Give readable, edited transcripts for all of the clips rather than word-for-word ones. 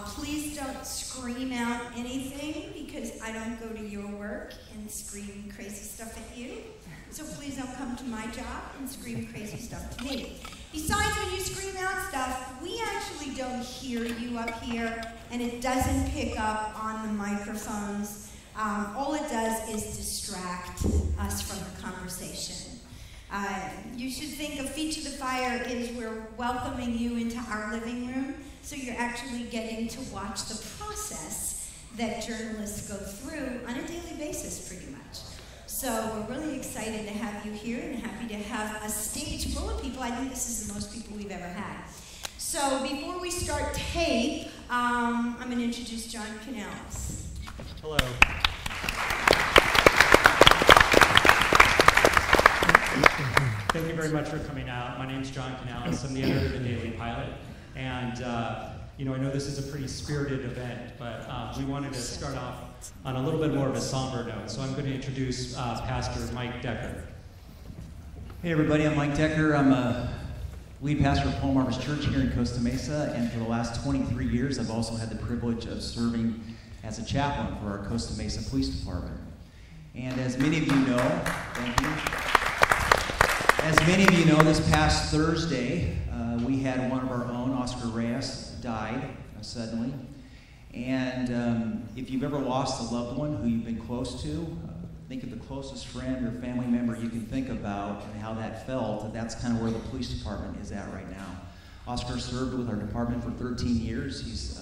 Please don't scream out anything because I don't go to your work and scream crazy stuff at you. So please don't come to my job and scream crazy stuff to me. Besides, when you scream out stuff, we actually don't hear you up here, and it doesn't pick up on the microphones. All it does is distract us from the conversation. You should think a feet to the fire is we're welcoming you into our living room, so you're actually getting to watch the process that journalists go through on a daily basis, pretty much. So we're really excited to have you here and happy to have a stage full of people. I think this is the most people we've ever had. So before we start tape, I'm going to introduce John Canales. Hello. Thank you very much for coming out. My name is John Canales. I'm the editor of the Daily Pilot. And, you know, I know this is a pretty spirited event, but we wanted to start off on a little bit more of a somber note. So I'm going to introduce Pastor Mike Decker. Hey everybody, I'm Mike Decker. I'm a lead pastor of Palm Harvest Church here in Costa Mesa, and for the last 23 years I've also had the privilege of serving as a chaplain for our Costa Mesa Police Department. And as many of you know, thank you. As many of you know, this past Thursday, we had one of our own, Oscar Reyes, died suddenly. And if you've ever lost a loved one who you've been close to, think of the closest friend or family member you can think about and how that felt. That's kind of where the police department is at right now. Oscar served with our department for 13 years. He's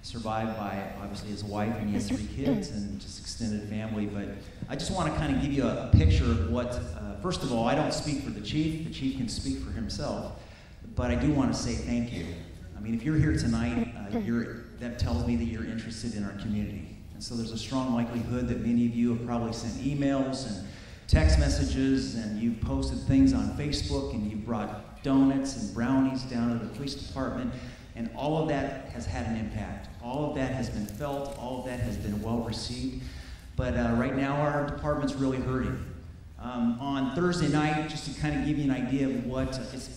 survived by, obviously, his wife, and he has 3 kids and just extended family. But I just want to kind of give you a picture of what, first of all, I don't speak for the chief. The chief can speak for himself. But I do want to say thank you. I mean, if you're here tonight, that tells me that you're interested in our community. And so there's a strong likelihood that many of you have probably sent emails and text messages, and you've posted things on Facebook, and you've brought donuts and brownies down to the police department. And all of that has had an impact. All of that has been felt. All of that has been well received. But right now, our department's really hurting. On Thursday night, just to kind of give you an idea of what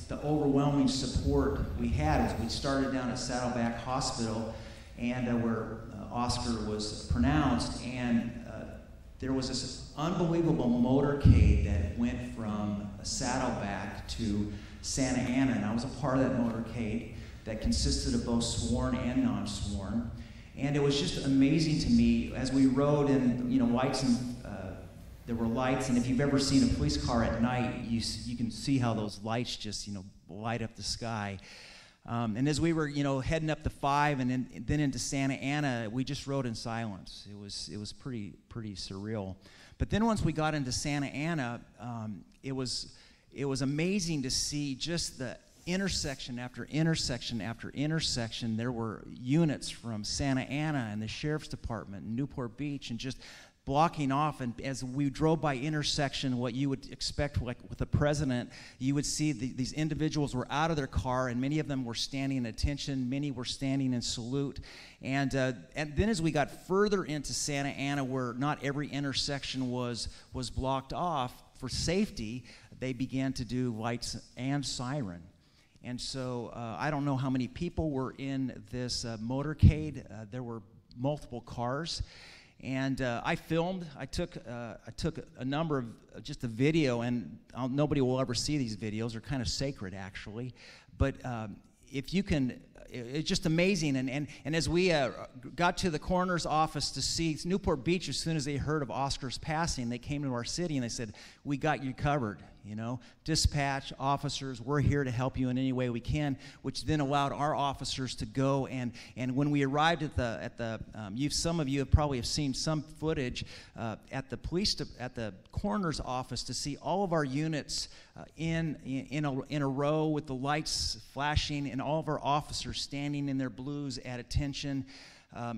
the overwhelming support we had, as we started down at Saddleback Hospital, and where Oscar was pronounced, and there was this unbelievable motorcade that went from Saddleback to Santa Ana, and I was a part of that motorcade that consisted of both sworn and non-sworn. And it was just amazing to me as we rode, and you know, lights, and there were lights, and if you've ever seen a police car at night, you can see how those lights just, you know, light up the sky. And as we were, you know, heading up the 5 and then into Santa Ana, we just rode in silence. It was pretty surreal. But then once we got into Santa Ana, it was amazing to see just the intersection after intersection after intersection. There were units from Santa Ana and the Sheriff's Department and Newport Beach, and just blocking off. And as we drove by intersection, what you would expect, like with the president, you would see these individuals were out of their car, and many of them were standing in attention, many were standing in salute. And then as we got further into Santa Ana, where not every intersection was blocked off for safety, they began to do lights and siren. And so I don't know how many people were in this motorcade. There were multiple cars. And I filmed. I took a number of just a video, and nobody will ever see these videos. They're kind of sacred, actually. But if you can, it's just amazing. And as we got to the coroner's office to see Newport Beach, as soon as they heard of Oscar's passing, they came to our city and they said, "We got you covered. You know, dispatch officers, we're here to help you in any way we can," which then allowed our officers to go. And when we arrived at the some of you have probably seen some footage at the coroner's office to see all of our units in a row with the lights flashing and all of our officers standing in their blues at attention.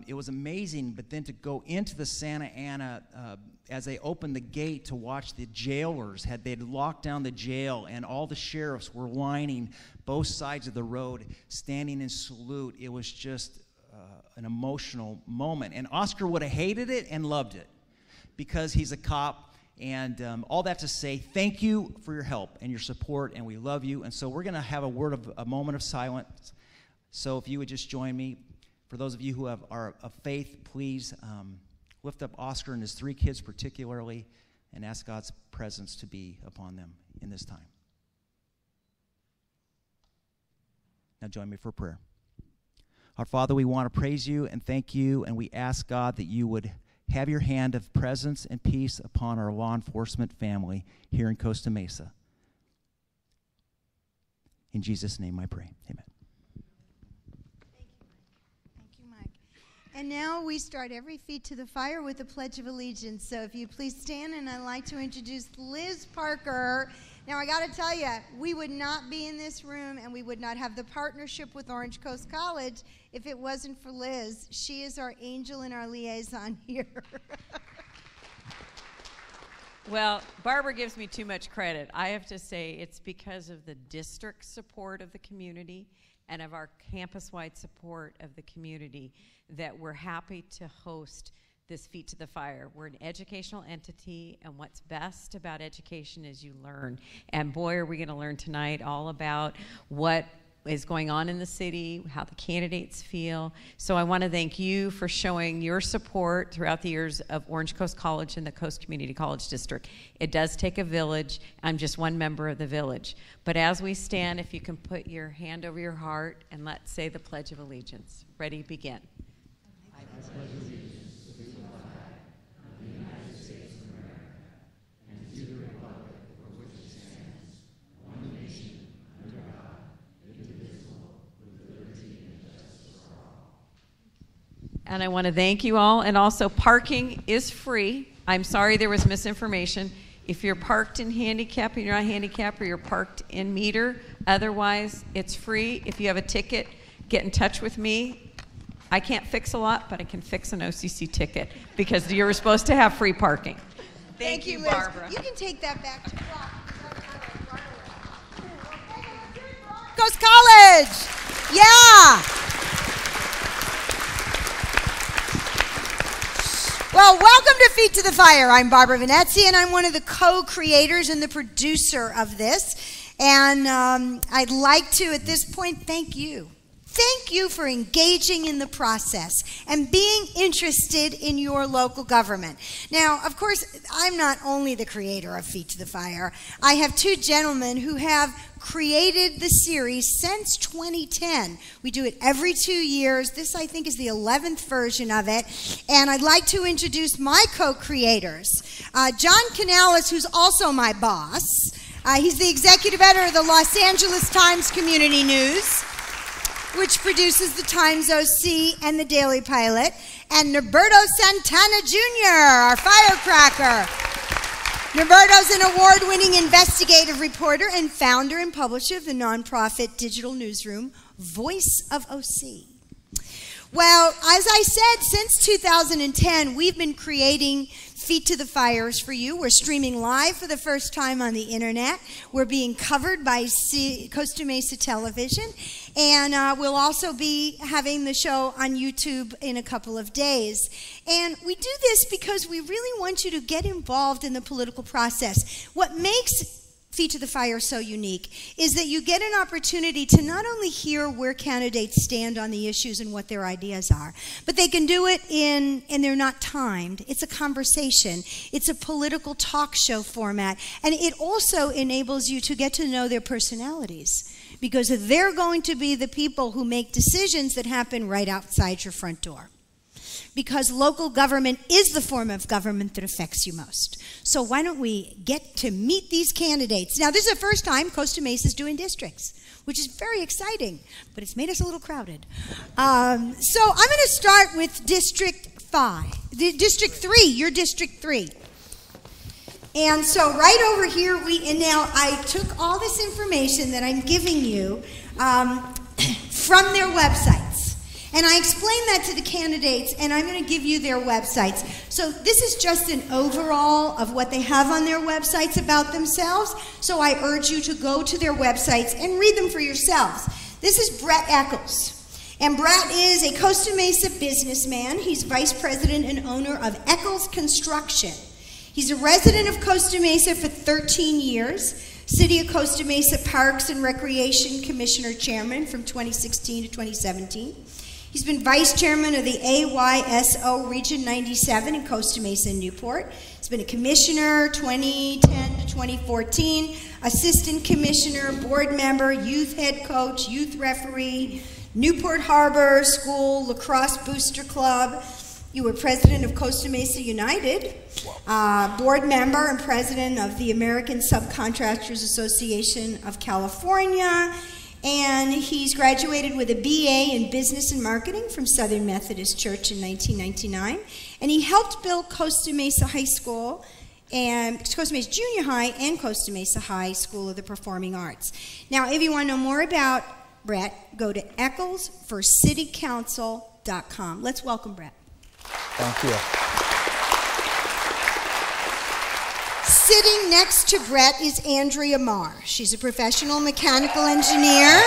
It was amazing. But then to go into the Santa Ana, as they opened the gate to watch the jailers, they'd locked down the jail, and all the sheriffs were lining both sides of the road, standing in salute. It was just an emotional moment. And Oscar would have hated it and loved it, because he's a cop. And all that to say, thank you for your help and your support, and we love you. And so we're going to have a moment of silence. So if you would just join me, For those of you who are of faith, please lift up Oscar and his 3 kids particularly and ask God's presence to be upon them in this time. Now join me for prayer. Our Father, we want to praise you and thank you, and we ask, God, that you would have your hand of presence and peace upon our law enforcement family here in Costa Mesa. In Jesus' name I pray. Amen. Thank you, Mike. And now we start every Feet to the Fire with the Pledge of Allegiance. So if you please stand, and I'd like to introduce Liz Parker. Now, I got to tell you, we would not be in this room and we would not have the partnership with Orange Coast College if it wasn't for Liz. She is our angel and our liaison here. Well, Barbara gives me too much credit. I have to say it's because of the district support of the community and of our campus-wide support of the community that we're happy to host this Feet to the Fire. We're an educational entity, and what's best about education is you learn. And boy, are we going to learn tonight all about what is going on in the city, how the candidates feel. So I want to thank you for showing your support throughout the years of Orange Coast College and the Coast Community College District. It does take a village. I'm just one member of the village. But as we stand, if you can put your hand over your heart and let's say the Pledge of Allegiance. Ready, begin. I pledge allegiance. And I want to thank you all. And also, parking is free. I'm sorry there was misinformation. If you're parked in handicap and you're not handicapped, or you're parked in meter, otherwise it's free. If you have a ticket, get in touch with me. I can't fix a lot, but I can fix an OCC ticket because you're supposed to have free parking. Thank you, Liz. Barbara. You can take that back to Coast College. Yeah. Well, welcome to Feet to the Fire. I'm Barbara Venezia, and I'm one of the co-creators and the producer of this. And I'd like to, at this point, thank you. Thank you for engaging in the process and being interested in your local government. Now, of course, I'm not only the creator of Feet to the Fire. I have 2 gentlemen who have created the series since 2010. We do it every 2 years. This, I think, is the 11th version of it. And I'd like to introduce my co-creators. John Canales, who's also my boss. He's the executive editor of the Los Angeles Times Community News, which produces the Times OC and the Daily Pilot, and Norberto Santana Jr., our firecracker. Norberto's an award-winning investigative reporter and founder and publisher of the nonprofit digital newsroom, Voice of OC. Well, as I said, since 2010, we've been creating Feet to the Fires for you. We're streaming live for the first time on the internet. We're being covered by Costa Mesa Television. And we'll also be having the show on YouTube in a couple of days. And we do this because we really want you to get involved in the political process. What makes Feet to the Fire so unique is that you get an opportunity to not only hear where candidates stand on the issues and what their ideas are, but they can do it and they're not timed. It's a conversation. It's a political talk show format. And it also enables you to get to know their personalities, because they're going to be the people who make decisions that happen right outside your front door. Because local government is the form of government that affects you most. So why don't we get to meet these candidates? Now, this is the first time Costa Mesa is doing districts, which is very exciting, but it's made us a little crowded. So I'm going to start with District 5. District 3, your District 3. And so right over here, and now I took all this information that I'm giving you from their websites. And I explained that to the candidates, and I'm going to give you their websites. So this is just an overall of what they have on their websites about themselves. So I urge you to go to their websites and read them for yourselves. This is Brett Eccles. And Brett is a Costa Mesa businessman. He's vice president and owner of Eccles Construction. He's a resident of Costa Mesa for 13 years. City of Costa Mesa Parks and Recreation Commissioner Chairman from 2016 to 2017. He's been vice chairman of the AYSO Region 97 in Costa Mesa and Newport. He's been a commissioner 2010 to 2014, assistant commissioner, board member, youth head coach, youth referee, Newport Harbor School Lacrosse Booster Club. You were president of Costa Mesa United, board member and president of the American Subcontractors Association of California, and he's graduated with a BA in Business and Marketing from Southern Methodist Church in 1999, and he helped build Costa Mesa High School and Costa Mesa Junior High and Costa Mesa High School of the Performing Arts. Now, if you want to know more about Brett, go to ecclesforcitycouncil.com. Let's welcome Brett. Thank you. Sitting next to Brett is Andrea Marr. She's a professional mechanical engineer.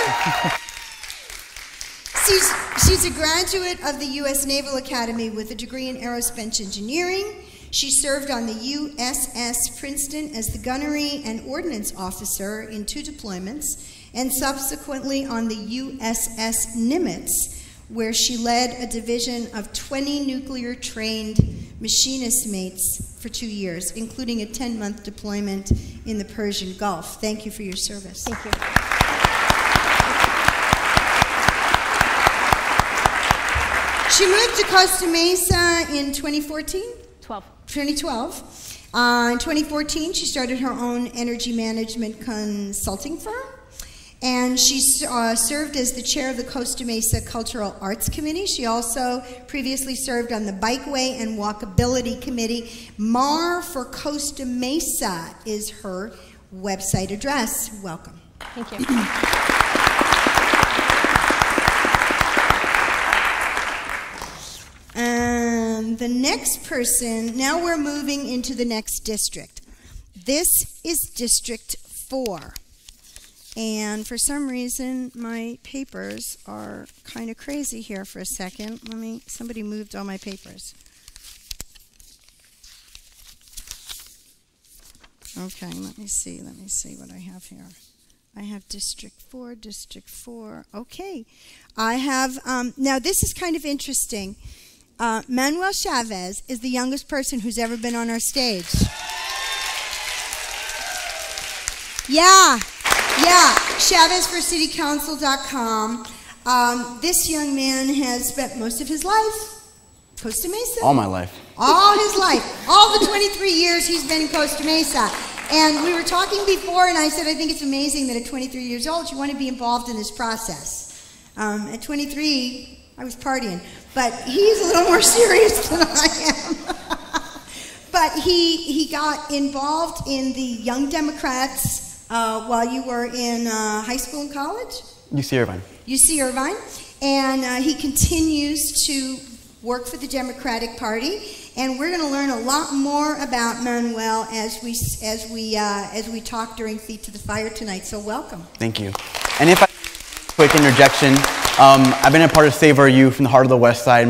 She's a graduate of the U.S. Naval Academy with a degree in aerospace engineering. She served on the USS Princeton as the gunnery and ordnance officer in 2 deployments, and subsequently on the USS Nimitz, where she led a division of 20 nuclear-trained machinist mates for 2 years, including a 10-month deployment in the Persian Gulf. Thank you for your service. Thank you. She moved to Costa Mesa in 2014? 2012. In 2014, she started her own energy management consulting firm. And she served as the chair of the Costa Mesa Cultural Arts Committee. She also previously served on the Bikeway and Walkability Committee. Mar for Costa Mesa is her website address. Welcome. Thank you. And the next person, now we're moving into the next district. This is District 4. And for some reason, my papers are kind of crazy here for a second. Somebody moved all my papers. Okay, let me see what I have here. I have District 4. Okay. I have, now this is kind of interesting. Manuel Chavez is the youngest person who's ever been on our stage. Yeah, ChavezForCityCouncil.com. This young man has spent most of his life Costa Mesa. All my life. All his life. All the 23 years he's been in Costa Mesa. And we were talking before, and I said, I think it's amazing that at 23 years old, you want to be involved in this process. At 23, I was partying. But he's a little more serious than I am. But he got involved in the Young Democrats while you were in high school and college? UC Irvine. UC Irvine. And he continues to work for the Democratic Party. And we're going to learn a lot more about Manuel as we talk during Feet to the Fire tonight. So welcome. Thank you. And if I quick interjection, I've been a part of Save Our Youth in the heart of the West Side.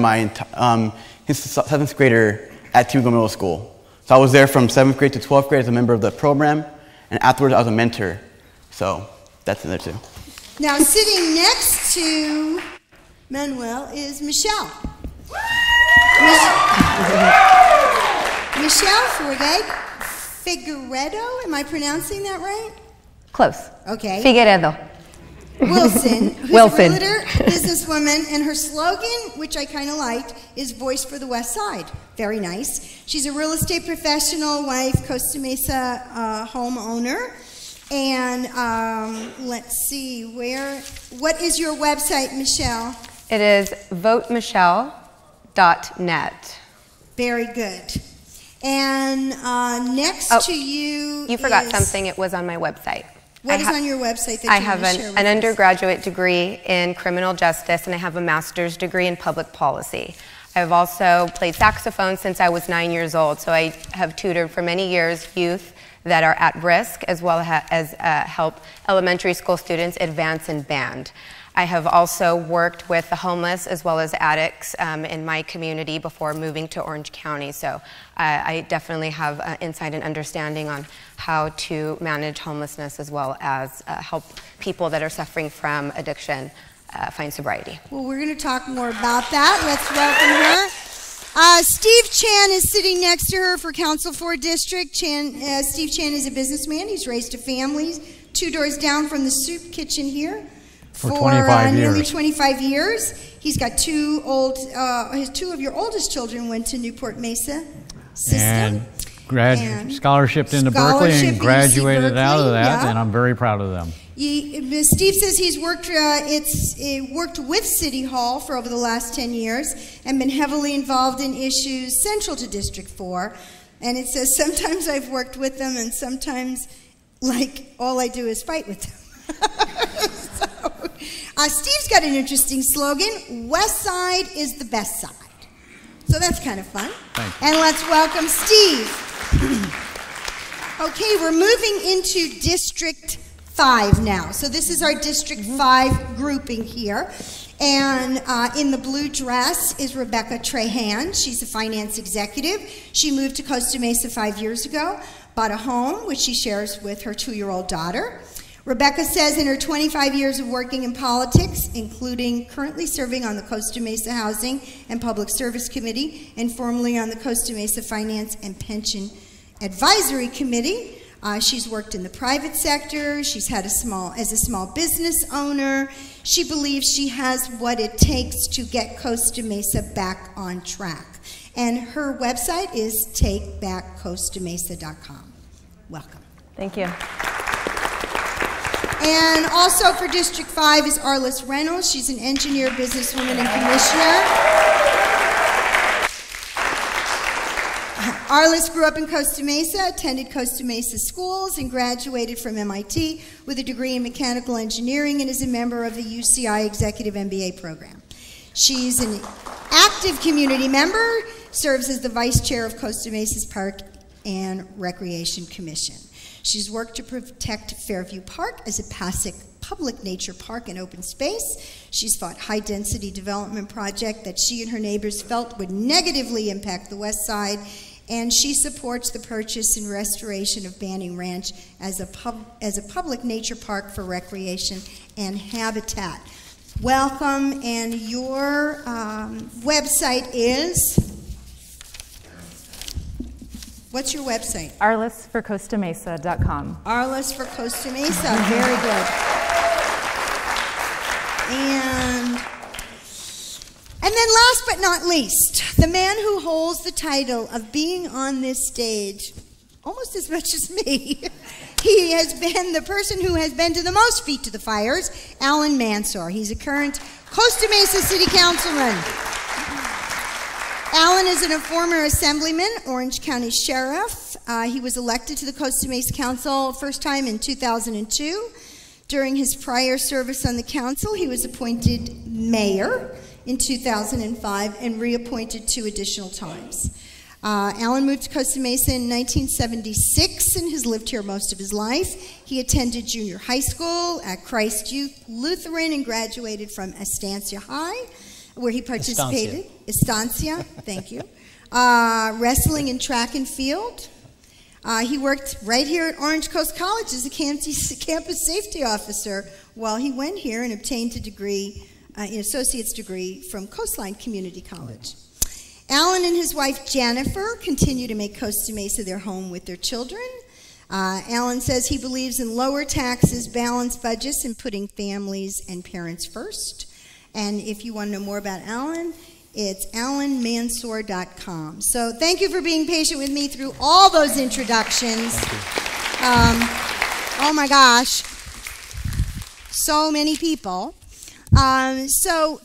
His 7th grader at Hugo Middle School. So I was there from 7th grade to 12th grade as a member of the program. And afterwards, I was a mentor. So that's in there too. Now, sitting next to Manuel is Michelle. Michelle Figueredo. Am I pronouncing that right? Close. Okay. Figueredo. Wilson, who's Wilson. a realtor, businesswoman, and her slogan, which I kind of liked, is Voice for the West Side. Very nice. She's a real estate professional, wife, Costa Mesa homeowner. And let's see, what is your website, Michelle? It is votemichelle.net. Very good. And next to you You forgot something. It was on my website. What is on your website that you I have want to share with an us? undergraduate degree in criminal justice, and I have a master's degree in public policy. I've also played saxophone since I was 9 years old, so I have tutored for many years youth that are at risk, as well as help elementary school students advance in band. I have also worked with the homeless as well as addicts in my community before moving to Orange County, so I definitely have insight and understanding on how to manage homelessness as well as help people that are suffering from addiction find sobriety. Well, we're going to talk more about that. Let's welcome her. Steve Chan is sitting next to her for Council 4 District. Steve Chan is a businessman. He's raised a family 2 doors down from the soup kitchen here for 25 years. Nearly 25 years. He's got two of your oldest children went to Newport Mesa system. And scholarshiped into Berkeley and graduated out of that, and I'm very proud of them. Steve says he's worked with City Hall for over the last 10 years and been heavily involved in issues central to District 4. And it says sometimes I've worked with them and sometimes, like, all I do is fight with them. Steve's got an interesting slogan, West Side is the best side. So that's kind of fun. Thank you. And let's welcome Steve. Okay, we're moving into District 5 now. So this is our District 5 grouping here. And in the blue dress is Rebecca Trahan. She's a finance executive. She moved to Costa Mesa 5 years ago, bought a home, which she shares with her 2-year-old daughter. Rebecca says in her 25 years of working in politics, including currently serving on the Costa Mesa Housing and Public Service Committee and formerly on the Costa Mesa Finance and Pension Advisory Committee, she's worked in the private sector. She's had as a small business owner. She believes she has what it takes to get Costa Mesa back on track. And her website is takebackcostamesa.com. Welcome. Thank you. And also for District 5 is Arliss Reynolds. She's an engineer, businesswoman, and commissioner. Arliss grew up in Costa Mesa, attended Costa Mesa schools, and graduated from MIT with a degree in mechanical engineering and is a member of the UCI Executive MBA program. She's an active community member, serves as the vice chair of Costa Mesa's Park and Recreation Commission. She's worked to protect Fairview Park as a public nature park and open space. She's fought high-density development project that she and her neighbors felt would negatively impact the west side, and she supports the purchase and restoration of Banning Ranch as a public nature park for recreation and habitat. Welcome, and your website is? What's your website? ArlissForCostaMesa.com. Arliss for Costa Mesa. Very good. And then last but not least, the man who holds the title of being on this stage almost as much as me. He has been the person who has been to the most feet to the fires, Alan Mansour. He's a current Costa Mesa City Councilman. Alan is a former assemblyman, Orange County Sheriff. He was elected to the Costa Mesa Council first time in 2002. During his prior service on the council, he was appointed mayor in 2005 and reappointed 2 additional times. Alan moved to Costa Mesa in 1976 and has lived here most of his life. He attended junior high school at Christ Youth Lutheran and graduated from Estancia High, where he participated. Estancia, thank you. Wrestling and track and field. He worked right here at Orange Coast College as a campus safety officer while he went here and obtained a degree, an associate's degree from Coastline Community College. Alan and his wife Jennifer continue to make Costa Mesa their home with their children. Alan says he believes in lower taxes, balanced budgets, and putting families and parents first. And if you want to know more about Alan, it's alanmansour.com. So thank you for being patient with me through all those introductions. Oh my gosh, so many people. So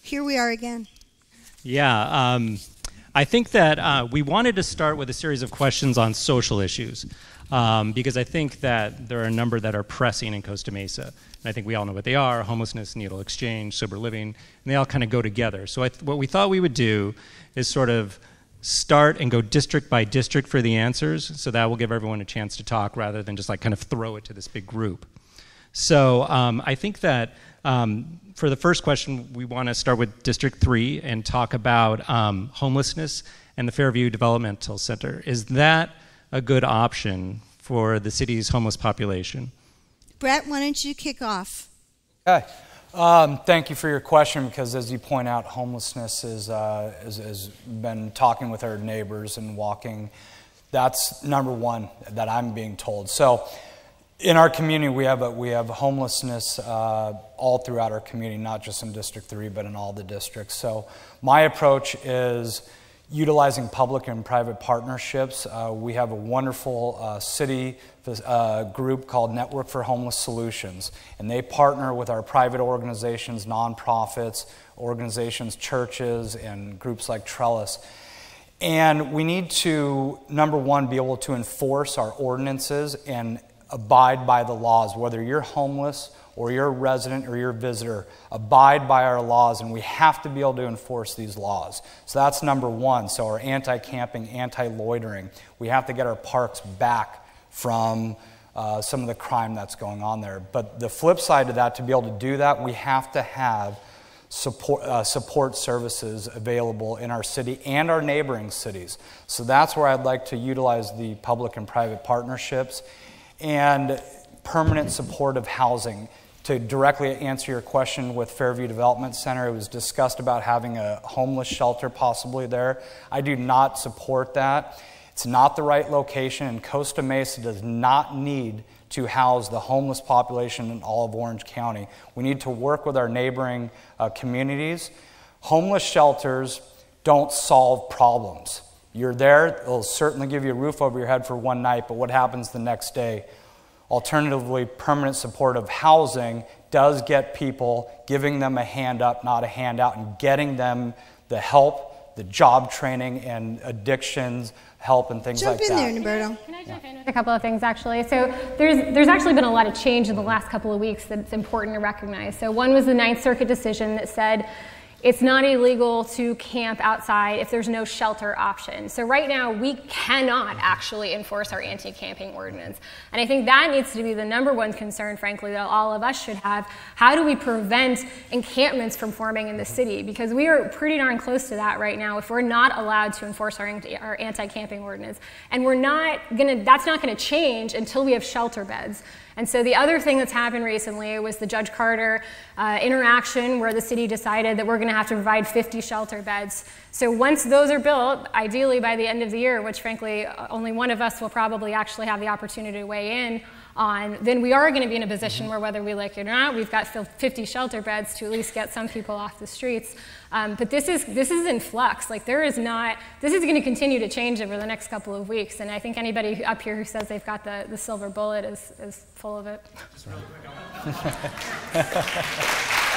here we are again. Yeah, I think that we wanted to start with a series of questions on social issues because I think that there are a number that are pressing in Costa Mesa. And I think we all know what they are: homelessness, needle exchange, sober living, and they all kind of go together. So what we thought we would do is sort of start and go district by district for the answers, so that will give everyone a chance to talk rather than just like kind of throw it to this big group. So I think that for the first question, we want to start with District 3 and talk about homelessness and the Fairview Developmental Center. Is that a good option for the city's homeless population? Brett, why don't you kick off? Okay. Thank you for your question, because as you point out, homelessness has been talking with our neighbors and walking. That's number one that I'm being told. So in our community, we have homelessness all throughout our community, not just in District 3, but in all the districts. So my approach is utilizing public and private partnerships. We have a wonderful city group called Network for Homeless Solutions, and they partner with our private organizations, nonprofits, organizations, churches, and groups like Trellis. And we need to, number one, be able to enforce our ordinances and abide by the laws, whether you're homeless or you're a resident or you're a visitor. Abide by our laws, and we have to be able to enforce these laws. So that's number one. So our anti-camping, anti-loitering, we have to get our parks back from some of the crime that's going on there. But the flip side of that, to be able to do that, we have to have support services available in our city and our neighboring cities. So that's where I'd like to utilize the public and private partnerships and permanent supportive housing. To directly answer your question with Fairview Development Center, it was discussed about having a homeless shelter possibly there. I do not support that. It's not the right location, and Costa Mesa does not need to house the homeless population in all of Orange County. We need to work with our neighboring communities. Homeless shelters don't solve problems. You're there, it'll certainly give you a roof over your head for one night, but what happens the next day? Alternatively, permanent supportive housing does get people, giving them a hand up, not a handout, and getting them the help, the job training, and addictions help and things like that. Jump in there, Norberto. Can I jump in with a couple of things, actually? So there's actually been a lot of change in the last couple of weeks that's important to recognize. So one was the Ninth Circuit decision that said it's not illegal to camp outside if there's no shelter option. So right now, we cannot actually enforce our anti-camping ordinance. And I think that needs to be the number one concern, frankly, that all of us should have. How do we prevent encampments from forming in the city? Because we are pretty darn close to that right now if we're not allowed to enforce our anti-camping ordinance. And that's not gonna change until we have shelter beds. And so the other thing that's happened recently was the Judge Carter interaction, where the city decided that we're going to have to provide 50 shelter beds. So once those are built, ideally by the end of the year, which frankly only one of us will probably actually have the opportunity to weigh in on, then we are going to be in a position where, whether we like it or not, we've got 50 shelter beds to at least get some people off the streets. But this is in flux. Like, this is going to continue to change over the next couple of weeks. And I think anybody up here who says they've got the silver bullet is full of it.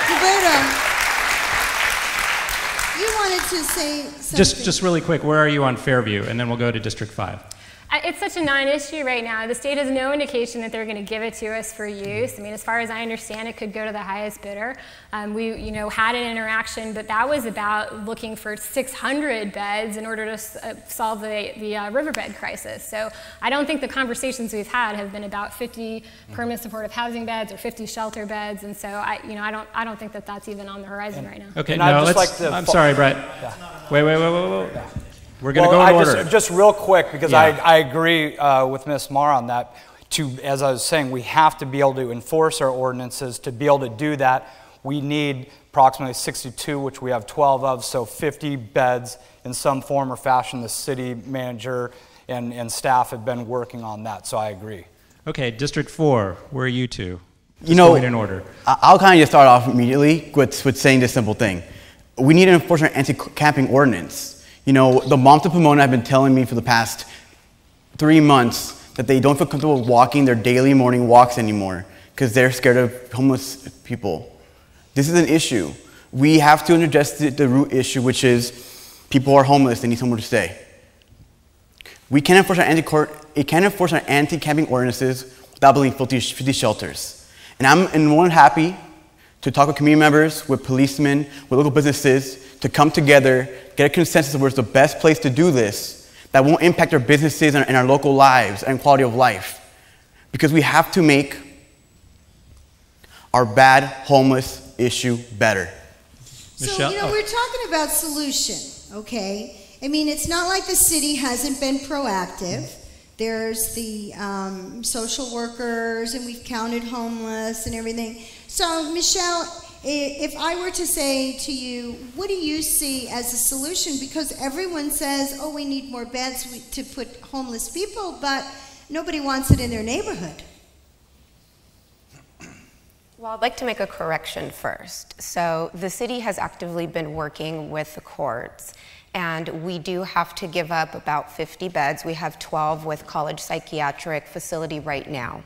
Roberto, you wanted to say something. Just really quick, where are you on Fairview? And then we'll go to District 5. It's such a non-issue right now. The state has no indication that they're going to give it to us for use. I mean, as far as I understand, it could go to the highest bidder. We, had an interaction, but that was about looking for 600 beds in order to solve the riverbed crisis. So I don't think the conversations we've had have been about 50 permanent supportive housing beds or 50 shelter beds, and so I don't think that that's even on the horizon right now. Okay, no, I'm sorry, Brett. Yeah. Wait. Yeah. We're going to go in order. Just real quick, because I agree with Ms. Marr on that. As I was saying, we have to be able to enforce our ordinances. To be able to do that, we need approximately 62, which we have 12 of, so 50 beds in some form or fashion. The city manager and staff have been working on that, so I agree. Okay, District 4, where are you two? Going in order. I'll kind of just start off immediately with saying this simple thing. We need to enforce our anti-camping ordinance. The moms of Pomona have been telling me for the past 3 months that they don't feel comfortable walking their daily morning walks anymore because they're scared of homeless people. This is an issue. We have to address the root issue, which is people are homeless, they need somewhere to stay. We can't enforce our anti-camping ordinances without building 50 shelters. And I'm more than happy to talk with community members, with policemen, with local businesses, to come together, get a consensus of where's the best place to do this that won't impact our businesses and our local lives and quality of life. Because we have to make our bad homeless issue better. So, we're talking about solution, okay? I mean, it's not like the city hasn't been proactive. There's the social workers, and we've counted homeless and everything. So, Michelle, if I were to say to you, what do you see as a solution? Because everyone says, oh, we need more beds to put homeless people, but nobody wants it in their neighborhood. Well, I'd like to make a correction first. So the city has actively been working with the courts, and we do have to give up about 50 beds. We have 12 with College Psychiatric Facility right now.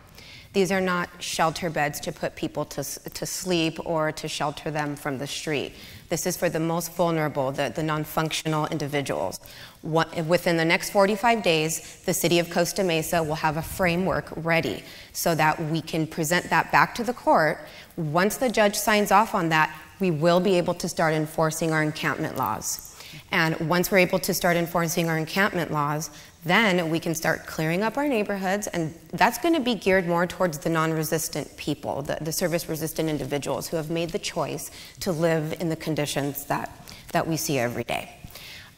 These are not shelter beds to put people to sleep or to shelter them from the street. This is for the most vulnerable, the non-functional individuals. Within the next 45 days, the city of Costa Mesa will have a framework ready so that we can present that back to the court. Once the judge signs off on that, we will be able to start enforcing our encampment laws. And once we're able to start enforcing our encampment laws, then we can start clearing up our neighborhoods, and that's going to be geared more towards the non-resistant people, the service-resistant individuals who have made the choice to live in the conditions that we see every day.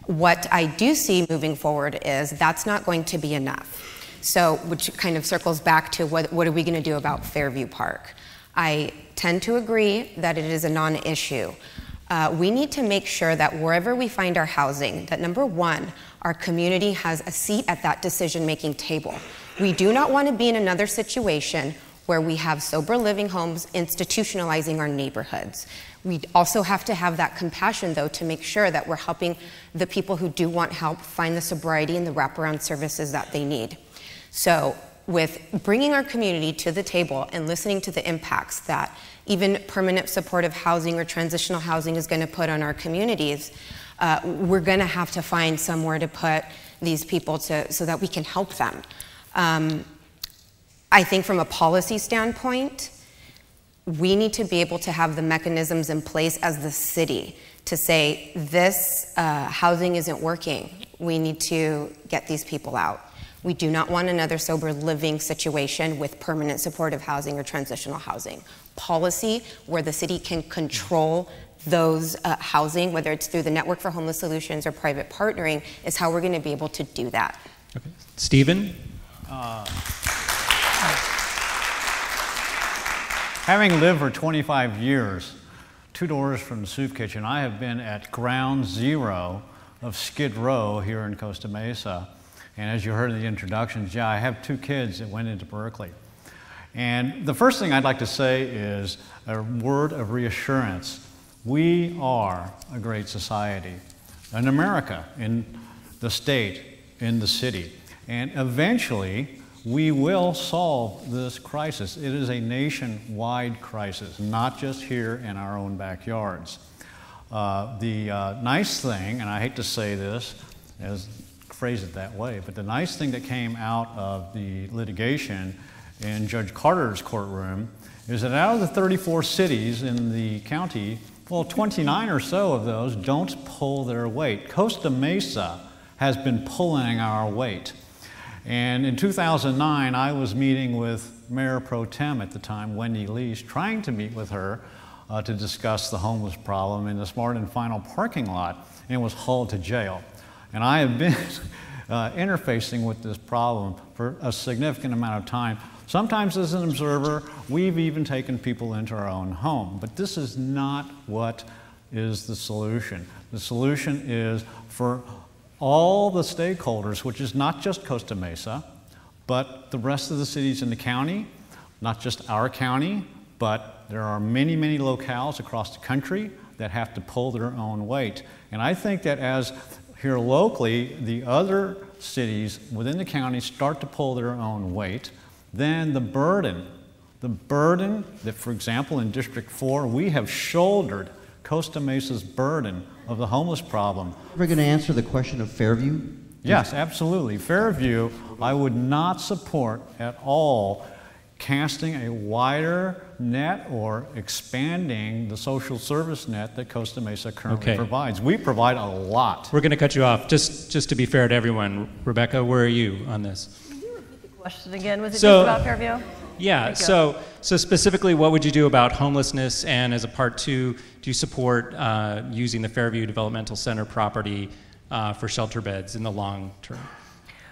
What I do see moving forward is that's not going to be enough. So, which kind of circles back to what are we going to do about Fairview Park? I tend to agree that it is a non-issue. We need to make sure that wherever we find our housing, that number one, our community has a seat at that decision-making table. We do not want to be in another situation where we have sober living homes institutionalizing our neighborhoods. We also have to have that compassion, though, to make sure that we're helping the people who do want help find the sobriety and the wraparound services that they need. So with bringing our community to the table and listening to the impacts that even permanent supportive housing or transitional housing is going to put on our communities, we're going to have to find somewhere to put these people so that we can help them. I think from a policy standpoint, we need to be able to have the mechanisms in place as the city to say, this housing isn't working. We need to get these people out. We do not want another sober living situation with permanent supportive housing or transitional housing. Policy where the city can control those housing, whether it's through the Network for Homeless Solutions or private partnering, is how we're going to be able to do that. Okay. Stephen? Having lived for 25 years, 2 doors from the soup kitchen, I have been at ground zero of Skid Row here in Costa Mesa. And as you heard in the introductions, yeah, I have 2 kids that went into Berkeley. And the first thing I'd like to say is a word of reassurance. We are a great society in America, in the state, in the city. And eventually, we will solve this crisis. It is a nationwide crisis, not just here in our own backyards. The nice thing, and I hate to say this, phrase it that way, but the nice thing that came out of the litigation in Judge Carter's courtroom is that out of the 34 cities in the county, well, 29 or so of those don't pull their weight. Costa Mesa has been pulling our weight. And in 2009, I was meeting with Mayor Pro Tem at the time, Wendy Lease, trying to meet with her to discuss the homeless problem in the Smart and Final parking lot, and was hauled to jail. And I have been interfacing with this problem for a significant amount of time. Sometimes as an observer, we've even taken people into our own home. But this is not what is the solution. The solution is for all the stakeholders, which is not just Costa Mesa, but the rest of the cities in the county, not just our county, but there are many, many locales across the country that have to pull their own weight. And I think that as here locally, the other cities within the county start to pull their own weight, then the burden that, for example, in District 4, we have shouldered Costa Mesa's burden of the homeless problem. We're going to answer the question of Fairview? Yes, absolutely. Fairview, I would not support at all casting a wider net or expanding the social service net that Costa Mesa currently provides. We provide a lot. We're going to cut you off. Just to be fair to everyone, Rebecca, where are you on this? Can you repeat the question again? Was it just about Fairview? Yeah, so specifically, what would you do about homelessness? And as a part 2, do you support using the Fairview Developmental Center property for shelter beds in the long term?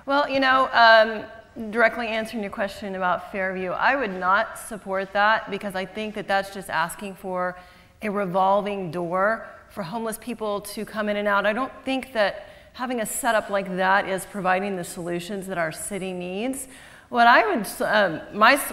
Well, you know, directly answering your question about Fairview, I would not support that because I think that that's just asking for a revolving door for homeless people to come in and out. I don't think that having a setup like that is providing the solutions that our city needs. What I would,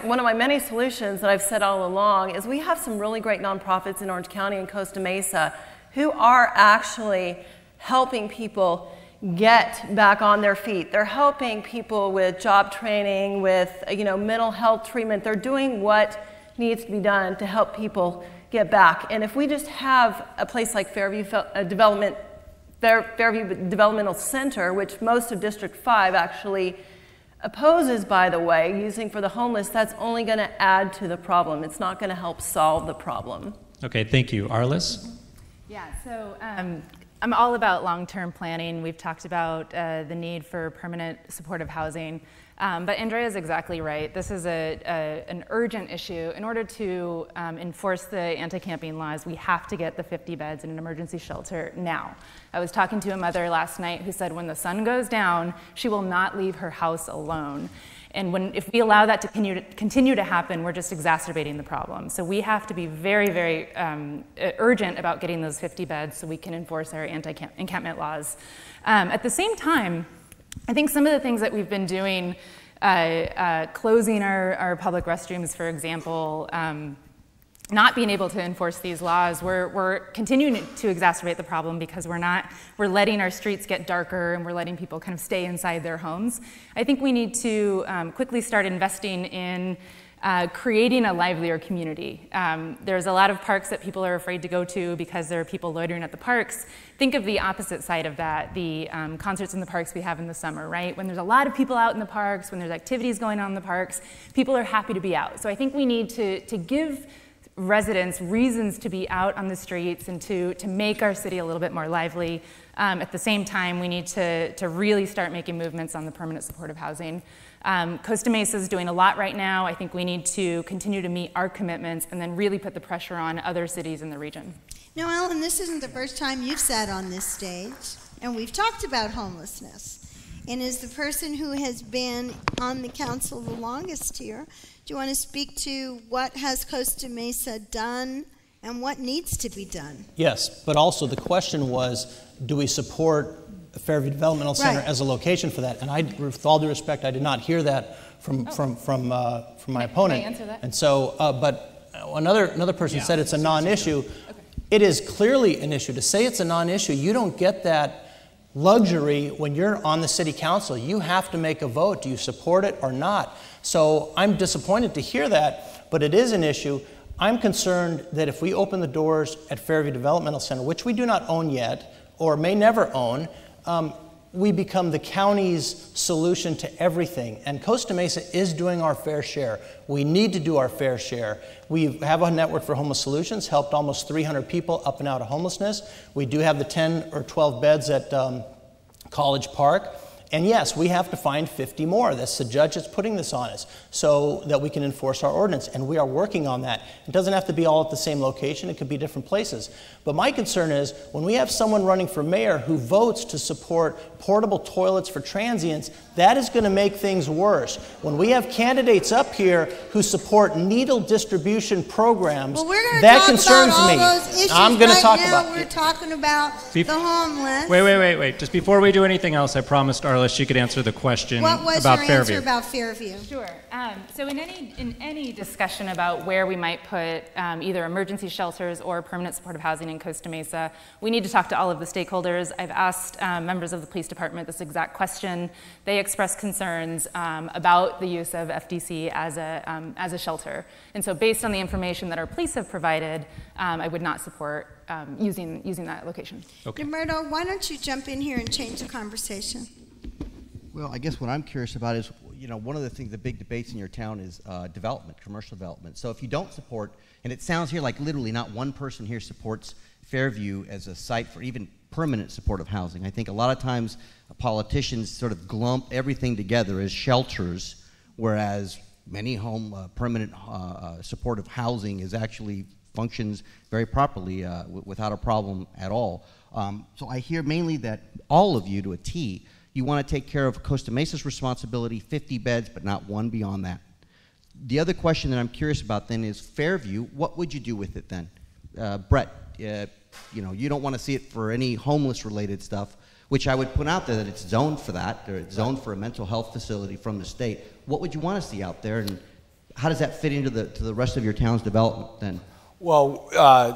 one of my many solutions that I've said all along is we have some really great nonprofits in Orange County and Costa Mesa who are actually helping people get back on their feet. They're helping people with job training, with mental health treatment. They're doing what needs to be done to help people get back. And if we just have a place like Fairview Developmental Center, which most of District 5 actually opposes, by the way, using for the homeless, that's only going to add to the problem. It's not going to help solve the problem. Okay, thank you. Arliss? Yeah, so I'm all about long-term planning. We've talked about the need for permanent supportive housing. But Andrea is exactly right. This is an urgent issue. In order to enforce the anti-camping laws, we have to get the 50 beds in an emergency shelter now. I was talking to a mother last night who said when the sun goes down, she will not leave her house alone. And if we allow that to continue to happen, we're just exacerbating the problem. So we have to be very, very urgent about getting those 50 beds so we can enforce our anti-encampment laws. At the same time, I think some of the things that we've been doing, closing our public restrooms, for example, not being able to enforce these laws, we're continuing to exacerbate the problem because we're letting our streets get darker and we're letting people kind of stay inside their homes. I think we need to quickly start investing in creating a livelier community. There's a lot of parks that people are afraid to go to because there are people loitering at the parks. Think of the opposite side of that, the concerts in the parks we have in the summer, right? When there's a lot of people out in the parks, when there's activities going on in the parks, people are happy to be out. So I think we need to give residents reasons to be out on the streets and to make our city a little bit more lively. At the same time, we need to really start making movements on the permanent supportive housing. Costa Mesa is doing a lot right now. I think we need to continue to meet our commitments and then really put the pressure on other cities in the region. Now, Ellen, this isn't the first time you've sat on this stage, and we've talked about homelessness. And as the person who has been on the council the longest here, do you want to speak to what has Costa Mesa done and what needs to be done? Yes, but also the question was, do we support the Fairview Developmental Center as a location for that? And with all due respect, I did not hear that from my opponent. Can I answer that? And so, but another person said it's a non-issue. Okay. It is clearly an issue. To say it's a non-issue, you don't get that luxury when you're on the city council. You have to make a vote. Do you support it or not? So I'm disappointed to hear that, but it is an issue. I'm concerned that if we open the doors at Fairview Developmental Center, which we do not own yet or may never own, we become the county's solution to everything. And Costa Mesa is doing our fair share. We need to do our fair share. We have a network for homeless solutions, helped almost 300 people up and out of homelessness. We do have the 10 or 12 beds at College Park. And yes, we have to find 50 more. That's the judge that's putting this on us so that we can enforce our ordinance. And we are working on that. It doesn't have to be all at the same location. It could be different places. But my concern is when we have someone running for mayor who votes to support portable toilets for transients, that is going to make things worse. When we have candidates up here who support needle distribution programs, that concerns me. I'm going to talk about it. We're talking about the homeless. Wait. Just before we do anything else, I promised Arliss she could answer the question about Fairview. What was your answer about Fairview? Sure. So in any discussion about where we might put either emergency shelters or permanent supportive housing in Costa Mesa, we need to talk to all of the stakeholders. I've asked members of the police department this exact question. They expressed concerns about the use of FDC as a shelter. And so based on the information that our police have provided, I would not support using that location. Okay. Roberto, why don't you jump in here and change the conversation? Well, I guess what I'm curious about is, one of the big debates in your town is development, commercial development. So if you don't support, and it sounds here like literally not one person here supports Fairview as a site for even permanent supportive housing. I think a lot of times politicians sort of glump everything together as shelters, whereas many permanent supportive housing is actually functions very properly without a problem at all. So I hear mainly that all of you, to a T, You want to take care of Costa Mesa's responsibility, 50 beds, but not one beyond that. The other question that I'm curious about then is Fairview. What would you do with it then? Brett, you know, you don't want to see it for any homeless-related stuff, which I would put out there that it's zoned for that, or it's zoned for a mental health facility from the state. What would you want to see out there, and how does that fit into the rest of your town's development then? Well,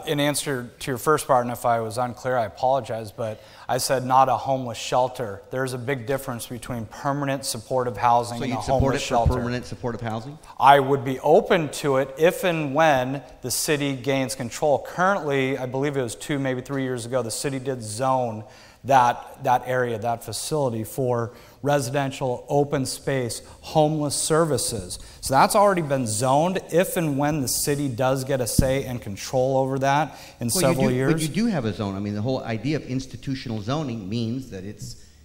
in answer to your first part, and if I was unclear, I apologize, but I said not a homeless shelter. There's a big difference between permanent supportive housing and a homeless shelter. So you'd support it for permanent supportive housing? I would be open to it if and when the city gains control. Currently, I believe it was 2, maybe 3 years ago, the city did zone that area, that facility for residential, open space, homeless services. So that's already been zoned if and when the city does get a say and control over that in several years. But you do have a zone. I mean, the whole idea of institutional zoning means that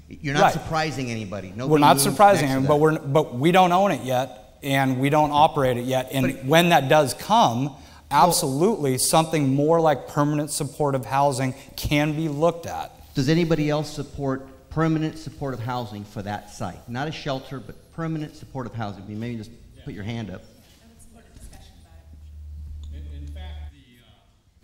you're not surprising anybody. We're not surprising anyone, but we don't own it yet, and we don't operate it yet. And when that does come, absolutely, something more like permanent supportive housing can be looked at. Does anybody else support permanent supportive housing for that site? Not a shelter, but permanent supportive housing. I mean, maybe just put your hand up. In fact,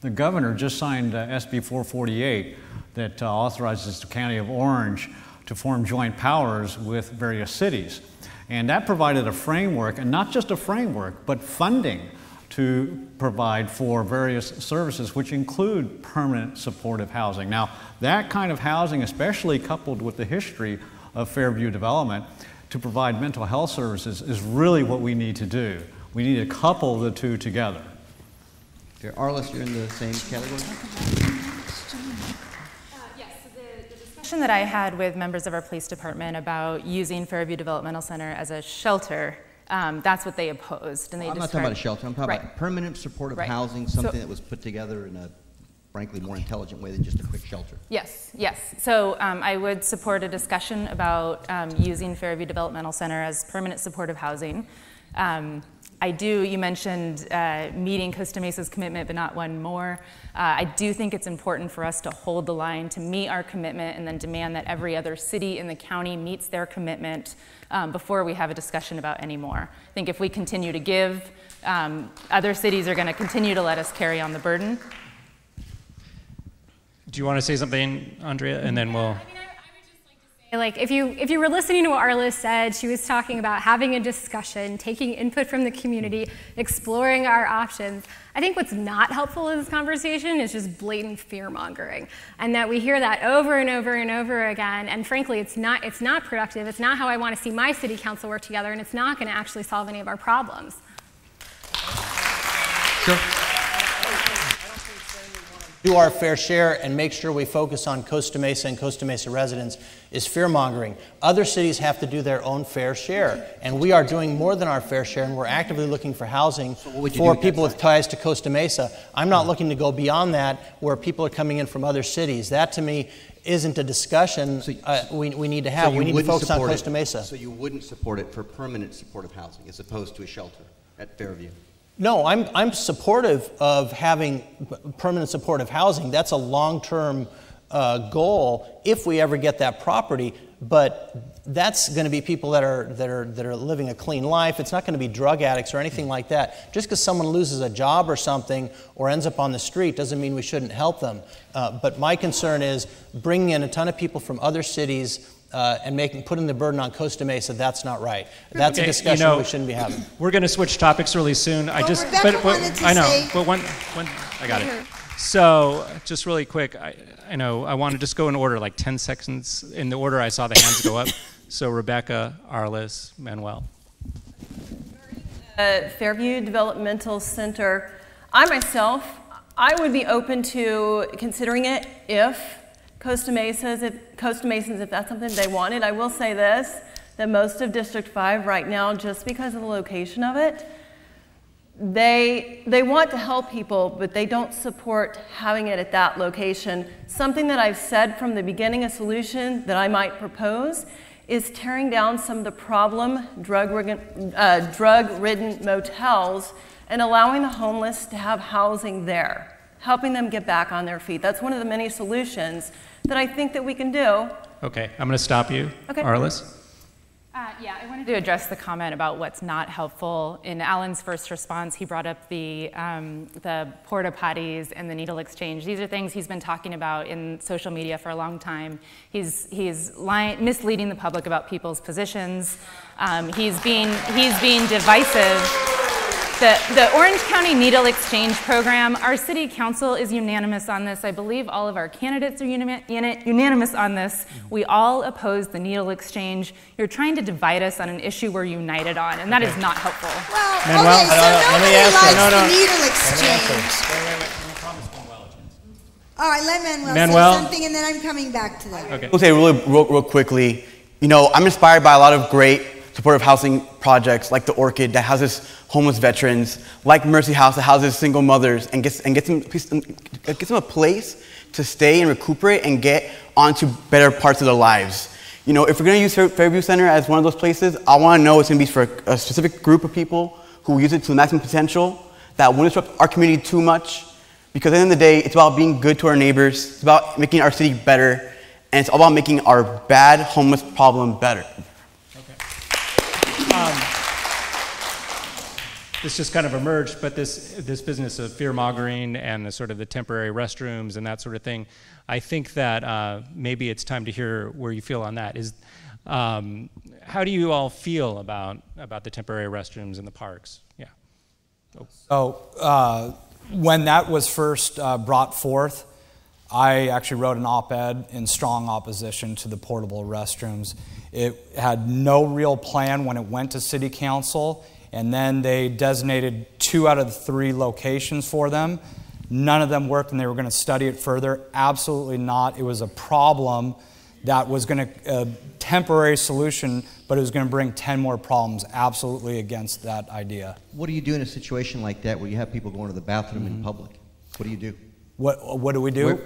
the governor just signed SB 448 that authorizes the County of Orange to form joint powers with various cities. And that provided a framework, and not just a framework, but funding to provide for various services, which include permanent supportive housing. Now, that kind of housing, especially coupled with the history of Fairview development, to provide mental health services is really what we need to do. We need to couple the two together. Okay, Arliss, you're in the same category? Yes, so the discussion that I had with members of our police department about using Fairview Developmental Center as a shelter, that's what they opposed. And they I'm not talking about a shelter. I'm talking about permanent supportive housing, something that was put together in a, frankly, more intelligent way than just a quick shelter. Yes, yes. So I would support a discussion about using Fairview Developmental Center as permanent supportive housing. You mentioned meeting Costa Mesa's commitment, but not one more. I do think it's important for us to hold the line, to meet our commitment, and then demand that every other city in the county meets their commitment before we have a discussion about any more. I think if we continue to give, other cities are going to continue to let us carry on the burden. Do you want to say something, Andrea, and then we'll... Like, if you were listening to what Arliss said, she was talking about having a discussion, taking input from the community, exploring our options. I think what's not helpful in this conversation is just blatant fear-mongering, and that we hear that over and over and over again, and frankly, it's not productive. It's not how I want to see my city council work together, and it's not going to actually solve any of our problems. Sure. Do our fair share and make sure we focus on Costa Mesa and Costa Mesa residents is fear-mongering. Other cities have to do their own fair share, and we are doing more than our fair share, and we're actively looking for housing for people with ties to Costa Mesa. I'm not looking to go beyond that where people are coming in from other cities. That, to me, isn't a discussion we need to have. We need to focus on Costa Mesa. So you wouldn't support it for permanent supportive housing as opposed to a shelter at Fairview? No, I'm supportive of having permanent supportive housing. That's a long-term goal if we ever get that property. But that's going to be people that are living a clean life. It's not going to be drug addicts or anything like that. Just because someone loses a job or something or ends up on the street doesn't mean we shouldn't help them. But my concern is bringing in a ton of people from other cities and putting the burden on Costa Mesa. That's not right. That's a discussion we shouldn't be having. We're going to switch topics really soon. I got it. So just really quick, I know I want to just go in order, like 10 seconds in the order I saw the hands go up. So Rebecca, Arliss, Manuel. Fairview Developmental Center. I would be open to considering it if Costa Mesans, if that's something they wanted. I will say this, that most of District 5 right now, just because of the location of it, they want to help people, but they don't support having it at that location. Something that I've said from the beginning, a solution that I might propose, is tearing down some of the problem drug-ridden motels and allowing the homeless to have housing there, helping them get back on their feet. That's one of the many solutions that I think that we can do Okay, I'm going to stop you. Okay. Arliss? Yeah, I wanted to address the comment about what's not helpful. In Alan's first response, he brought up the porta potties and the needle exchange. These are things he's been talking about in social media for a long time. He's misleading the public about people's positions. He's being divisive. The Orange County Needle Exchange Program, our city council is unanimous on this. I believe all of our candidates are unanimous on this. We all oppose the needle exchange. You're trying to divide us on an issue we're united on, and that is not helpful. Well, okay, so nobody likes the needle exchange. All right, let Manuel say something, and then I'm coming back to that. Okay. I'll say real quickly, you know, I'm inspired by a lot of great supportive housing projects like the Orchid that houses homeless veterans, like Mercy House that houses single mothers and gets them a place to stay and recuperate and get onto better parts of their lives. You know, if we're going to use Fairview Center as one of those places, I want to know it's going to be for a specific group of people who use it to the maximum potential, that won't disrupt our community too much, because at the end of the day, it's about being good to our neighbors, it's about making our city better, and it's all about making our bad homeless problem better. This just kind of emerged, but this business of fear-mongering and the sort of the temporary restrooms and that sort of thing, I think that maybe it's time to hear where you feel on that. How do you all feel about the temporary restrooms in the parks? Yeah. So when that was first brought forth, I actually wrote an op-ed in strong opposition to the portable restrooms. It had no real plan when it went to City Council, and then they designated 2 out of the 3 locations for them. None of them worked, and they were going to study it further. Absolutely not. It was a problem that was going to, a temporary solution, but it was going to bring 10 more problems. Absolutely against that idea. What do you do in a situation like that where you have people going to the bathroom in public? What do you do? What do we do?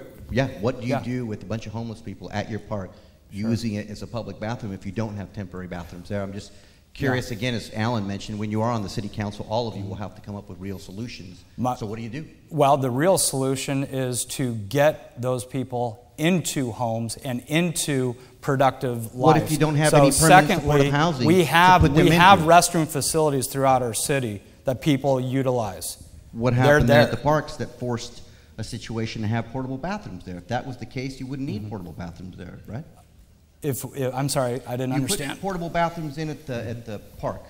What do you do with a bunch of homeless people at your park using it as a public bathroom if you don't have temporary bathrooms there? I'm just curious, again, as Alan mentioned, when you are on the city council, all of you will have to come up with real solutions. So what do you do? Well, the real solution is to get those people into homes and into productive lives. What if you don't have any permanent supportive housing? We have restroom facilities throughout our city that people utilize. What happened there at the parks that forced a situation to have portable bathrooms there? If that was the case, you wouldn't need portable bathrooms there, right? I'm sorry, I didn't understand. You put portable bathrooms in at the park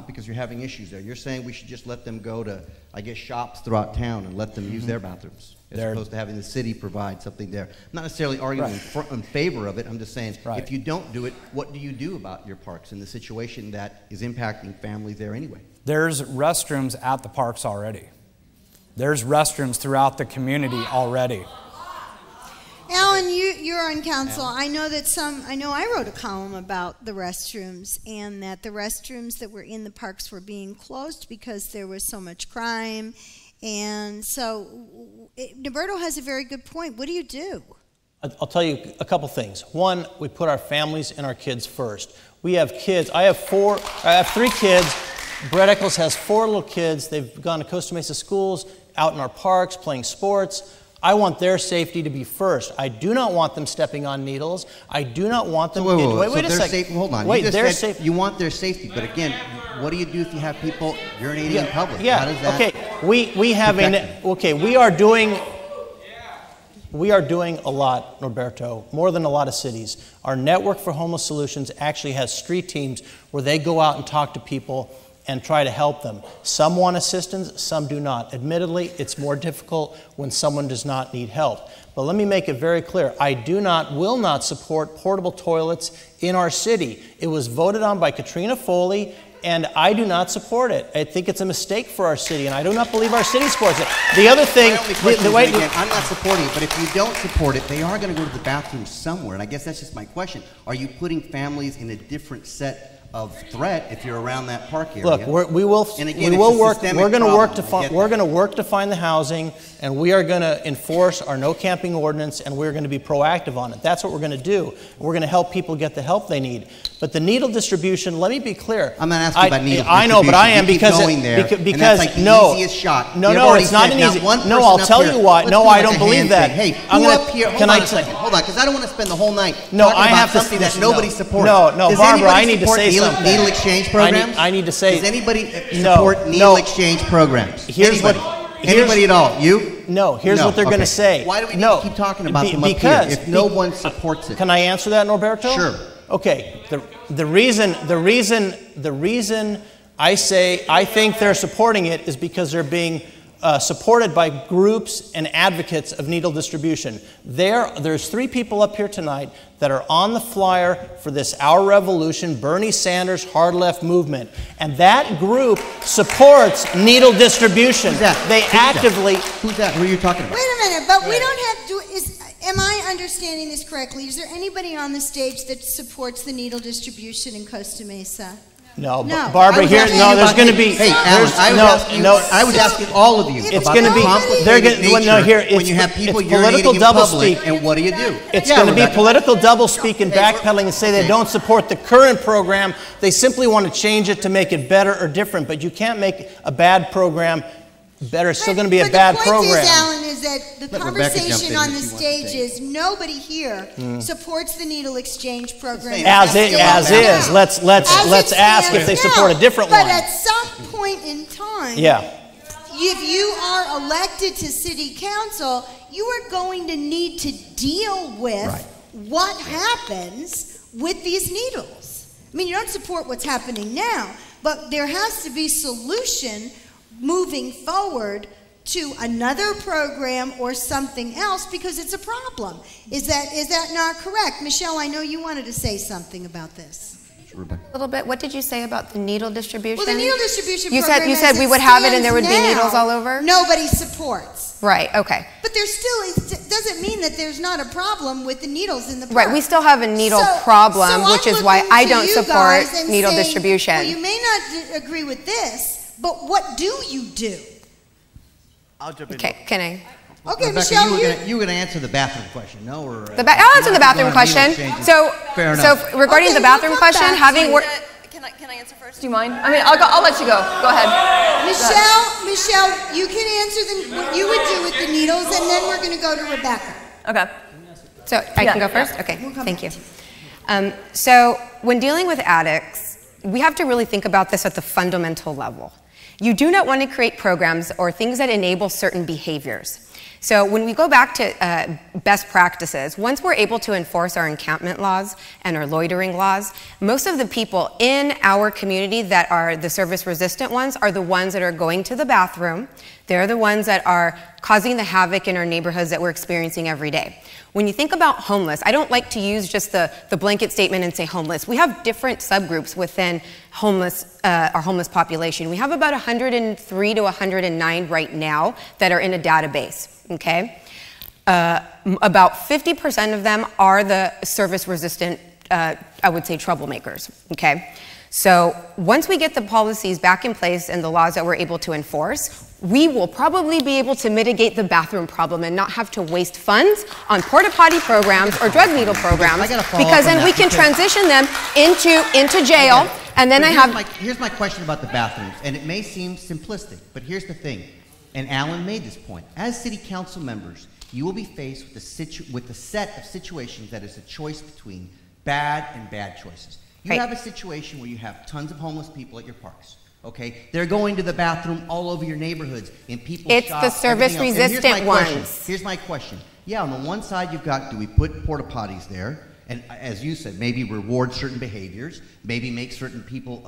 because you're having issues there. You're saying we should just let them go to, I guess, shops throughout town and let them use their bathrooms as opposed to having the city provide something there. I'm not necessarily arguing in favor of it. I'm just saying if you don't do it, what do you do about your parks in the situation that is impacting families there anyway? There's restrooms at the parks already. There's restrooms throughout the community already. Alan, you're on council. I know I wrote a column about the restrooms, and that the restrooms that were in the parks were being closed because there was so much crime. And so Norberto has a very good point. What do you do? I'll tell you a couple things. One, we put our families and our kids first. We have kids. I have 3 kids. Brett Eccles has 4 little kids. They've gone to Costa Mesa schools, out in our parks, playing sports. I want their safety to be first. I do not want them stepping on needles. I do not want them... Wait a second. Hold on. Wait, you just said you want their safety, but again, what do you do if you have people urinating in public? Yeah, how does that we are doing a lot, Norberto, more than a lot of cities. Our Network for Homeless Solutions actually has street teams where they go out and talk to people and try to help them. Some want assistance, some do not. Admittedly, it's more difficult when someone does not need help. But let me make it very clear. I will not support portable toilets in our city. It was voted on by Katrina Foley, and I do not support it. I think it's a mistake for our city, and I do not believe our city supports it. The other thing... I'm not supporting it, but if you don't support it, they are going to go to the bathroom somewhere, and I guess that's just my question. Are you putting families in a different set of threat if you're around that park area. Look, we will work. We're going to work to find. We're going to work to find the housing, and we are going to enforce our no camping ordinance, and we're going to be proactive on it. That's what we're going to do. We're going to help people get the help they need. But the needle distribution. Let me be clear. I'm not asking about needle distribution. I know, but I am because that's like the easiest shot. No, it's not an easy. No, I'll tell you why. No, I don't believe that. Hey, hold on a second. Hold on, because I don't want to spend the whole night talking about something that nobody supports. No, Barbara, I need to say something. Needle exchange programs? I need to say. Does anybody support needle exchange programs? Anybody at all? You? No. Here's what they're going to say. Why do we need to keep talking about them up here if no one supports it? Can I answer that, Norberto? Sure. Okay. The reason I say I think they're supporting it is because they're being supported by groups and advocates of needle distribution. There's 3 people up here tonight that are on the flyer for this Our Revolution, Bernie Sanders Hard Left movement. And that group supports needle distribution. Who's that? Who's that? Who are you talking about? Wait a minute, but we don't have to, am I understanding this correctly? Is there anybody on the stage that supports the needle distribution in Costa Mesa? No, Barbara, there's going to be. Hey, Alan, I was asking all of you. It's going to be. They're going to. When you have people political doublespeak, and what do you do? It's going to be political doublespeak and backpedaling and say they don't support the current program. They simply want to change it to make it better or different. But you can't make a bad program better. It's still going to be a bad program. The point is, Alan, is that the conversation on the stage is nobody here supports the needle exchange program. As is. Let's ask if they support a different one. But at some point in time, if you are elected to city council, you are going to need to deal with what happens with these needles. I mean, you don't support what's happening now, but there has to be solution moving forward to another program or something else because it's a problem. Is that not correct? Michelle, I know you wanted to say something about this. A little bit. What did you say about the needle distribution? Well, the needle distribution program, you said we would have it and there would be needles all over? Nobody supports. Right, okay. But there still doesn't mean that there's not a problem with the needles in the park. Right, we still have a needle problem, which is why I don't support needle distribution. Well, you may not agree with this, but what do you do? I'll jump in. Okay, can I? Okay, Rebecca, Michelle, you were going to answer the bathroom question, no? Or, I'll answer the bathroom question. So regarding the bathroom question, having worked. Can I answer first? Do you mind? I mean, I'll let you go. Go ahead. Michelle, you can answer what you would do with the needles, and then we're going to go to Rebecca. Okay. So I can go first? Okay, thank you. So when dealing with addicts, we have to really think about this at the fundamental level. You do not want to create programs or things that enable certain behaviors. So when we go back to best practices, once we're able to enforce our encampment laws and our loitering laws, most of the people in our community that are the service-resistant ones are the ones that are going to the bathroom. They're the ones that are causing the havoc in our neighborhoods that we're experiencing every day. When you think about homeless, I don't like to use just the blanket statement and say homeless. We have different subgroups within our homeless population. We have about 103 to 109 right now that are in a database, okay? About 50% of them are the service-resistant, I would say, troublemakers, okay? So once we get the policies back in place and the laws that we're able to enforce, we will probably be able to mitigate the bathroom problem and not have to waste funds on porta potty programs or drug needle programs, because then we can transition them into jail. And then here's my question about the bathrooms, and it may seem simplistic, but here's the thing, and Alan made this point. As city council members, you will be faced with the set of situations that is a choice between bad and bad choices. You have a situation where you have tons of homeless people at your parks. Okay, they're going to the bathroom all over your neighborhoods, in people's shops. It's the service-resistant ones. Here's my question. Yeah, on the one side you've got, do we put porta potties there? And as you said, maybe reward certain behaviors, maybe make certain people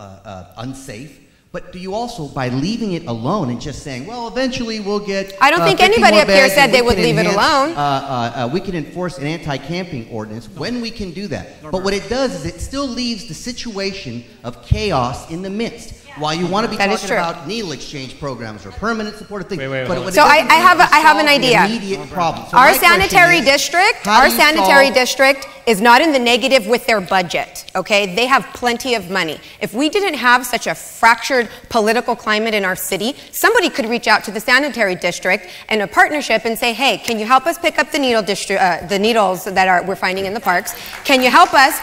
unsafe. But do you also, by leaving it alone and just saying, well, eventually we'll get... I don't think anybody up here said they would leave it alone. We can enforce an anti-camping ordinance when we can do that. But what it does is it still leaves the situation of chaos in the midst. While you want to be That is talking true. about needle exchange programs or permanent supportive things, Wait, but hold on. So I have an idea. Immediate problem. So Our my question sanitary is, district, how do our you sanitary solve- district is not in the negative with their budget, okay? They have plenty of money. If we didn't have such a fractured political climate in our city, somebody could reach out to the sanitary district in a partnership and say, hey, can you help us pick up the needles that we're finding in the parks? Can you help us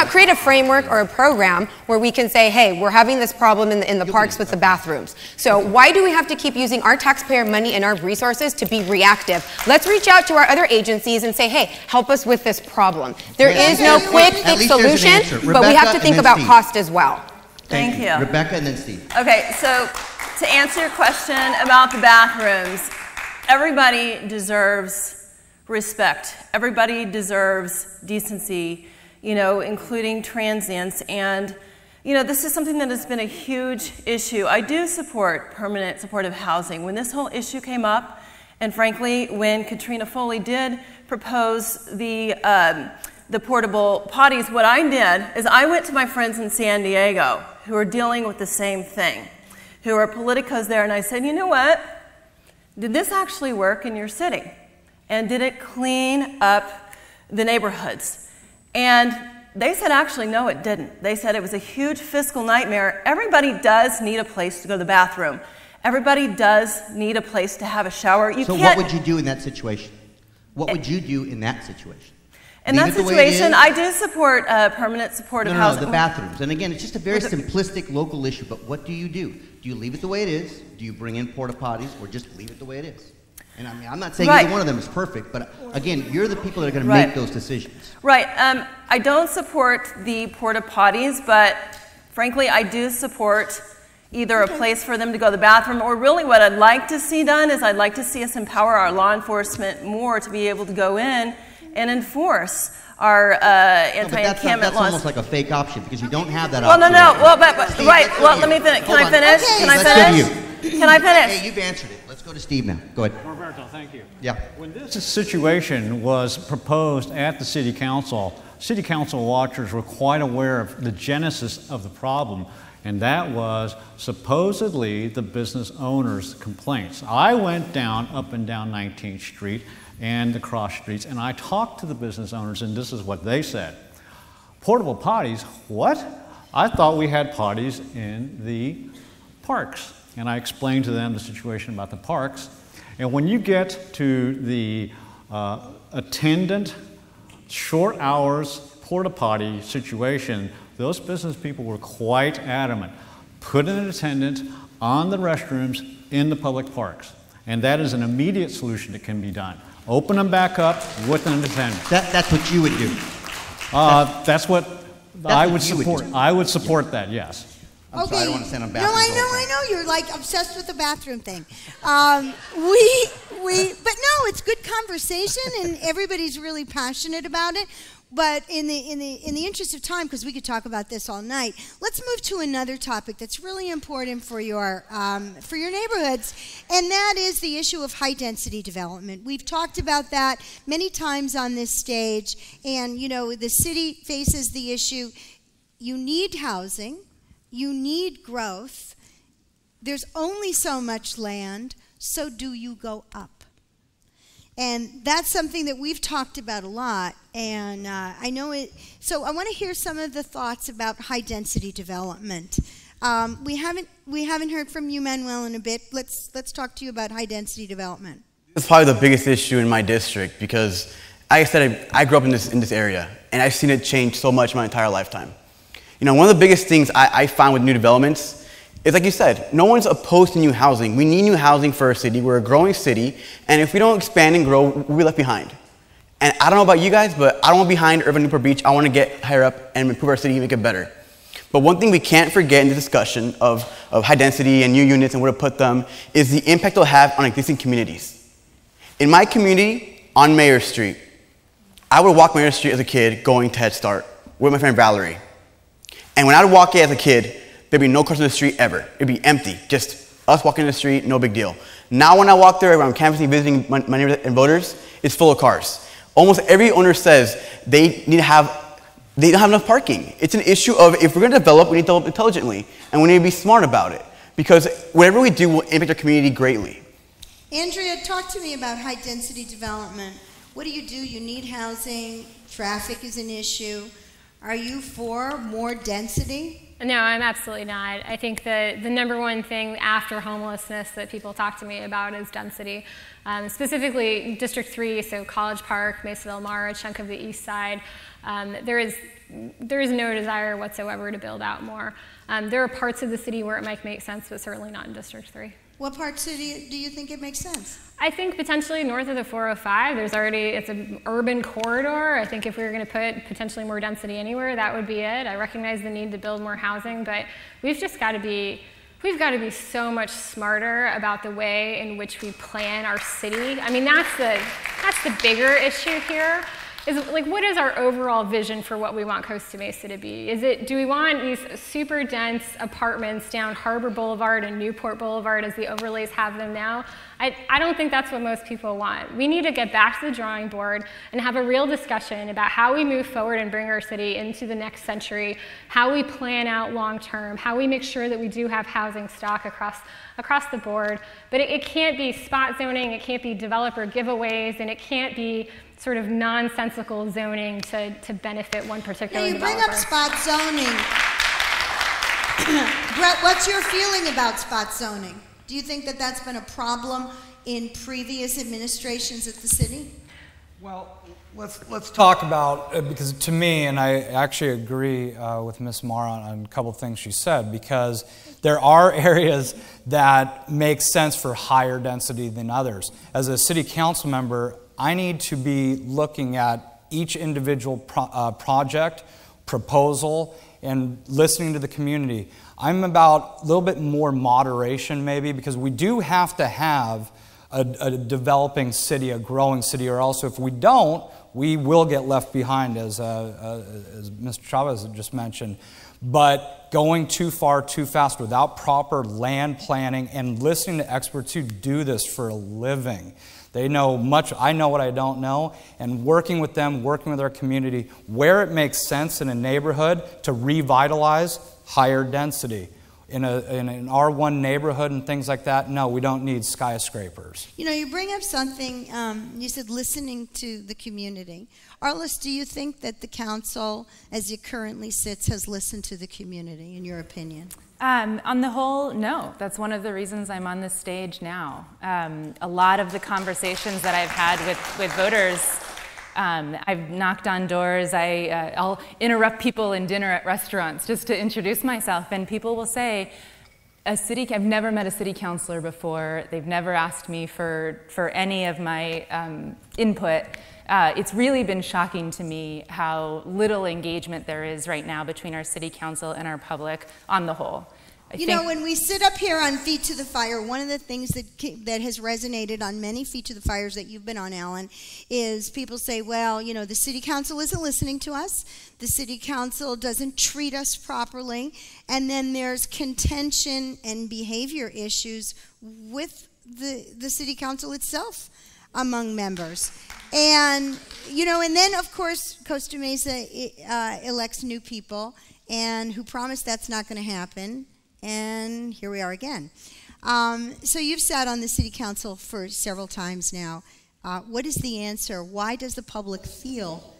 create a framework or a program where we can say, hey, we're having this problem in the parks with the bathrooms. So why do we have to keep using our taxpayer money and our resources to be reactive? Let's reach out to our other agencies and say, hey, help us with this problem. There is no quick fix solution, but we have to think about cost as well. Thank you. Rebecca and then Steve. Okay, so to answer your question about the bathrooms, everybody deserves respect. Everybody deserves decency, you know, including transients. And, you know, this is something that has been a huge issue. I do support permanent supportive housing. When this whole issue came up, and frankly, when Katrina Foley did propose the portable potties, what I did is I went to my friends in San Diego who are dealing with the same thing, who are politicos there, and I said, you know what? Did this actually work in your city? And did it clean up the neighborhoods? And they said, actually, no, it didn't. They said it was a huge fiscal nightmare. Everybody does need a place to go to the bathroom. Everybody does need a place to have a shower. So what would you do in that situation? What would you do in that situation? In that situation, I do support permanent supportive housing. No, the bathrooms. And again, it's just a very simplistic local issue, but what do? Do you leave it the way it is? Do you bring in porta potties, or just leave it the way it is? And I mean, I'm not saying either one of them is perfect, but again, you're the people that are going to make those decisions. Right. I don't support the porta potties, but frankly, I do support either a place for them to go to the bathroom, or really what I'd like to see done is I'd like to see us empower our law enforcement more to be able to go in and enforce our anti-encampment that's laws. almost like a fake option, because you don't have that well, option. No. Well, well, let me finish. Can I finish? Okay, Can I finish? Can I finish? Hey, you've answered it. Let's go to Steve now. Go ahead. Roberto, thank you. Yeah. When this situation was proposed at the City Council watchers were quite aware of the genesis of the problem, and that was supposedly the business owners' complaints. I went up and down 19th Street and the cross streets, and I talked to the business owners, and this is what they said. Portable potties? What? I thought we had potties in the parks. And I explained to them the situation about the parks. And when you get to the attendant, short hours, porta potty situation, those business people were quite adamant. Put an attendant on the restrooms in the public parks. And that is an immediate solution that can be done. Open them back up with an attendant. That's what you would do. That's what I would support. I would support that, yes. I'm sorry, I don't want to send them back. No, I know. You're like obsessed with the bathroom thing. But no, it's good conversation, and everybody's really passionate about it. But in the interest of time, because we could talk about this all night, let's move to another topic that's really important for your neighborhoods, and that is the issue of high density development. We've talked about that many times on this stage, and you know the city faces the issue. You need housing. You need growth. There's only so much land, so do you go up? And that's something that we've talked about a lot, and I know it. So I want to hear some of the thoughts about high density development. We haven't heard from you, Manuel, in a bit. Let's talk to you about high density development. It's probably the biggest issue in my district because, like I said, I grew up in this area, and I've seen it change so much my entire lifetime. You know, one of the biggest things I find with new developments is, like you said, no one's opposed to new housing. We need new housing for our city. We're a growing city, and if we don't expand and grow, we'll be left behind. And I don't know about you guys, but I don't want to be behind Urban Newport Beach. I want to get higher up and improve our city and make it better. But one thing we can't forget in the discussion of high density and new units and where to put them is the impact it'll have on existing communities. In my community, on Mayor Street, I would walk Mayor Street as a kid going to Head Start with my friend Valerie. And when I would walk it as a kid, there'd be no cars on the street ever. It'd be empty, just us walking the street, no big deal. Now when I walk there, when I'm canvassing, visiting my neighbors and voters, it's full of cars. Almost every owner says they need to have they don't have enough parking. It's an issue of if we're going to develop, we need to develop intelligently, and we need to be smart about it, because whatever we do will impact our community greatly. Andrea, talk to me about high-density development. What do? You need housing, traffic is an issue. Are you for more density? No, I'm absolutely not. I think that the number one thing after homelessness that people talk to me about is density. Specifically District 3, so College Park, Mesa del Mar, a chunk of the east side. There is no desire whatsoever to build out more. There are parts of the city where it might make sense, but certainly not in District 3. What parts do you think it makes sense? I think potentially north of the 405, it's an urban corridor. I think if we were going to put potentially more density anywhere, that would be it. I recognize the need to build more housing, but we've got to be so much smarter about the way in which we plan our city. I mean, that's the bigger issue here. Is like, what is our overall vision for what we want Costa Mesa to be? Do we want these super dense apartments down Harbor Boulevard and Newport Boulevard as the overlays have them now? I don't think that's what most people want. We need to get back to the drawing board and have a real discussion about how we move forward and bring our city into the next century, how we plan out long term, how we make sure that we do have housing stock across the board. But it can't be spot zoning, it can't be developer giveaways, and it can't be sort of nonsensical zoning to benefit one particular developer. You bring up spot zoning. Brett, what's your feeling about spot zoning? Do you think that that's been a problem in previous administrations at the city? Well, let's talk about, because to me, and I actually agree with Ms. Marr on a couple of things she said, because there are areas that make sense for higher density than others. As a city council member, I need to be looking at each individual project, proposal, and listening to the community. I'm about a little bit more moderation maybe, because we do have to have a developing city, a growing city, or else if we don't, we will get left behind, as Mr. Chavez just mentioned. But going too far, too fast, without proper land planning and listening to experts who do this for a living. They know much, I know what I don't know, and working with them, working with our community, where it makes sense in a neighborhood to revitalize higher density. In an R1 neighborhood and things like that, no, we don't need skyscrapers. You know, you bring up something, you said listening to the community. Arliss, do you think that the council, as it currently sits, has listened to the community, in your opinion? On the whole, no. That's one of the reasons I'm on this stage now. A lot of the conversations that I've had with voters, I've knocked on doors, I'll interrupt people in dinner at restaurants just to introduce myself, and people will say, I've never met a city councilor before, they've never asked me for any of my input. It's really been shocking to me how little engagement there is right now between our city council and our public on the whole. You know, when we sit up here on Feet to the Fire, one of the things that has resonated on many Feet to the Fires that you've been on, Alan, is people say, well, you know, the city council isn't listening to us. The city council doesn't treat us properly. And then there's contention and behavior issues with the city council itself among members. And, you know, and then, of course, Costa Mesa elects new people and who promise that's not going to happen. And here we are again. So you've sat on the city council for several times now. What is the answer? Why does the public feel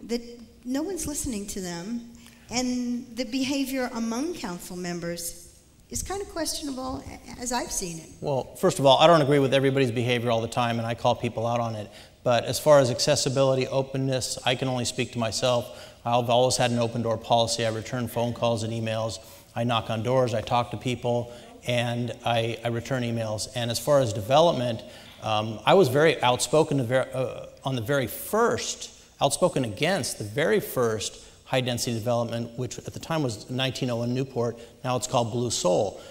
that no one's listening to them and the behavior among council members is kind of questionable as I've seen it? Well, first of all, I don't agree with everybody's behavior all the time, and I call people out on it. But as far as accessibility, openness, I can only speak to myself. I've always had an open door policy. I return phone calls and emails. I knock on doors, I talk to people, and I return emails. And as far as development, I was very outspoken on the very first, outspoken against the very first high-density development, which at the time was 1901 Newport. Now it's called Blue Soul.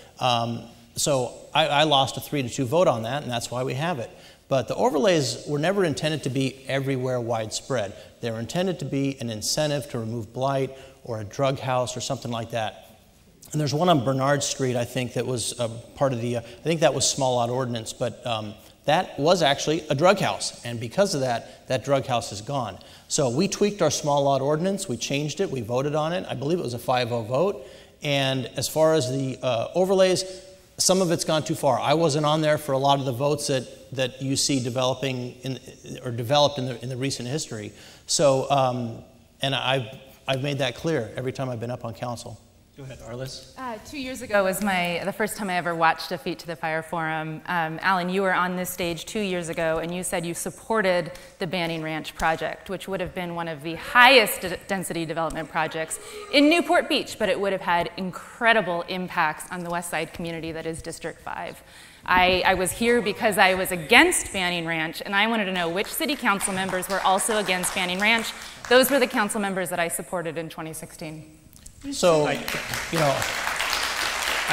So I lost a 3-2 vote on that, and that's why we have it. But the overlays were never intended to be everywhere widespread. They were intended to be an incentive to remove blight or a drug house or something like that. And there's one on Bernard Street, I think, that was part of the, I think that was small lot ordinance, but that was actually a drug house. And because of that, that drug house is gone. So we tweaked our small lot ordinance. We changed it. We voted on it. I believe it was a 5-0 vote. And as far as the overlays, some of it's gone too far. I wasn't on there for a lot of the votes that you see developing or developed in the recent history. So, and I've made that clear every time I've been up on council. Go ahead, Arliss. 2 years ago was the first time I ever watched a Feet to the Fire forum. Alan, you were on this stage 2 years ago, and you said you supported the Banning Ranch project, which would have been one of the highest density development projects in Newport Beach, but it would have had incredible impacts on the West Side community that is District 5. I was here because I was against Banning Ranch, and I wanted to know which city council members were also against Banning Ranch. Those were the council members that I supported in 2016. So, I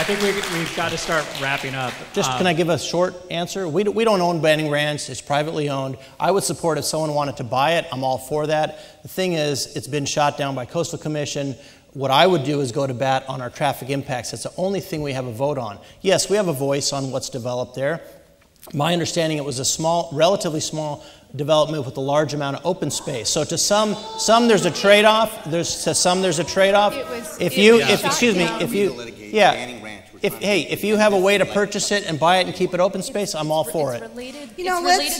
think we've got to start wrapping up. Just can I give a short answer? We don't own Banning Ranch. It's privately owned. I would support if someone wanted to buy it. I'm all for that. The thing is, it's been shot down by Coastal Commission. What I would do is go to bat on our traffic impacts. That's the only thing we have a vote on. Yes, we have a voice on what's developed there. My understanding, it was a relatively small development with a large amount of open space. So to some there's a trade-off. To some there's a trade-off. If you have a way to purchase it and buy it and keep it open space, I'm all for it. It's related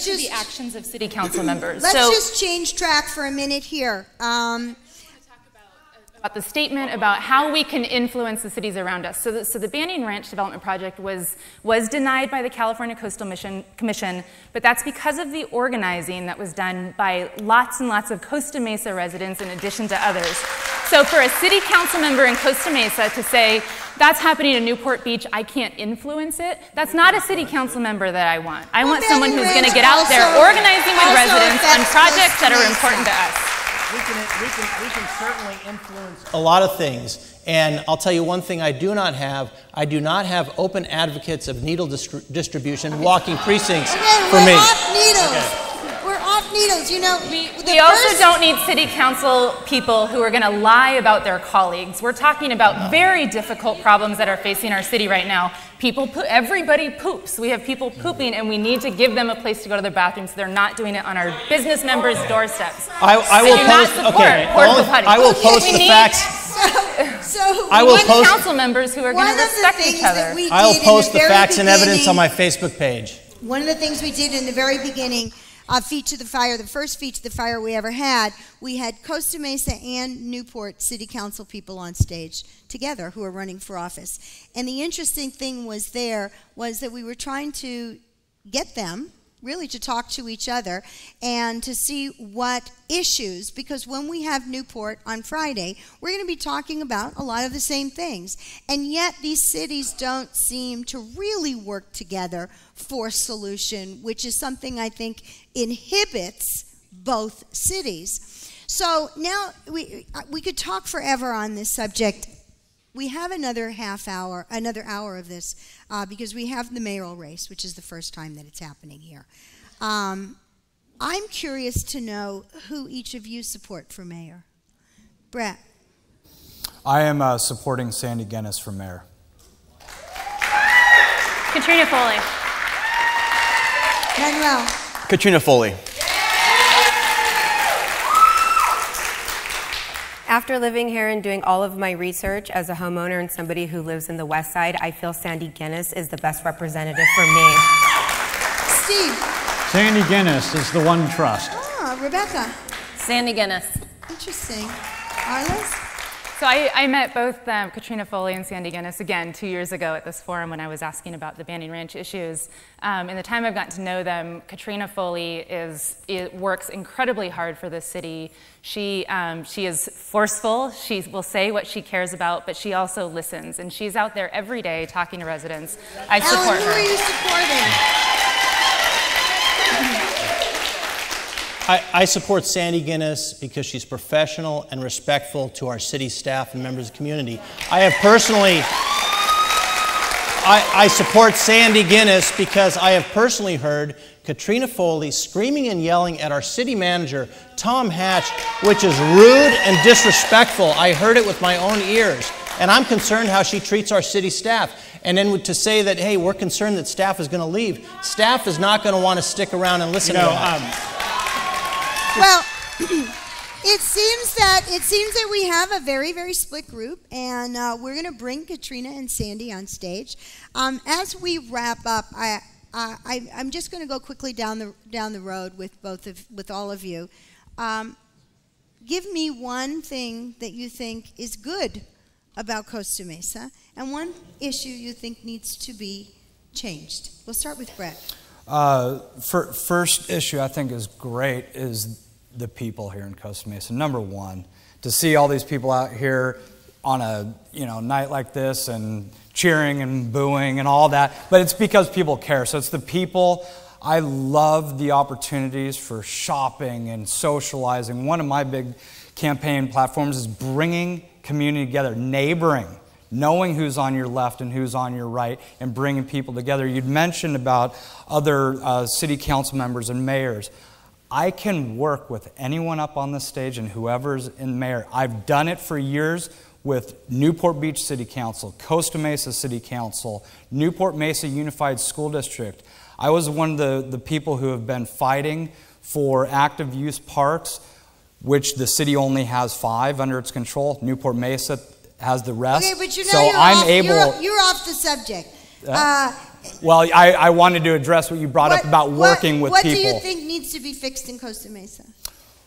to the actions of city council members. Let's just change track for a minute here. About the statement about how we can influence the cities around us. So the Banning Ranch development project was denied by the California Coastal Commission, but that's because of the organizing that was done by lots and lots of Costa Mesa residents in addition to others. So for a city council member in Costa Mesa to say, that's happening in Newport Beach, I can't influence it, that's not a city council member that I want. I want someone who's going to get out there organizing with residents on projects that are important to us. We can certainly influence a lot of things. And I'll tell you one thing I do not have. I do not have open advocates of needle distribution walking precincts for me. We're off needles. You know, we also don't need city council people who are going to lie about their colleagues. We're talking about very difficult problems that are facing our city right now. Everybody poops. We have people pooping, and we need to give them a place to go to their bathroom so they're not doing it on our business members' doorsteps. I will post the facts. I will post council members who are going to respect each other. I will post the facts and evidence on my Facebook page. One of the things we did in the very beginning, Feet to the Fire, the first Feet to the Fire we ever had, we had Costa Mesa and Newport City Council people on stage together who are running for office. And the interesting thing was that we were trying to get them really to talk to each other and to see what issues, because when we have Newport on Friday, we're going to be talking about a lot of the same things. And yet these cities don't seem to really work together for a solution, which is something I think inhibits both cities. So now we could talk forever on this subject. We have another hour of this because we have the mayoral race, which is the first time that it's happening here. I'm curious to know who each of you support for mayor. Brett. I am supporting Sandy Genis for mayor. Katrina Foley. Manuel. Katrina Foley. After living here and doing all of my research as a homeowner and somebody who lives in the West Side, I feel Sandy Genis is the best representative for me. Steve. Sandy Genis is the one trust. Ah, Rebecca. Sandy Genis. Interesting. Arliss? So I met both Katrina Foley and Sandy Genis again 2 years ago at this forum when I was asking about the Banning Ranch issues. In the time I've gotten to know them, Katrina Foley works incredibly hard for this city. She is forceful. She will say what she cares about, but she also listens. And she's out there every day talking to residents. I support her. Who are you supporting? I support Sandy Genis because she's professional and respectful to our city staff and members of the community. I support Sandy Genis because I have personally heard Katrina Foley screaming and yelling at our city manager, Tom Hatch, which is rude and disrespectful. I heard it with my own ears. and I'm concerned how she treats our city staff. And then to say that, hey, we're concerned that staff is going to leave, staff is not going to want to stick around and listen to that. Well, it seems that we have a very, very split group, and we're going to bring Katrina and Sandy on stage. As we wrap up, I'm just going to go quickly down the road with all of you. Give me one thing that you think is good about Costa Mesa, and one issue you think needs to be changed. We'll start with Brett. First issue I think is great is the people here in Costa Mesa. Number one, to see all these people out here on a night like this and cheering and booing and all that, but it's because people care. So it's the people. I love the opportunities for shopping and socializing. One of my big campaign platforms is bringing community together, neighboring, knowing who's on your left and who's on your right, and bringing people together. You'd mentioned about other city council members and mayors. I can work with anyone up on the stage and whoever's in mayor. I've done it for years with Newport Beach City Council, Costa Mesa City Council, Newport Mesa Unified School District. I was one of the people who have been fighting for active use parks, which the city only has 5 under its control. Newport Mesa has the rest. Okay, but so you're off the subject. Well, I wanted to address what you brought up about working with people. What do you think needs to be fixed in Costa Mesa?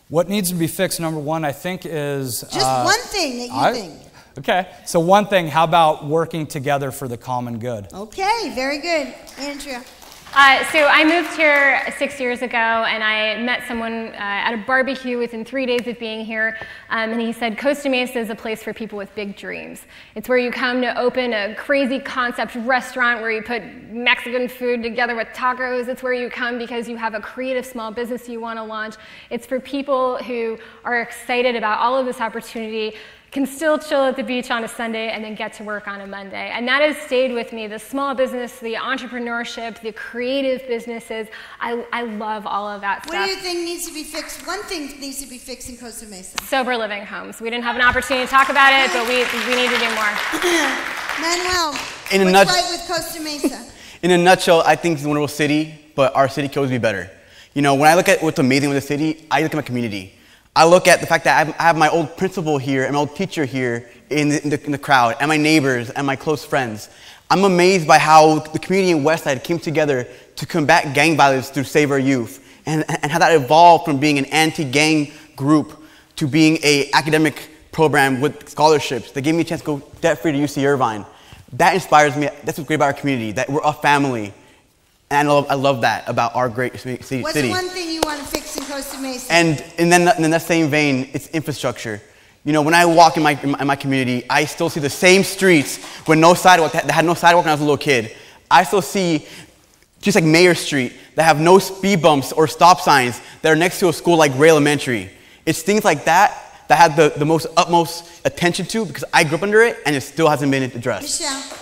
What needs to be fixed, number one, I think is... Just one thing that you think. Okay, so one thing, how about working together for the common good? Okay, very good. Andrea. So I moved here 6 years ago, and I met someone at a barbecue within 3 days of being here, and he said Costa Mesa is a place for people with big dreams. It's where you come to open a crazy concept restaurant where you put Mexican food together with tacos. It's where you come because you have a creative small business you want to launch. It's for people who are excited about all of this opportunity, can still chill at the beach on a Sunday and then get to work on a Monday. And that has stayed with me. The small business, the entrepreneurship, the creative businesses, I love all of that stuff. What do you think needs to be fixed? One thing needs to be fixed in Costa Mesa. Sober living homes. We didn't have an opportunity to talk about it, but we need to do more. Manuel, what's right with Costa Mesa? In a nutshell, I think it's a wonderful city, but our city could always be better. When I look at what's amazing with the city, I look at my community. I look at the fact that I have my old principal here and my old teacher here in the crowd, and my neighbors and my close friends. I'm amazed by how the community in Westside came together to combat gang violence through Save Our Youth, and how that evolved from being an anti-gang group to being an academic program with scholarships that gave me a chance to go debt-free to UC Irvine. That inspires me. That's what's great about our community, that we're a family. And I love that about our great city. What's the one thing you want to fix in Costa Mesa? And then in that same vein, it's infrastructure. When I walk in my community, I still see the same streets with no sidewalk, that had no sidewalk when I was a little kid. I still see, just like Mayor Street, that have no speed bumps or stop signs that are next to a school like Ray Elementary. It's things like that I had the utmost attention to because I grew up under it and it still hasn't been addressed. Michelle.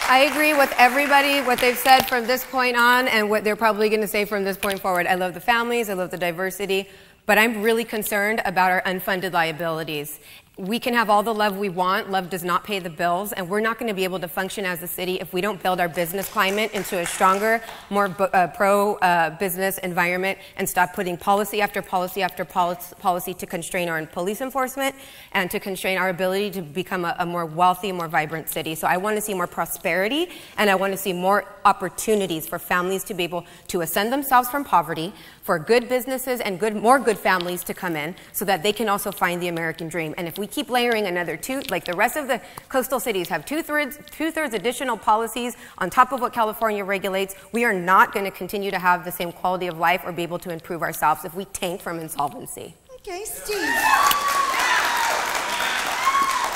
I agree with everybody, what they've said from this point on and what they're probably going to say from this point forward. I love the families, I love the diversity, but I'm really concerned about our unfunded liabilities. We can have all the love we want. Love does not pay the bills, and we're not going to be able to function as a city if we don't build our business climate into a stronger, more pro-business environment and stop putting policy after policy after policy to constrain our police enforcement and to constrain our ability to become a more wealthy, more vibrant city. So I want to see more prosperity, and I want to see more opportunities for families to be able to ascend themselves from poverty, for good businesses and more good families to come in so that they can also find the American dream. And if we keep layering another like the rest of the coastal cities have two-thirds additional policies on top of what California regulates, we are not going to continue to have the same quality of life or be able to improve ourselves if we tank from insolvency. Okay, Steve.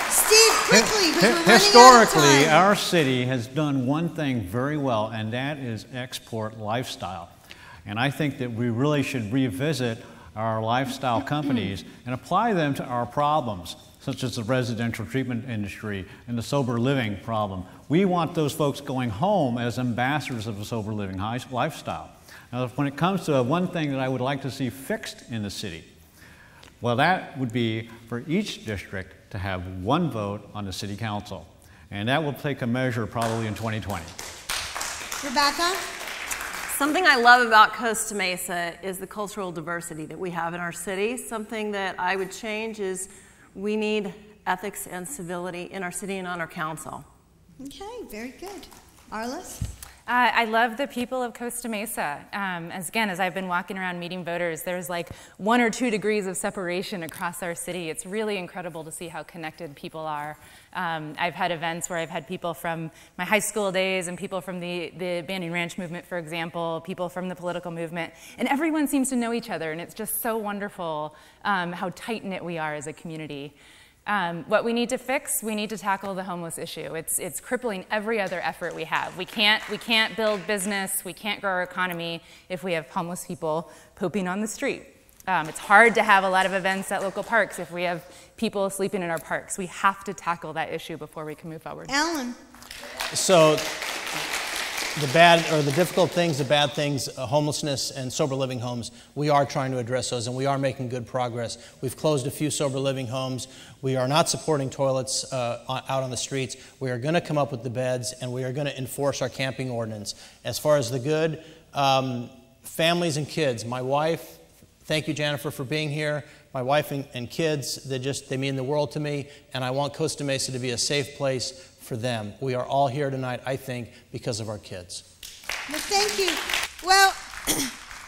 Steve, quickly, because we're running Historically, out of time. our city has done one thing very well, and that is export lifestyle. And I think that we really should revisit our lifestyle companies and apply them to our problems, such as the residential treatment industry and the sober living problem. We want those folks going home as ambassadors of a sober living lifestyle. Now, when it comes to one thing that I would like to see fixed in the city, Well, that would be for each district to have one vote on the city council. And that will take a measure probably in 2020. Rebecca? Something I love about Costa Mesa is the cultural diversity that we have in our city. Something that I would change is we need ethics and civility in our city and on our council. Okay, very good. Arliss? I love the people of Costa Mesa. As I've been walking around meeting voters, there's like 1 or 2 degrees of separation across our city. It's really incredible to see how connected people are. I've had events where I've had people from my high school days and people from the Banning Ranch movement, for example, people from the political movement, and everyone seems to know each other, and it's just so wonderful how tight-knit we are as a community. What we need to fix, we need to tackle the homeless issue. It's crippling every other effort we have. We can't build business, we can't grow our economy if we have homeless people pooping on the street. It's hard to have a lot of events at local parks if we have people sleeping in our parks. We have to tackle that issue before we can move forward. Alan? So the difficult things, the bad things, homelessness and sober living homes, we are trying to address those, and we are making good progress. We've closed a few sober living homes. We are not supporting toilets out on the streets. We are going to come up with the beds, and we are going to enforce our camping ordinance. As far as the good, families and kids, my wife, thank you, Jennifer, for being here. My wife and kids, they mean the world to me, and I want Costa Mesa to be a safe place for them. We are all here tonight, I think, because of our kids. Well, thank you. Well,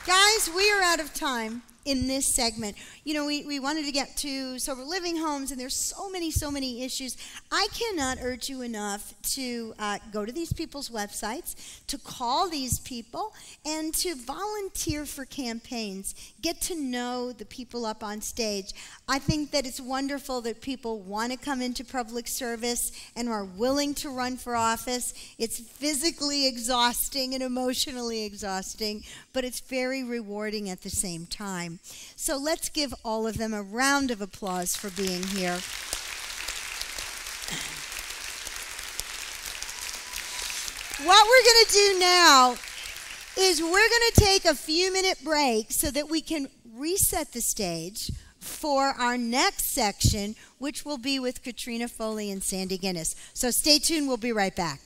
guys, we are out of time in this segment. You know, we wanted to get to sober living homes, and there's so many issues. I cannot urge you enough to go to these people's websites, to call these people, and to volunteer for campaigns. Get to know the people up on stage. I think that it's wonderful that people want to come into public service and are willing to run for office. It's physically exhausting and emotionally exhausting, but it's very rewarding at the same time. So let's give all of them a round of applause for being here. What we're going to do now is we're going to take a few-minute break so that we can reset the stage for our next section, which will be with Katrina, Foley, and Sandy Genis. So stay tuned. We'll be right back.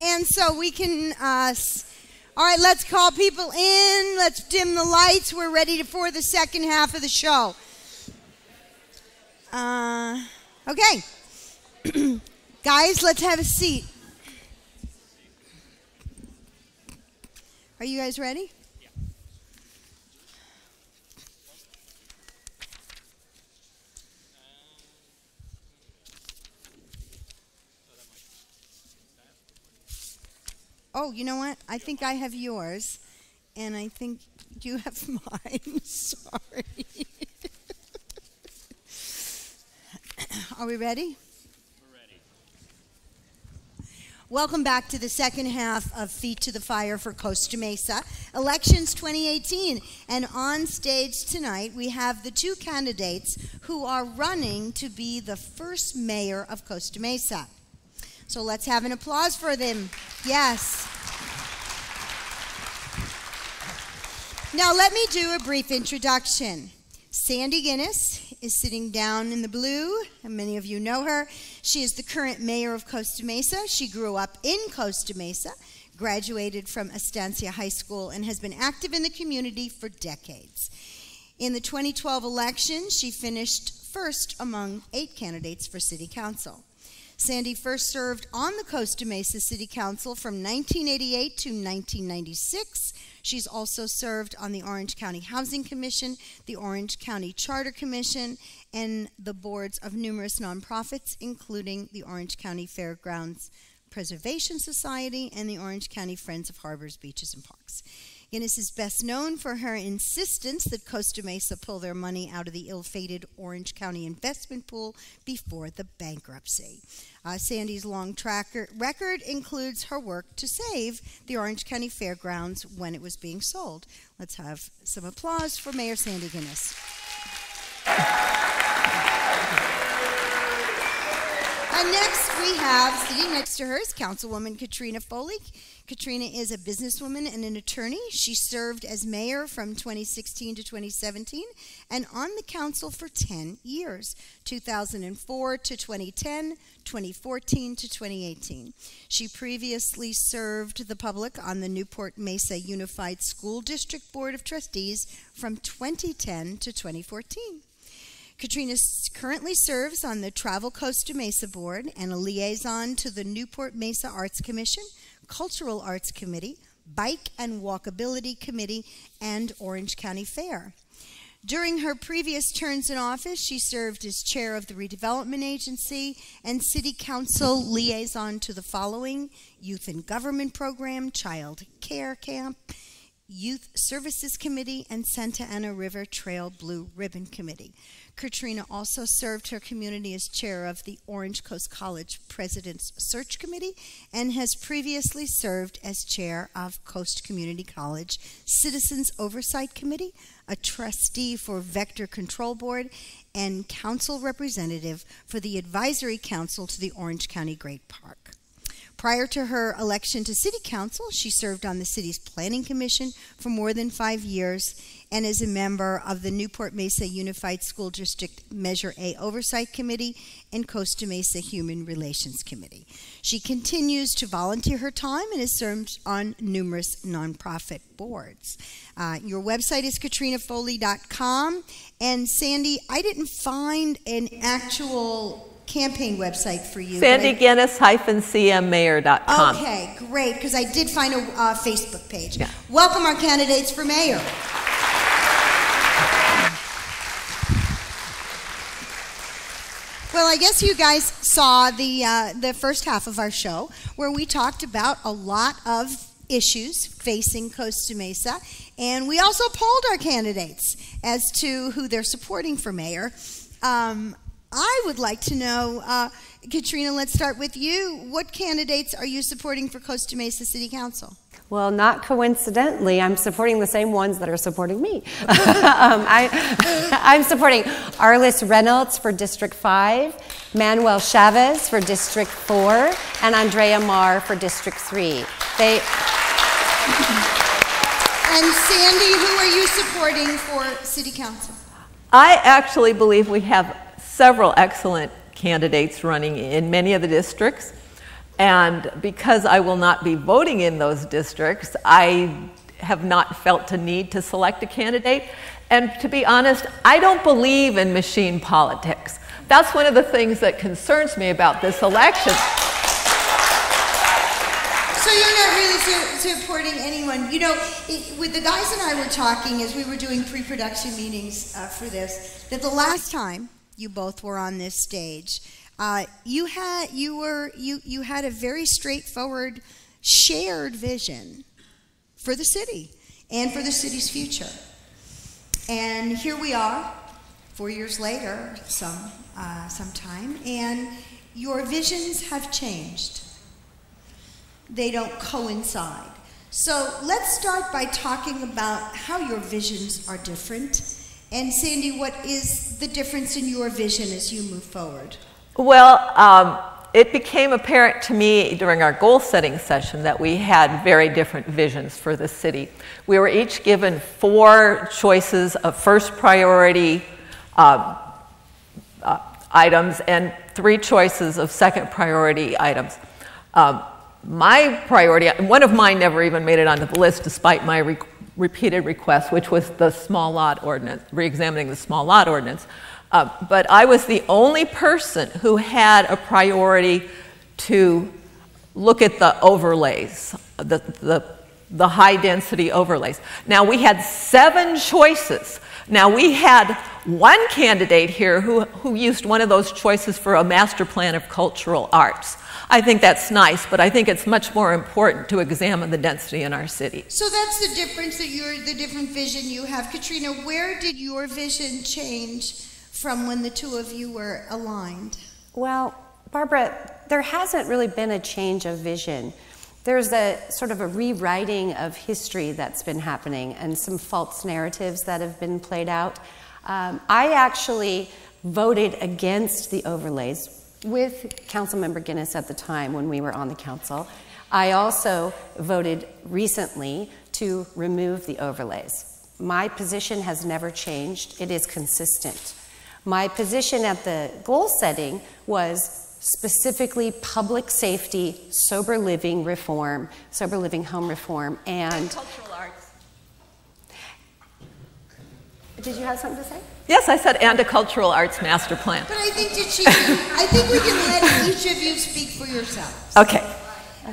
And so we can, all right, let's call people in. Let's dim the lights. We're ready for the second half of the show. Okay. Guys, let's have a seat. Are you guys ready? Yeah. Oh, you know what? I think I have yours, and I think you have mine. Sorry. Are we ready? Welcome back to the second half of Feet to the Fire for Costa Mesa, Elections 2018. And on stage tonight, we have the two candidates who are running to be the first mayor of Costa Mesa. So let's have an applause for them. Yes. Now let me do a brief introduction. Sandy Genis is sitting down in the blue, and many of you know her. She is the current mayor of Costa Mesa. She grew up in Costa Mesa, graduated from Estancia High School, and has been active in the community for decades. In the 2012 election, she finished first among 8 candidates for city council. Sandy first served on the Costa Mesa City Council from 1988 to 1996. She's also served on the Orange County Housing Commission, the Orange County Charter Commission, and the boards of numerous nonprofits, including the Orange County Fairgrounds Preservation Society and the Orange County Friends of Harbors, Beaches, and Parks. Genis is best known for her insistence that Costa Mesa pull their money out of the ill-fated Orange County investment pool before the bankruptcy. Sandy's long record includes her work to save the Orange County Fairgrounds when it was being sold. Let's have some applause for Mayor Sandy Genis. And next we have, sitting next to her, is Councilwoman Katrina Foley. Katrina is a businesswoman and an attorney. She served as mayor from 2016 to 2017 and on the council for 10 years, 2004 to 2010, 2014 to 2018. She previously served the public on the Newport Mesa Unified School District Board of Trustees from 2010 to 2014. Katrina currently serves on the Travel Costa Mesa Board and a liaison to the Newport Mesa Arts Commission, Cultural Arts Committee, Bike and Walkability Committee, and Orange County Fair. During her previous terms in office, she served as chair of the Redevelopment Agency and City Council liaison to the following: Youth and Government Program, Child Care Camp, Youth Services Committee, and Santa Ana River Trail Blue Ribbon Committee. Katrina also served her community as chair of the Orange Coast College President's Search Committee and has previously served as chair of Coast Community College Citizens Oversight Committee, a trustee for Vector Control Board, and council representative for the Advisory Council to the Orange County Great Park. Prior to her election to City Council, she served on the city's Planning Commission for more than 5 years and is a member of the Newport Mesa Unified School District Measure A Oversight Committee and Costa Mesa Human Relations Committee. She continues to volunteer her time and has served on numerous nonprofit boards. Your website is katrinafoley.com. And Sandy, I didn't find an actual campaign website for you. SandyGenis-cmmayor.com. Okay, great, because I did find a Facebook page. Yeah. Welcome our candidates for mayor. Well, I guess you guys saw the first half of our show where we talked about a lot of issues facing Costa Mesa, and we also polled our candidates as to who they're supporting for mayor. I would like to know, Katrina, let's start with you. What candidates are you supporting for Costa Mesa City Council? Well, not coincidentally, I'm supporting the same ones that are supporting me. I'm supporting Arliss Reynolds for District 5, Manuel Chavez for District 4, and Andrea Marr for District 3. And Sandy, who are you supporting for City Council? I actually believe we have several excellent candidates running in many of the districts. And because I will not be voting in those districts, I have not felt the need to select a candidate. And to be honest, I don't believe in machine politics. That's one of the things that concerns me about this election. So you're not really supporting anyone. You know, with the guys and I were talking as we were doing pre-production meetings for this, that the last time you both were on this stage, you had a very straightforward, shared vision for the city and for the city's future. And here we are, 4 years later, sometime, and your visions have changed. They don't coincide. So let's start by talking about how your visions are different. And Sandy, what is the difference in your vision as you move forward? Well, it became apparent to me during our goal-setting session that we had very different visions for the city. We were each given 4 choices of first priority items and 3 choices of second priority items. My priority, one of mine never even made it onto the list despite my repeated requests, which was the small lot ordinance, re-examining the small lot ordinance. But I was the only person who had a priority to look at the overlays, the high density overlays. Now we had 7 choices. Now we had one candidate here who used one of those choices for a master plan of cultural arts. I think that's nice, but I think it's much more important to examine the density in our city. So that's the difference, the different vision you have. Katrina, where did your vision change from when the two of you were aligned? Well, Barbara, there hasn't really been a change of vision. There's a sort of a rewriting of history that's been happening and some false narratives that have been played out. I actually voted against the overlays with Councilmember Genis at the time when we were on the council. I also voted recently to remove the overlays. My position has never changed. It is consistent. My position at the goal setting was specifically public safety, sober living reform, sober living home reform, and cultural arts. Did you have something to say? Yes, I said, and a cultural arts master plan. But I think I think we can let each of you speak for yourselves. Okay.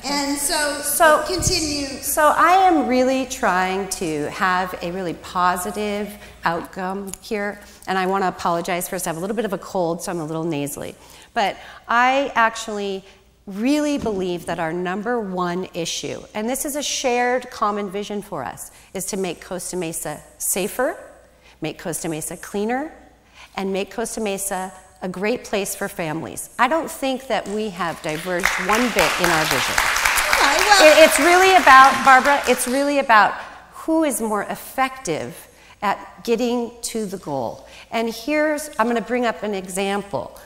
And so continue. So I am really trying to have a really positive outcome here, and I want to apologize first. I have a little bit of a cold, so I'm a little nasally. But I actually really believe that our #1 issue, and this is a shared common vision for us, is to make Costa Mesa safer, make Costa Mesa cleaner, and make Costa Mesa a great place for families. I don't think that we have diverged one bit in our vision. It's really about, Barbara, it's really about who is more effective at getting to the goal. And I'm going to bring up an example.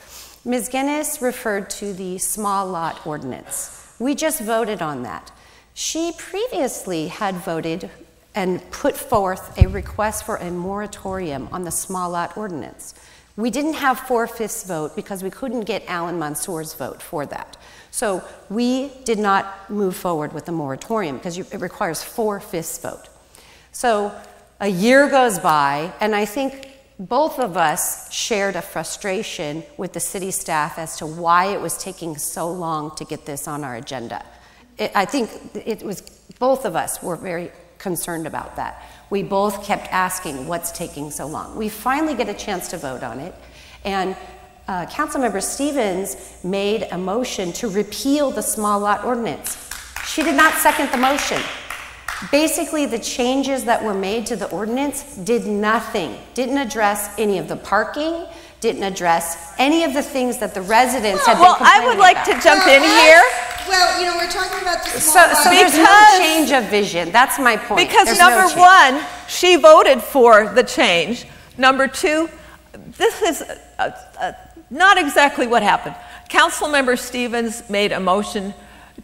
Ms. Genis referred to the small lot ordinance. We just voted on that. She previously had voted and put forth a request for a moratorium on the small lot ordinance. We didn't have 4/5 vote because we couldn't get Alan Mansour's vote for that. So we did not move forward with the moratorium because it requires 4/5 vote. So a year goes by, and I think both of us shared a frustration with the city staff as to why it was taking so long to get this on our agenda. I think it was, both of us were very concerned about that. We both kept asking, what's taking so long? We finally get a chance to vote on it, and Councilmember Stevens made a motion to repeal the small lot ordinance. She did not second the motion. Basically, the changes that were made to the ordinance did nothing, didn't address any of the parking, didn't address any of the things that the residents had been complaining about. Well, I would like to jump in here. Well, we're talking about the small So there's no change of vision. That's my point. Because there's number no one, she voted for the change. Number two, this is not exactly what happened. Councilmember Stevens made a motion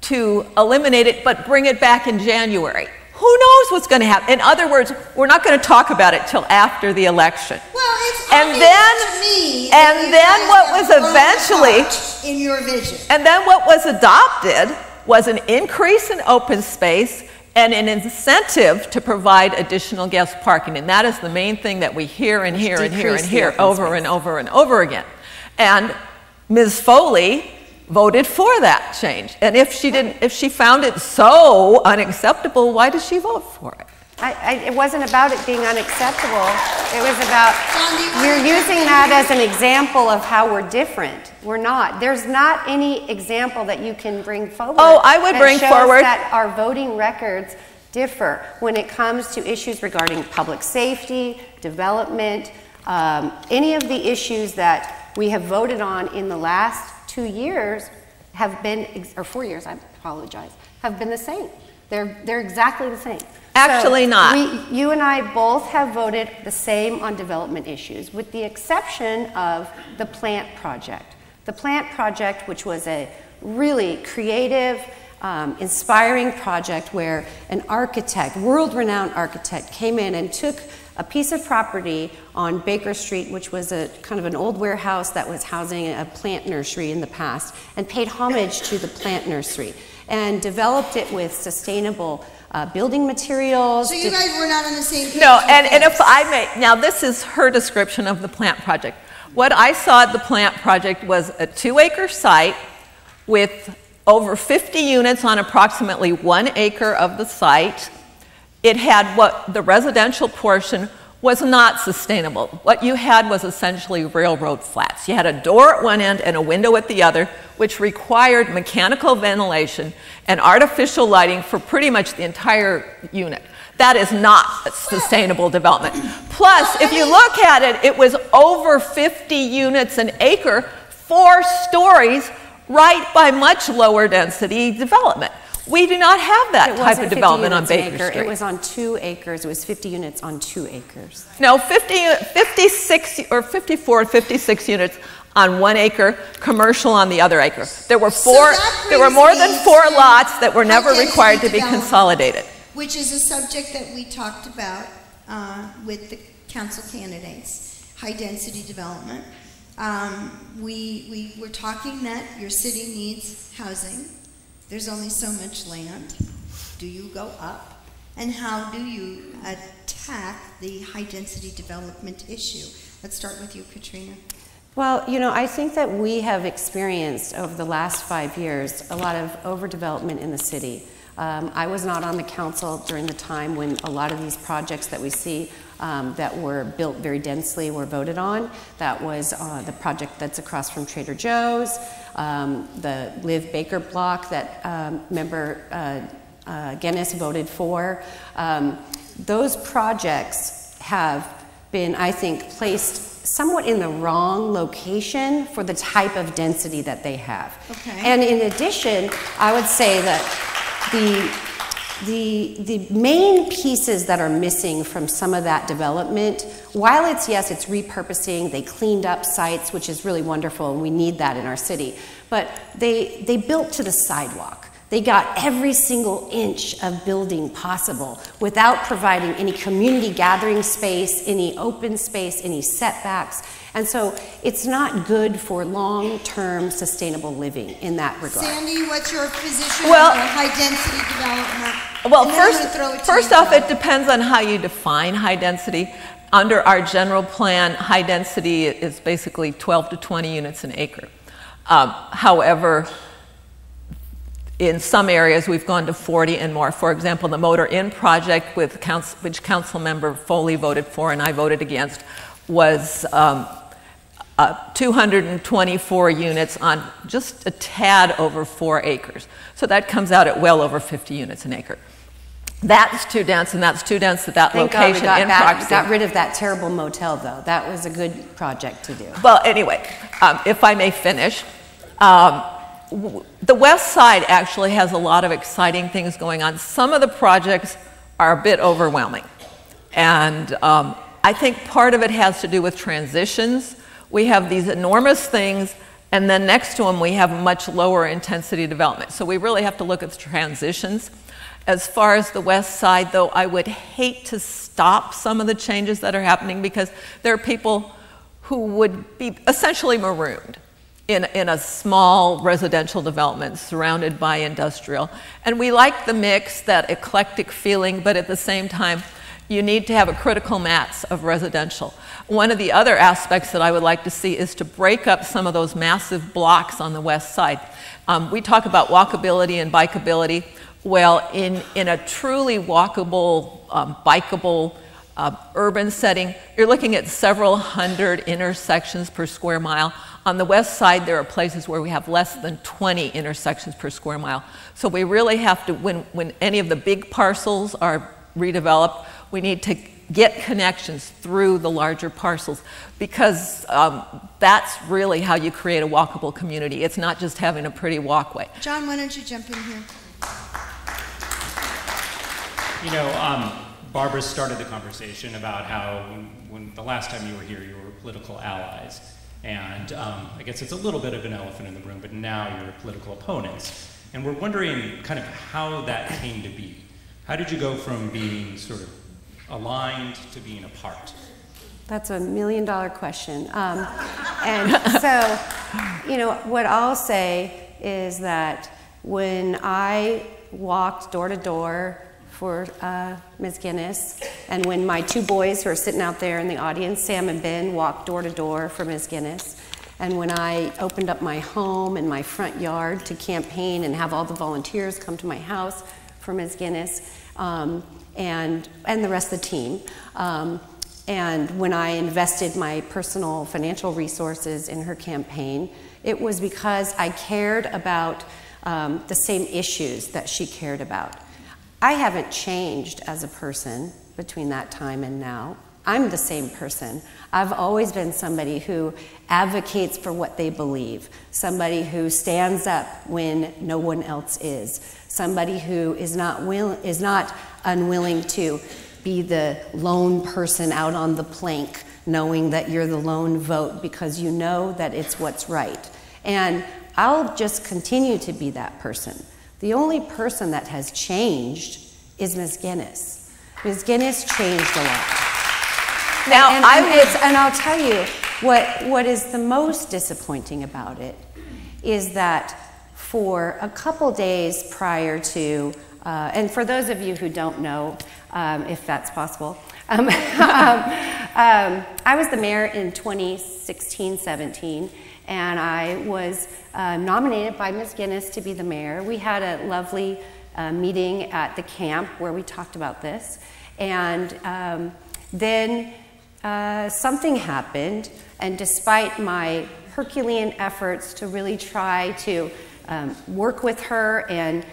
to eliminate it, but bring it back in January. Who knows what's going to happen? In other words, we're not going to talk about it till after the election. Well, And then what was eventually in your vision. And then what was adopted was an increase in open space and an incentive to provide additional guest parking. And that is the main thing that we hear and hear and hear and hear over and over and over again. And Ms. Foley voted for that change. And if she found it so unacceptable, why did she vote for it? It wasn't about it being unacceptable. It was about, you're using that as an example of how we're different. We're not. There's not any example that you can bring forward. Oh, I would bring forward that our voting records differ when it comes to issues regarding public safety, development, any of the issues that we have voted on in the last 2 years have been, or 4 years, I apologize, have been the same. They're exactly the same. Actually not. You and I both have voted the same on development issues, with the exception of the plant project. The plant project, which was a really creative, inspiring project where an architect, world-renowned architect, came in and took a piece of property on Baker Street, which was a kind of an old warehouse that was housing a plant nursery in the past, and paid homage to the plant nursery and developed it with sustainable building materials. So you guys were not on the same page? No, and if I may, now this is her description of the plant project. What I saw at the plant project was a 2-acre site with over 50 units on approximately 1 acre of the site. It had what the residential portion was not sustainable. What you had was essentially railroad flats. You had a door at one end and a window at the other, which required mechanical ventilation and artificial lighting for pretty much the entire unit. That is not a sustainable development. Plus, if you look at it, it was over 50 units an acre, 4 stories, right by much lower density development. We do not have that type of development on Baker Street. It was on 2 acres. It was 50 units on 2 acres. No, 56 or 54, 56 units on 1 acre, commercial on the other acre. There were more than 4 lots that were never required to be consolidated. Which is a subject that we talked about with the council candidates, high density development. We were talking that your city needs housing. There's only so much land. Do you go up? And how do you attack the high density development issue? Let's start with you, Katrina. Well, you know, I think that we have experienced over the last 5 years a lot of overdevelopment in the city. I was not on the council during the time when a lot of these projects that we see that were built very densely were voted on. That was the project that's across from Trader Joe's, the Live Baker block that member Genis voted for. Those projects have been, I think, placed somewhat in the wrong location for the type of density that they have. Okay. And in addition, I would say that the main pieces that are missing from some of that development, while it's, yes, it's repurposing, they cleaned up sites, which is really wonderful, and we need that in our city, but they built to the sidewalk. They got every single inch of building possible without providing any community gathering space, any open space, any setbacks. And so it's not good for long-term sustainable living in that regard. Sandy, what's your position on high density development? Well, first off, it depends on how you define high density. Under our general plan, high density is basically 12 to 20 units an acre. However, in some areas, we've gone to 40 and more. For example, the Motor Inn project, which council member Foley voted for and I voted against, was 224 units on just a tad over 4 acres. So that comes out at well over 50 units an acre. That's too dense, and that's too dense at that location in proximity. Got rid of that terrible motel, though. That was a good project to do. Well, anyway, if I may finish, the west side actually has a lot of exciting things going on. Some of the projects are a bit overwhelming. And I think part of it has to do with transitions. We have these enormous things, and then next to them we have much lower intensity development. So we really have to look at the transitions. As far as the west side, though, I would hate to stop some of the changes that are happening because there are people who would be essentially marooned in a small residential development surrounded by industrial. And we like the mix, that eclectic feeling, but at the same time, you need to have a critical mass of residential. One of the other aspects that I would like to see is to break up some of those massive blocks on the west side. We talk about walkability and bikeability. Well, in a truly walkable, bikeable urban setting, you're looking at several hundred intersections per square mile. On the west side, there are places where we have less than 20 intersections per square mile. So we really have to, when any of the big parcels are redeveloped, we need to get connections through the larger parcels, because that's really how you create a walkable community. It's not just having a pretty walkway. John, why don't you jump in here? You know, Barbara started the conversation about how when the last time you were here, you were political allies. And I guess it's a little bit of an elephant in the room, but now you're political opponents. And we're wondering kind of how that came to be. How did you go from being sort of aligned to being apart? That's $1 million question. And so, you know, what I'll say is that when I walked door to door for Ms. Genis, and when my two boys who are sitting out there in the audience, Sam and Ben, walked door to door for Ms. Genis, and when I opened up my home and my front yard to campaign and have all the volunteers come to my house for Ms. Genis, and the rest of the team, and when I invested my personal financial resources in her campaign, it was because I cared about the same issues that she cared about. I haven't changed as a person between that time and now. I'm the same person. I've always been somebody who advocates for what they believe, somebody who stands up when no one else is, somebody who is not unwilling to be the lone person out on the plank, knowing that you're the lone vote because you know that it's what's right. And I'll just continue to be that person. The only person that has changed is Ms. Genis. Ms. Genis changed a lot. Now, and I'll tell you, what is the most disappointing about it is that for a couple days prior to, and for those of you who don't know, if that's possible, I was the mayor in 2016-17, and I was nominated by Ms. Genis to be the mayor. We had a lovely meeting at the camp where we talked about this, and then something happened, and despite my Herculean efforts to really try to work with her and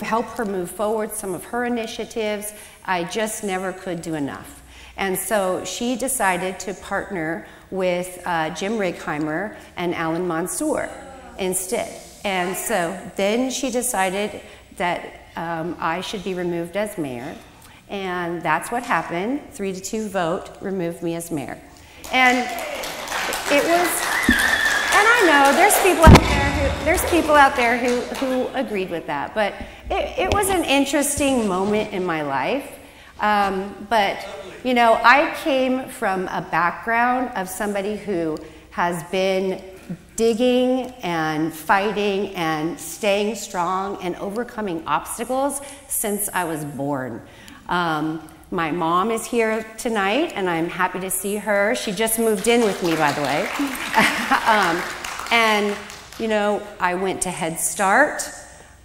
help her move forward some of her initiatives, I just never could do enough. And so she decided to partner with Jim Righeimer and Alan Mansour instead. And so then she decided that I should be removed as mayor. And that's what happened. 3-2 vote removed me as mayor. And it was, and I know there's people out there who agreed with that, but it was an interesting moment in my life. But you know, I came from a background of somebody who has been digging and fighting and staying strong and overcoming obstacles since I was born. My mom is here tonight, and I'm happy to see her. She just moved in with me, by the way. And, you know, I went to Head Start.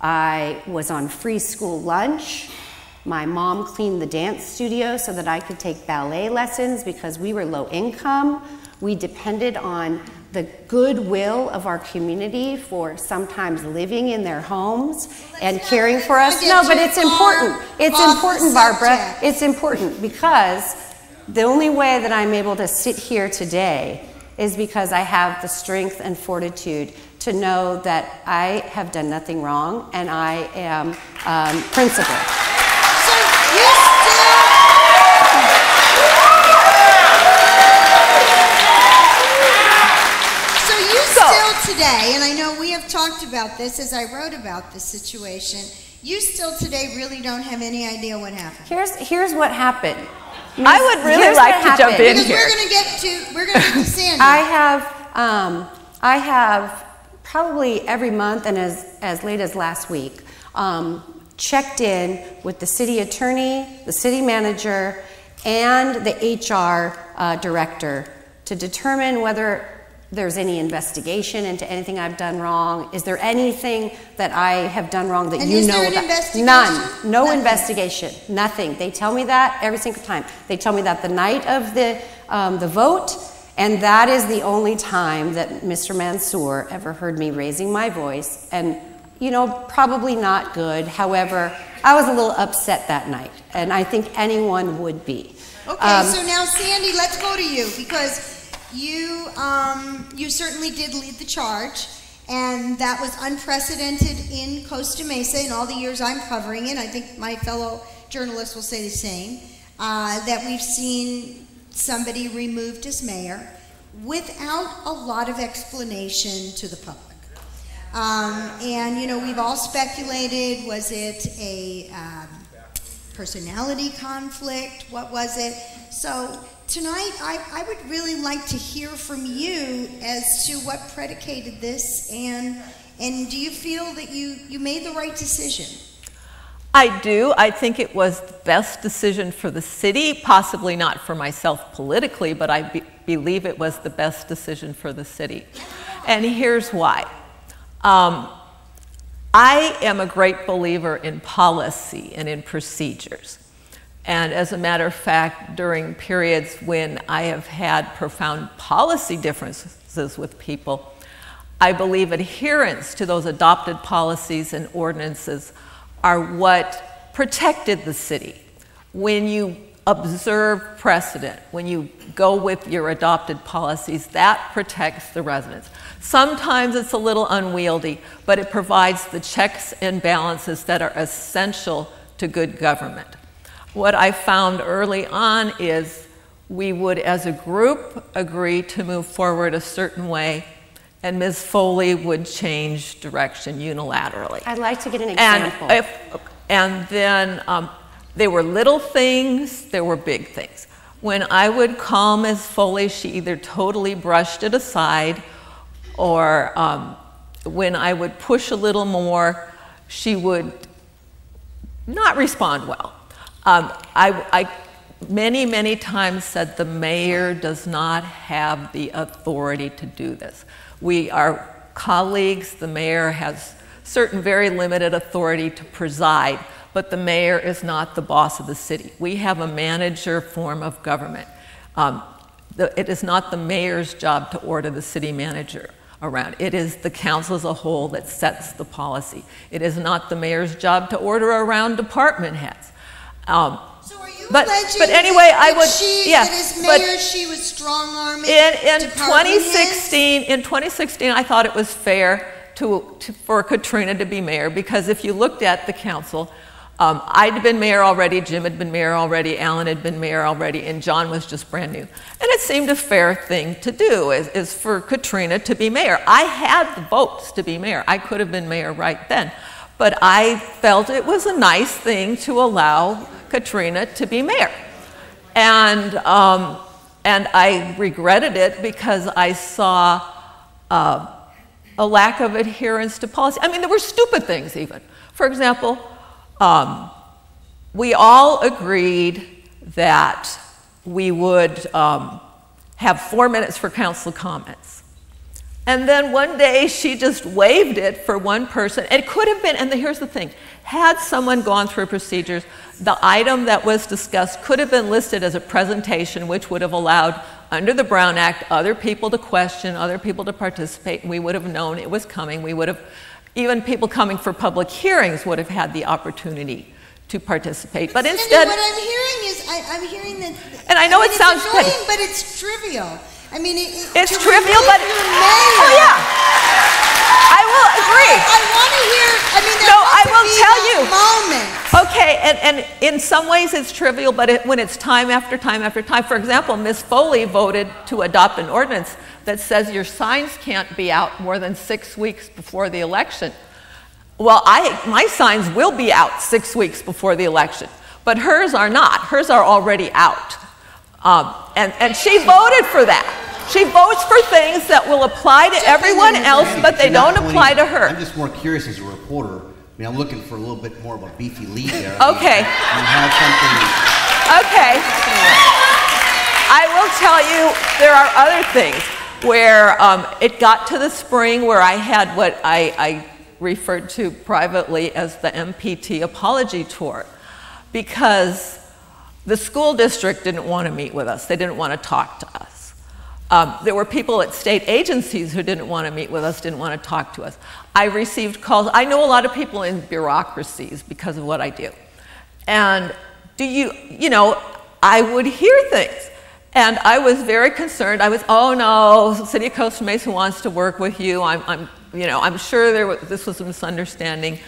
I was on free school lunch. My mom cleaned the dance studio so that I could take ballet lessons because we were low income. We depended on the goodwill of our community for sometimes living in their homes and caring for us. No, but it's important. It's important, Barbara. It's important because the only way that I'm able to sit here today is because I have the strength and fortitude to know that I have done nothing wrong and I am principled. today, and I know we have talked about this as I wrote about this situation, you still today really don't have any idea what happened. Here's what happened. I would really like to jump in here. We're gonna get to Sandra. I have probably every month and as late as last week checked in with the city attorney, the city manager, and the HR director to determine whether there's any investigation into anything I've done wrong. Is there anything that I have done wrong that you know about? None. No investigation. Nothing. They tell me that every single time. They tell me that the night of the vote, and that is the only time that Mr. Mansour ever heard me raising my voice. And, you know, probably not good. However, I was a little upset that night, and I think anyone would be. Okay, so now Sandy, let's go to you, because you certainly did lead the charge, and that was unprecedented in Costa Mesa in all the years I'm covering it. I think my fellow journalists will say the same, that we've seen somebody removed as mayor without a lot of explanation to the public. And, you know, we've all speculated, was it a personality conflict? What was it? So tonight, I would really like to hear from you as to what predicated this, and do you feel that you made the right decision? I do. I think it was the best decision for the city, possibly not for myself politically, but I believe it was the best decision for the city. And here's why. I am a great believer in policy and in procedures. And as a matter of fact, during periods when I have had profound policy differences with people, I believe adherence to those adopted policies and ordinances are what protected the city. When you observe precedent, when you go with your adopted policies, that protects the residents. Sometimes it's a little unwieldy, but it provides the checks and balances that are essential to good government. What I found early on is we would, as a group, agree to move forward a certain way, and Ms. Foley would change direction unilaterally. I'd like to get an example. And then there were little things, there were big things. When I would call Ms. Foley, she either totally brushed it aside, or when I would push a little more, she would not respond well. I many times said the mayor does not have the authority to do this. We are colleagues. The mayor has certain very limited authority to preside, but the mayor is not the boss of the city. We have a manager form of government. It is not the mayor's job to order the city manager around. It is the council as a whole that sets the policy. It is not the mayor's job to order around department heads. But anyway, I would. She was strong-arming. In 2016, I thought it was fair for Katrina to be mayor, because if you looked at the council, I'd been mayor already, Jim had been mayor already, Alan had been mayor already, and John was just brand new. And it seemed a fair thing to do, is for Katrina to be mayor. I had the votes to be mayor. I could have been mayor right then. But I felt it was a nice thing to allow Katrina to be mayor. And I regretted it because I saw a lack of adherence to policy. I mean, there were stupid things even. For example, we all agreed that we would have 4 minutes for council comments. And then one day she just waived it for one person. It could have been, and here's the thing, had someone gone through procedures, the item that was discussed could have been listed as a presentation, which would have allowed, under the Brown Act, other people to question, other people to participate, and we would have known it was coming. We would have, even people coming for public hearings would have had the opportunity to participate. But instead, what I'm hearing is, I'm hearing that, and I know it sounds annoying, petty, but it's trivial. I mean, it's trivial, but oh yeah, I will agree. I want to hear. I mean, I will tell you. Okay, and in some ways it's trivial, but when it's time after time after time. For example, Ms. Foley voted to adopt an ordinance that says your signs can't be out more than 6 weeks before the election. Well, my signs will be out 6 weeks before the election, but hers are not. Hers are already out. And she voted for that. She votes for things that will apply to everyone else, but they don't apply to her. I'm just more curious as a reporter. I mean, I'm looking for a little bit more of a beefy lead there. Okay. You have something. Okay. I will tell you, there are other things where it got to the spring where I had what I referred to privately as the MPT apology tour, because the school district didn't want to meet with us. They didn't want to talk to us. There were people at state agencies who didn't want to meet with us, didn't want to talk to us. I received calls. I know a lot of people in bureaucracies because of what I do. And I would hear things. And I was very concerned. I was, oh no, the City of Costa Mesa wants to work with you. I'm sure this was a misunderstanding.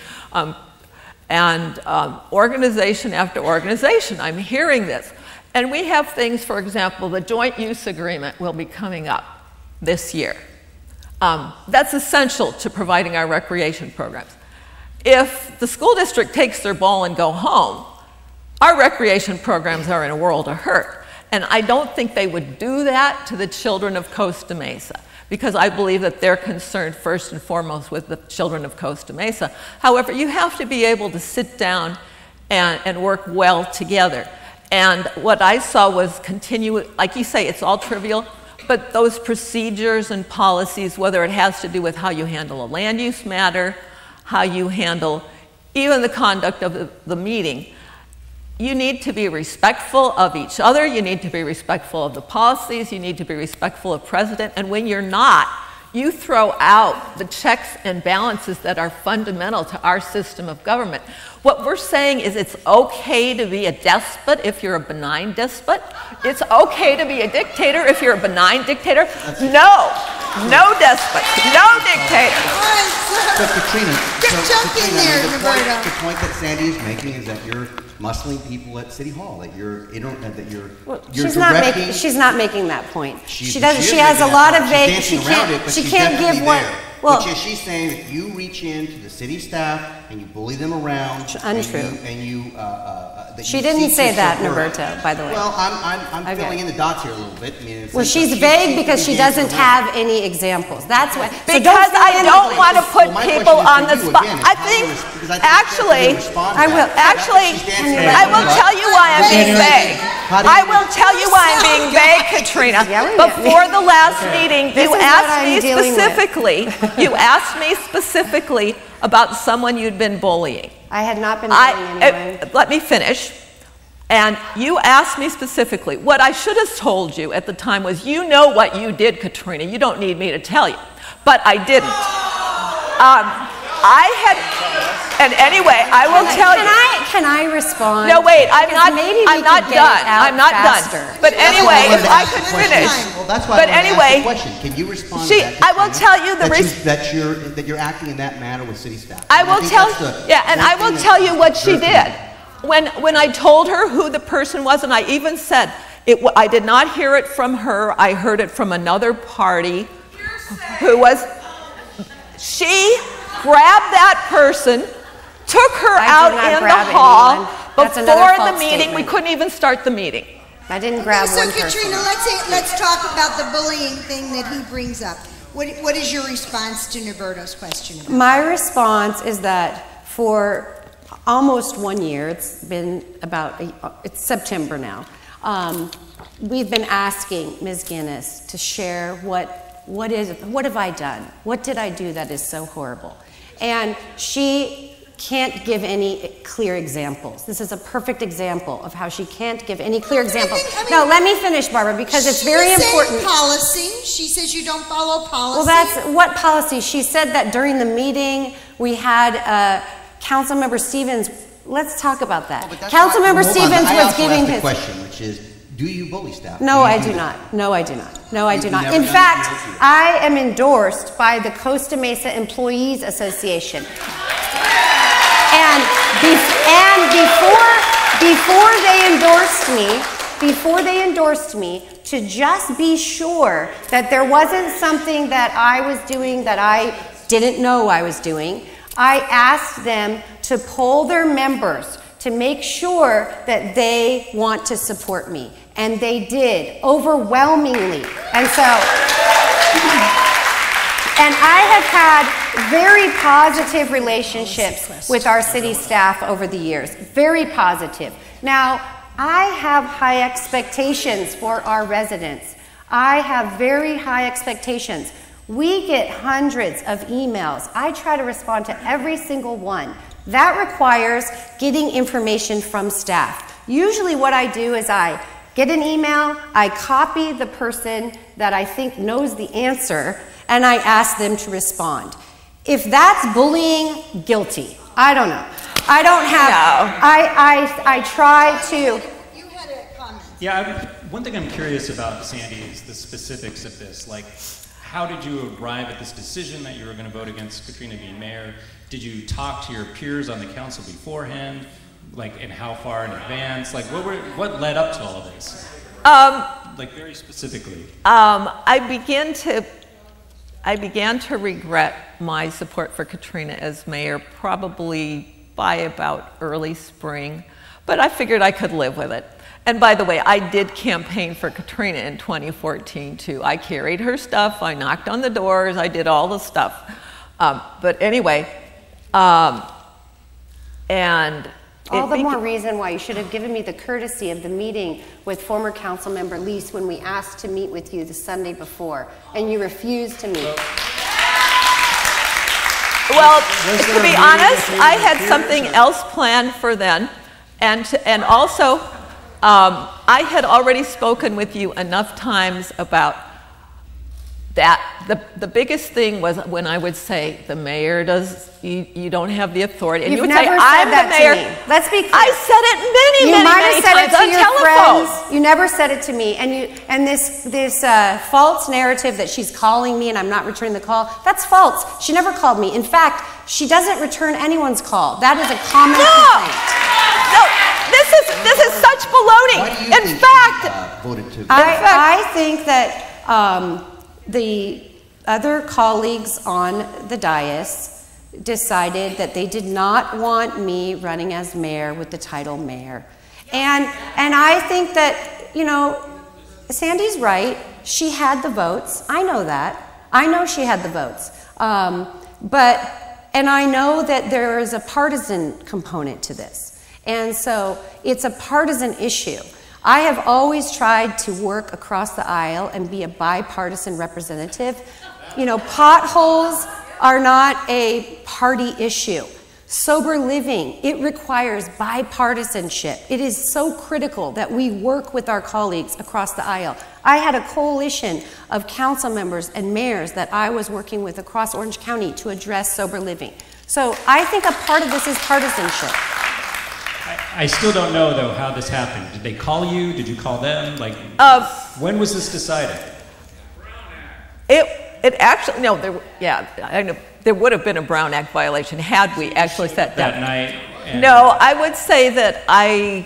Organization after organization, I'm hearing this. And we have things, for example, the joint use agreement will be coming up this year. That's essential to providing our recreation programs. If the school district takes their ball and go home, our recreation programs are in a world of hurt. And I don't think they would do that to the children of Costa Mesa, because I believe that they're concerned first and foremost with the children of Costa Mesa. However, you have to be able to sit down and work well together. And what I saw was like you say, it's all trivial, but those procedures and policies, whether it has to do with how you handle a land use matter, how you handle even the conduct of the meeting, you need to be respectful of each other, you need to be respectful of the policies, you need to be respectful of President, and when you're not, you throw out the checks and balances that are fundamental to our system of government. What we're saying is it's okay to be a despot if you're a benign despot. It's okay to be a dictator if you're a benign dictator. No despot, no dictator. So Katrina, jump in there, Roberto. The point that Sandy is making is that you're muscling people at City Hall, that you're directing. She's not making that point. She has a lot of vague. She can't give one. Well, she's saying that you reach into the city staff and you bully them around. Untrue. She didn't say that, Norberto, by the way. Well, I'm filling in the dots here a little bit. Well, she's vague because she doesn't have any examples. That's why. Because I don't want to put people on the spot. I think, actually, I will tell you why I'm being vague. I will tell you why I'm being vague, Katrina. Before the last meeting, you asked me specifically about someone you'd been bullying. I had not been bullying anyone. Let me finish. And you asked me specifically. What I should have told you at the time was, you know what you did, Katrina. You don't need me to tell you. But I didn't. And anyway, I will tell you. Can I respond? No, wait, I'm not done. But anyway, if I could finish. Well, that's why I asked the question. Can you respond to that? I will tell you that you're acting in that manner with city staff. I will tell you what she did. When I told her who the person was, and I even said, I did not hear it from her, I heard it from another party who was, she grabbed that person, took her out in the hall before the meeting. We couldn't even start the meeting. I didn't grab one person. So Katrina, let's talk about the bullying thing that he brings up. What is your response to Norberto's question about My response is that for almost 1 year, it's been it's September now, we've been asking Ms. Genis to share what have I done? What did I do that is so horrible? And she can't give any clear examples. This is a perfect example of how she can't give any clear examples. No, let me finish, Barbara, because it's very important. Policy. She says you don't follow policy. Well, that's what policy? She said that during the meeting we had Councilmember Stevens. Let's talk about that. Councilmember Stevens was giving his question, which is, do you bully staff? No, I do not. No, I do not. No, I do not. In fact, I am endorsed by the Costa Mesa Employees Association. And before they endorsed me, before they endorsed me to just be sure that there wasn't something that I was doing that I didn't know I was doing. I asked them to poll their members to make sure that they want to support me. And they did, overwhelmingly. And so, and I have had very positive relationships with our city staff over the years, very positive. Now, I have high expectations for our residents. I have very high expectations. We get hundreds of emails. I try to respond to every single one. That requires getting information from staff. Usually what I do is I get an email, I copy the person that I think knows the answer, and I ask them to respond. If that's bullying, guilty. I don't know. I don't have, I try to. You had a comment. Yeah, one thing I'm curious about, Sandy, is the specifics of this. Like, how did you arrive at this decision that you were going to vote against Katrina being mayor? Did you talk to your peers on the council beforehand? Like, and how far in advance? Like, what led up to all of this? Like, very specifically. I began to regret my support for Katrina as mayor probably by about early spring, but I figured I could live with it. And by the way, I did campaign for Katrina in 2014 too. I carried her stuff, I knocked on the doors, I did all the stuff. But anyway, and all the more reason why you should have given me the courtesy of the meeting with former council member Lise when we asked to meet with you the Sunday before, and you refused to meet. Well, to be honest, I had something else planned for then, and also I had already spoken with you enough times about that. The biggest thing was when I would say, the mayor does, you don't have the authority. And you would say, I'm the mayor. Let's be clear. I said it many times on telephone. You never said it to me. And this false narrative that she's calling me and I'm not returning the call, that's false. She never called me. In fact, she doesn't return anyone's call. That is a common complaint. No, this is such baloney. In fact, I think that the other colleagues on the dais decided that they did not want me running as mayor with the title mayor. And I think that, you know, Sandy's right. She had the votes. I know that. I know she had the votes. And I know that there is a partisan component to this. And so it's a partisan issue. I have always tried to work across the aisle and be a bipartisan representative. You know, potholes are not a party issue. Sober living, it requires bipartisanship. It is so critical that we work with our colleagues across the aisle. I had a coalition of council members and mayors that I was working with across Orange County to address sober living. So I think a part of this is partisanship. I still don't know, though, how this happened. Did they call you? Did you call them? Like, when was this decided? It actually, no, I know, there would have been a Brown Act violation had we actually set that night. No, I would say that I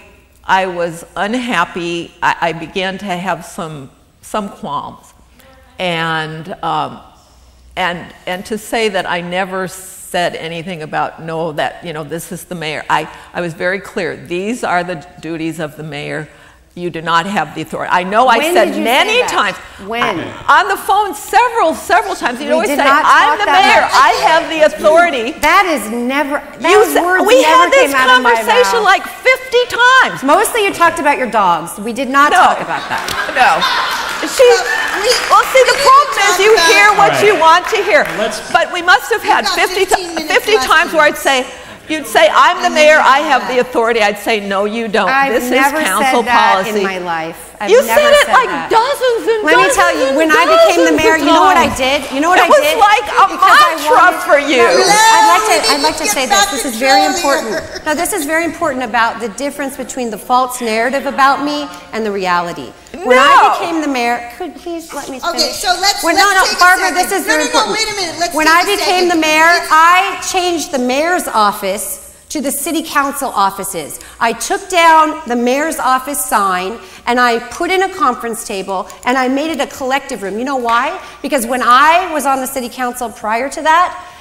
was unhappy. I began to have some qualms, and to say that I never said anything about this is the mayor. I was very clear. These are the duties of the mayor. You do not have the authority. I know I said many times. When? On the phone several times. You'd always say, I'm the mayor. I have the authority. That is never, we had this conversation like 50 times. Mostly you talked about your dogs. We did not talk about that. No. Well, see, the problem is you hear what you want to hear. But we must have had 50 times where you'd say, I'm the mayor, I have the authority. I'd say, no, you don't. This is council policy. In my life. You said it like dozens and dozens. Let me tell you, when I became the mayor, you know what I did? You know what I did? It was like a mantra for you. I'd like to say this. This is very important. Now, this is very important about the difference between the false narrative about me and the reality. When I became the mayor, could you please let me finish? Okay, so let's Barbara, this is very important. No, wait a minute. When I became the mayor, I changed the mayor's office to the city council offices. I took down the mayor's office sign and I put in a conference table and I made it a collective room. You know why? Because when I was on the city council prior to that,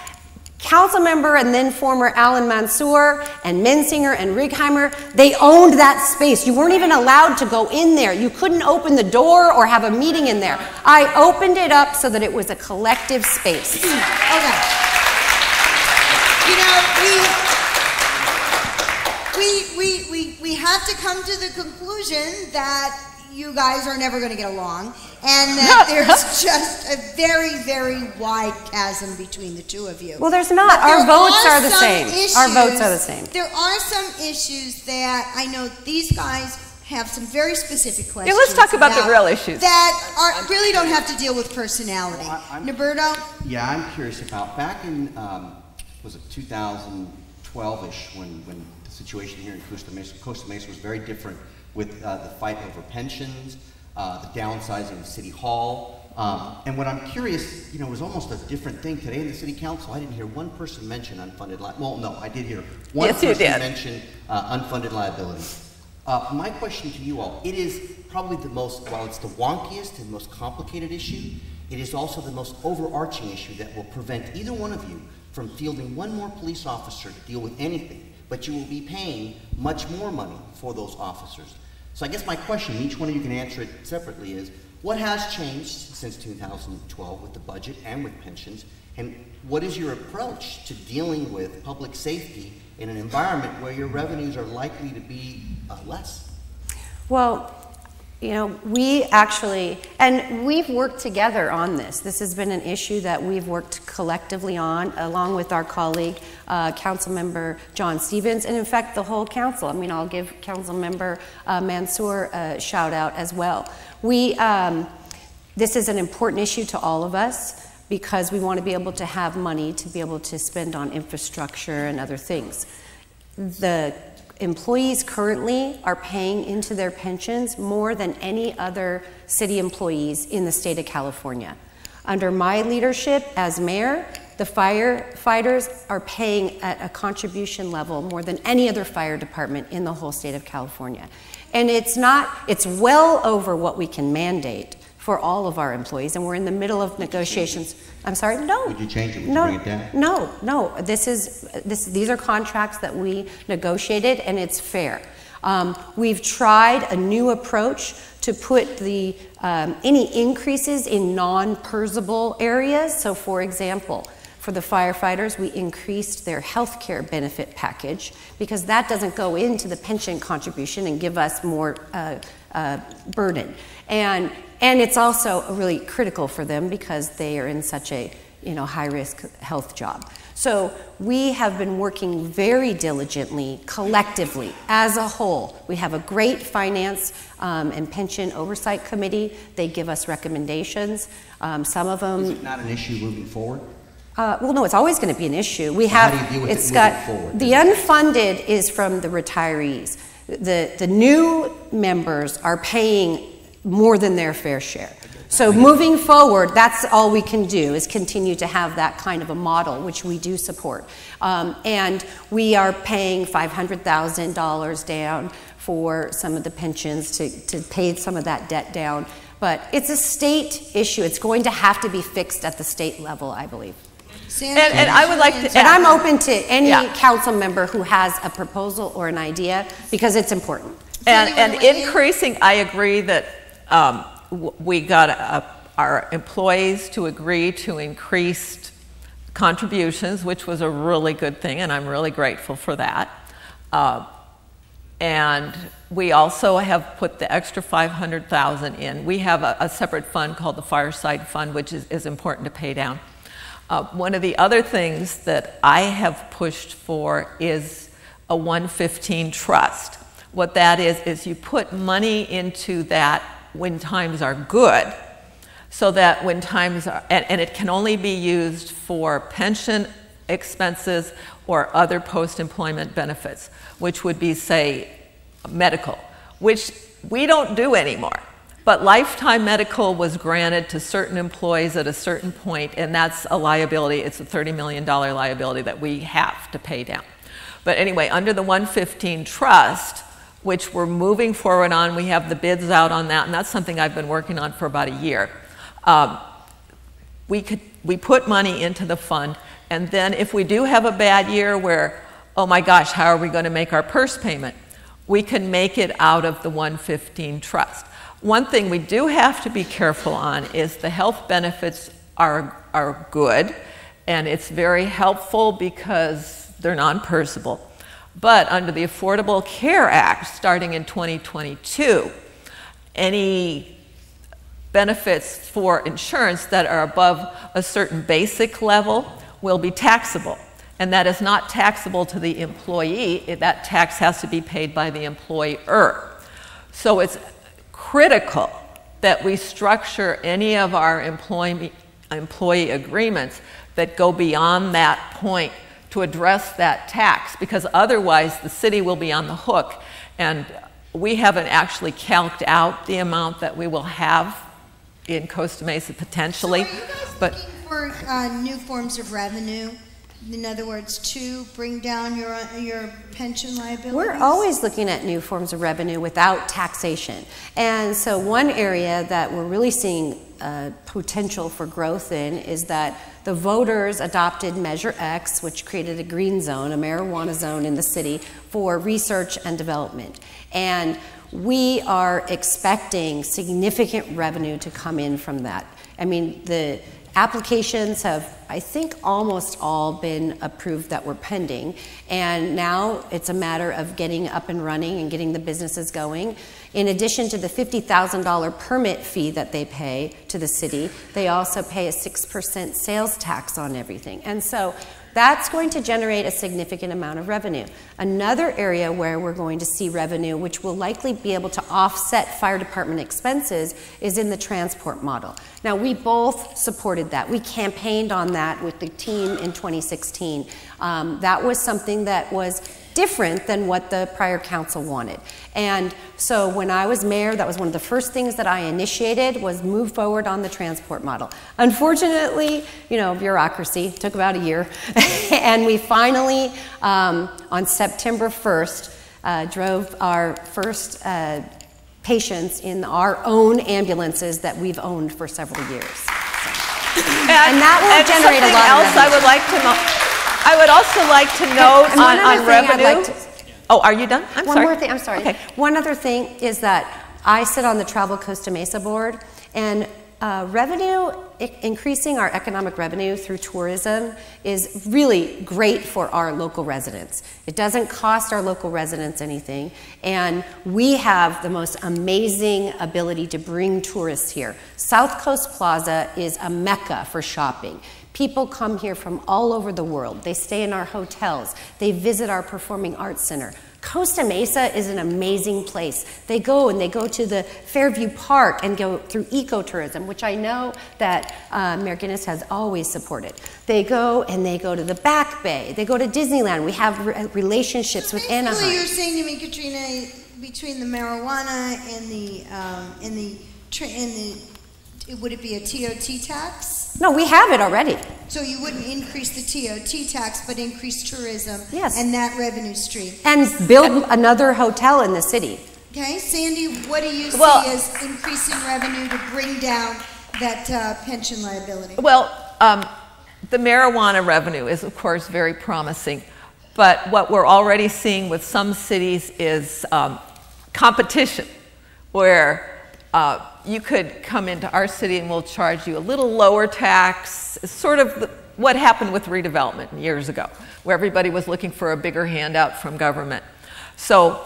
council member and then former Alan Mansour and Mensinger and Righeimer, they owned that space. You weren't even allowed to go in there. You couldn't open the door or have a meeting in there. I opened it up so that it was a collective space. Okay. You know, we have to come to the conclusion that you guys are never going to get along, and that there's just a very, very wide chasm between the two of you. Well, there's not. Our votes are the same. Our votes are the same. There are some issues that I know these guys have some very specific questions. Yeah, let's talk about the real issues. That really don't have to deal with personality. Roberto? Yeah, I'm curious about back in, was it 2012-ish, when the situation here in Costa Mesa was very different with the fight over pensions, the downsizing of City Hall. And what I'm curious, you know, it was almost a different thing today in the City Council. I didn't hear one person mention unfunded liability. Well, no, I did hear one person mention unfunded liability. My question to you all, it is probably the most, while it's the wonkiest and most complicated issue, it is also the most overarching issue that will prevent either one of you from fielding one more police officer to deal with anything, but you will be paying much more money for those officers. So I guess my question, each one of you can answer it separately, is what has changed since 2012 with the budget and with pensions, and what is your approach to dealing with public safety in an environment where your revenues are likely to be less? Well, you know, we actually, and we've worked together on this. This has been an issue that we've worked collectively on, along with our colleague, Councilmember John Stevens, and in fact, the whole council. I mean, I'll give Councilmember Mansour a shout out as well. This is an important issue to all of us because we want to be able to have money to be able to spend on infrastructure and other things. The employees currently are paying into their pensions more than any other city employees in the state of California. Under my leadership as mayor, the firefighters are paying at a contribution level more than any other fire department in the whole state of California. And it's well over what we can mandate for all of our employees, and we're in the middle of negotiations. I'm sorry, no. Would you change it? Would you bring it down? No. These are contracts that we negotiated, and it's fair. We've tried a new approach to put any increases in non-PERSable areas. So, for example, for the firefighters, we increased their health care benefit package because that doesn't go into the pension contribution and give us more burden. And it's also really critical for them because they are in such a high-risk health job. So we have been working very diligently, collectively, as a whole. We have a great finance and pension oversight committee. They give us recommendations. Some of them... Is it not an issue moving forward? Well, no, it's always going to be an issue. How do you deal with it moving forward? The unfunded is from the retirees. The new members are paying more than their fair share. So moving forward, that's all we can do is continue to have that kind of a model, which we do support. And we are paying $500,000 down for some of the pensions to pay some of that debt down. But it's a state issue. It's going to have to be fixed at the state level, I believe. And I would like to, and I'm open to any council member who has a proposal or an idea because it's important. And increasing, I agree that we got our employees to agree to increased contributions, which was a really good thing, and I'm really grateful for that. And we also have put the extra $500,000 in. We have a separate fund called the Fireside Fund, which is important to pay down. One of the other things that I have pushed for is a 115 trust. What that is you put money into that when times are good, so that when times are, and it can only be used for pension expenses or other post-employment benefits, which would be, say, medical, which we don't do anymore. But lifetime medical was granted to certain employees at a certain point, and that's a liability. It's a $30 million liability that we have to pay down. But anyway, under the 115 trust, which we're moving forward on, we have the bids out on that, and that's something I've been working on for about a year. We put money into the fund, and then if we do have a bad year where, oh my gosh, how are we going to make our purse payment? We can make it out of the 115 trust. One thing we do have to be careful on is the health benefits are good, and it's very helpful because they're non-purchasable. But under the Affordable Care Act, starting in 2022, any benefits for insurance that are above a certain basic level will be taxable. And that is not taxable to the employee. That tax has to be paid by the employer. So it's critical that we structure any of our employee agreements that go beyond that point to address that tax, because otherwise the city will be on the hook. And we haven't actually calced out the amount that we will have in Costa Mesa potentially. So are you guys looking for new forms of revenue? In other words, to bring down your pension liabilities? We're always looking at new forms of revenue without taxation. And so one area that we're really seeing potential for growth in is that the voters adopted Measure X, which created a green zone, a marijuana zone in the city for research and development. And we are expecting significant revenue to come in from that. I mean, the applications have, I think, almost all been approved that were pending, and now it's a matter of getting up and running and getting the businesses going. In addition to the $50,000 permit fee that they pay to the city, they also pay a 6% sales tax on everything. And so that's going to generate a significant amount of revenue. Another area where we're going to see revenue, which will likely be able to offset fire department expenses, is in the transport model. Now, we both supported that. We campaigned on that with the team in 2016. That was something that was different than what the prior council wanted. And so when I was mayor, that was one of the first things that I initiated, was move forward on the transport model. Unfortunately, you know, bureaucracy took about a year. And we finally, on September 1st, drove our first patients in our own ambulances that we've owned for several years. So. And that will generate a lot of revenue. I would also like to note on revenue. Oh, are you done? I'm sorry. One more thing, I'm sorry. Okay. One other thing is that I sit on the Travel Costa Mesa board, and increasing our economic revenue through tourism is really great for our local residents. It doesn't cost our local residents anything, and we have the most amazing ability to bring tourists here. South Coast Plaza is a mecca for shopping. People come here from all over the world. They stay in our hotels. They visit our Performing Arts Center. Costa Mesa is an amazing place. They go to the Fairview Park and go through ecotourism, which I know that Mayor Genis has always supported. They go to the Back Bay. They go to Disneyland. We have relationships with Anaheim. So you're saying to me, Katrina, between the marijuana and would it be a TOT tax? No, we have it already. So you wouldn't increase the TOT tax, but increase tourism yes. and that revenue stream. And build another hotel in the city. Okay, Sandy, what do you see as increasing revenue to bring down that pension liability? Well, the marijuana revenue is, of course, very promising. But what we're already seeing with some cities is competition, where you could come into our city and we'll charge you a little lower tax. It's sort of what happened with redevelopment years ago, where everybody was looking for a bigger handout from government. So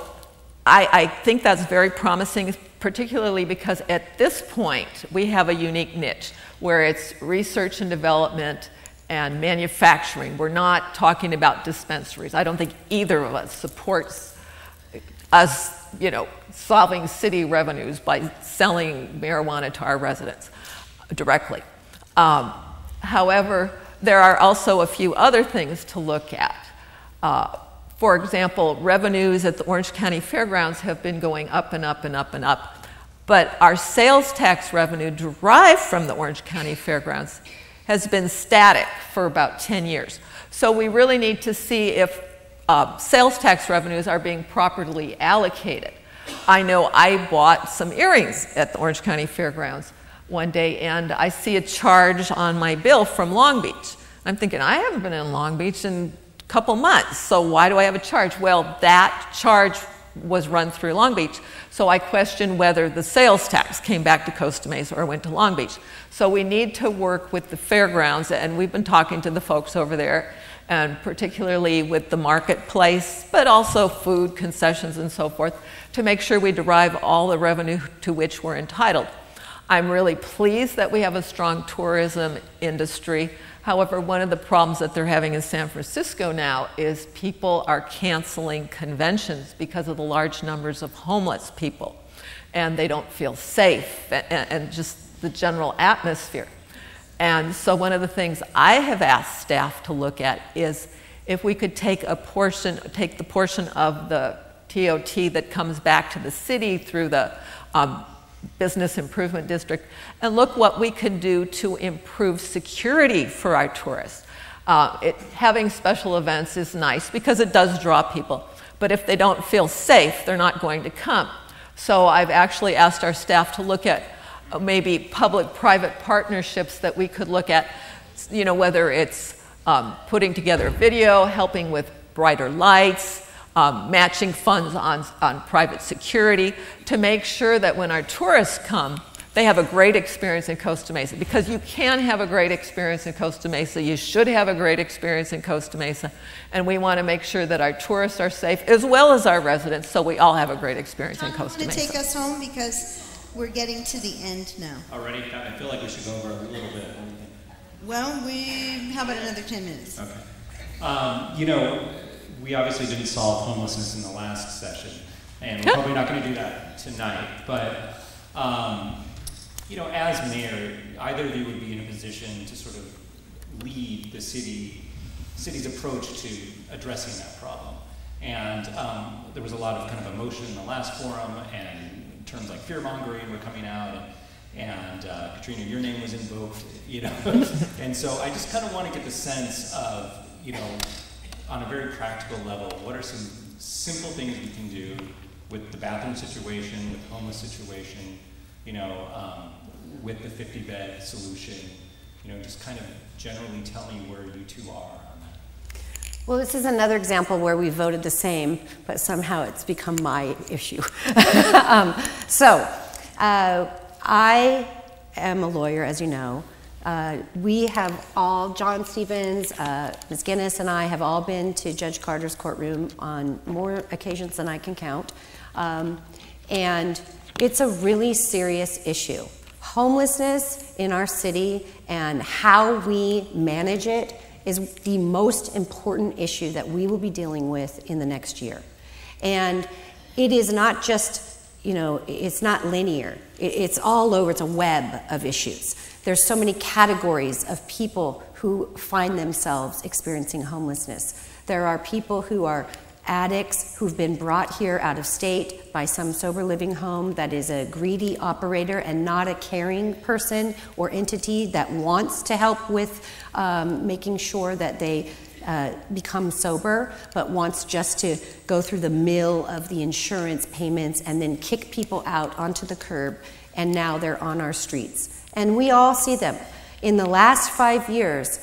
I think that's very promising, particularly because at this point we have a unique niche where it's research and development and manufacturing. We're not talking about dispensaries. I don't think either of us supports us, you know, solving city revenues by selling marijuana to our residents directly. However, there are also a few other things to look at. For example, revenues at the Orange County Fairgrounds have been going up and up and up and up. But our sales tax revenue derived from the Orange County Fairgrounds has been static for about 10 years. So we really need to see if sales tax revenues are being properly allocated. I know I bought some earrings at the Orange County Fairgrounds one day, and I see a charge on my bill from Long Beach. I'm thinking, I haven't been in Long Beach in a couple months, so why do I have a charge? Well, that charge was run through Long Beach, so I questioned whether the sales tax came back to Costa Mesa or went to Long Beach. So we need to work with the fairgrounds, and we've been talking to the folks over there, and particularly with the marketplace, but also food concessions and so forth, to make sure we derive all the revenue to which we're entitled. I'm really pleased that we have a strong tourism industry. However, one of the problems that they're having in San Francisco now is people are canceling conventions because of the large numbers of homeless people, and they don't feel safe, and just the general atmosphere. And so one of the things I have asked staff to look at is if we could take the portion of the TOT that comes back to the city through the Business Improvement District and look what we can do to improve security for our tourists. Having special events is nice because it does draw people, but if they don't feel safe, they're not going to come. So I've actually asked our staff to look at maybe public-private partnerships that we could look at, you know, whether it's putting together video, helping with brighter lights, matching funds on private security to make sure that when our tourists come, they have a great experience in Costa Mesa. Because you can have a great experience in Costa Mesa, you should have a great experience in Costa Mesa, and we want to make sure that our tourists are safe as well as our residents, so we all have a great experience in Costa Mesa. I'm going to take us home because we're getting to the end now. Already? I feel like we should go over a little bit. Well, how about another 10 minutes? Okay. You know, we obviously didn't solve homelessness in the last session, and we're probably not going to do that tonight, but you know, as mayor, either of you would be in a position to sort of lead the city's approach to addressing that problem. And there was a lot of kind of emotion in the last forum, and terms like fear-mongering were coming out, and Katrina, your name was invoked, you know. And so I just kind of want to get the sense of, you know, on a very practical level, what are some simple things we can do with the bathroom situation, with the homeless situation, you know, with the 50-bed solution, you know, just kind of generally tell me where you two are on that. Well, this is another example where we voted the same, but somehow it's become my issue. I am a lawyer, as you know. We have all, John Stevens, Ms. Genis, and I have all been to Judge Carter's courtroom on more occasions than I can count. And it's a really serious issue. Homelessness in our city and how we manage it is the most important issue that we will be dealing with in the next year. And it is not just, you know, it's not linear. It's all over, it's a web of issues. There's so many categories of people who find themselves experiencing homelessness. There are people who are addicts who've been brought here out of state by some sober living home that is a greedy operator and not a caring person or entity that wants to help with making sure that they become sober, but wants just to go through the mill of the insurance payments and then kick people out onto the curb, and now they're on our streets. And we all see them. In the last 5 years,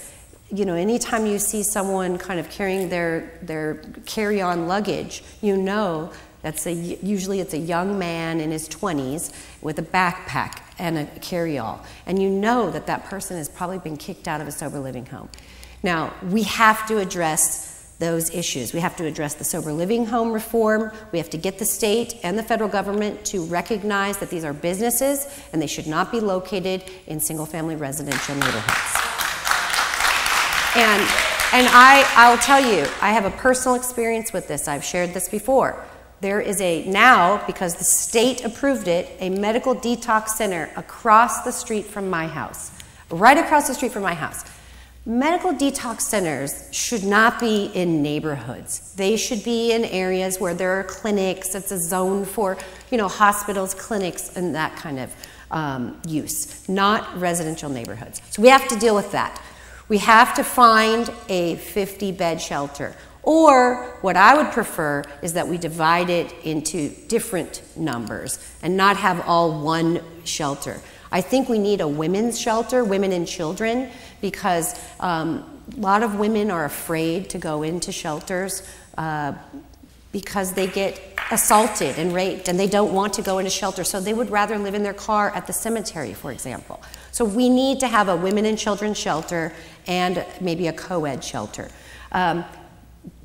you know, anytime you see someone kind of carrying their carry-on luggage, you know usually it's a young man in his 20s with a backpack and a carry-all. And you know that that person has probably been kicked out of a sober living home. Now, we have to address those issues. We have to address the sober living home reform. We have to get the state and the federal government to recognize that these are businesses and they should not be located in single-family residential neighborhoods. And I'll tell you, I have a personal experience with this. I've shared this before. There is now, because the state approved it, a medical detox center across the street from my house, right across the street from my house. Medical detox centers should not be in neighborhoods. They should be in areas where there are clinics. It's a zone for, you know, hospitals, clinics, and that kind of use, not residential neighborhoods. So we have to deal with that. We have to find a 50-bed shelter Or what I would prefer is that we divide it into different numbers and not have all one shelter. I think we need a women's shelter, women and children, because a lot of women are afraid to go into shelters because they get assaulted and raped, and they don't want to go into shelter, so they would rather live in their car at the cemetery, for example. So we need to have a women and children shelter and maybe a co-ed shelter.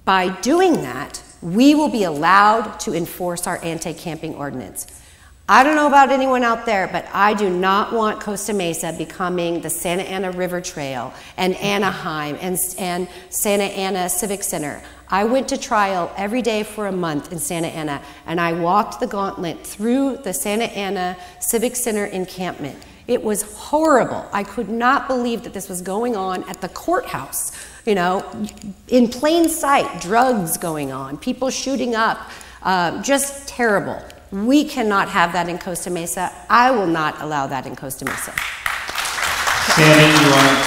By doing that, we will be allowed to enforce our anti-camping ordinance. I don't know about anyone out there, but I do not want Costa Mesa becoming the Santa Ana River Trail and Anaheim and Santa Ana Civic Center. I went to trial every day for a month in Santa Ana, and I walked the gauntlet through the Santa Ana Civic Center encampment. It was horrible. I could not believe that this was going on at the courthouse. You know, in plain sight, drugs going on, people shooting up, just terrible. We cannot have that in Costa Mesa. I will not allow that in Costa Mesa. Sandy, you want?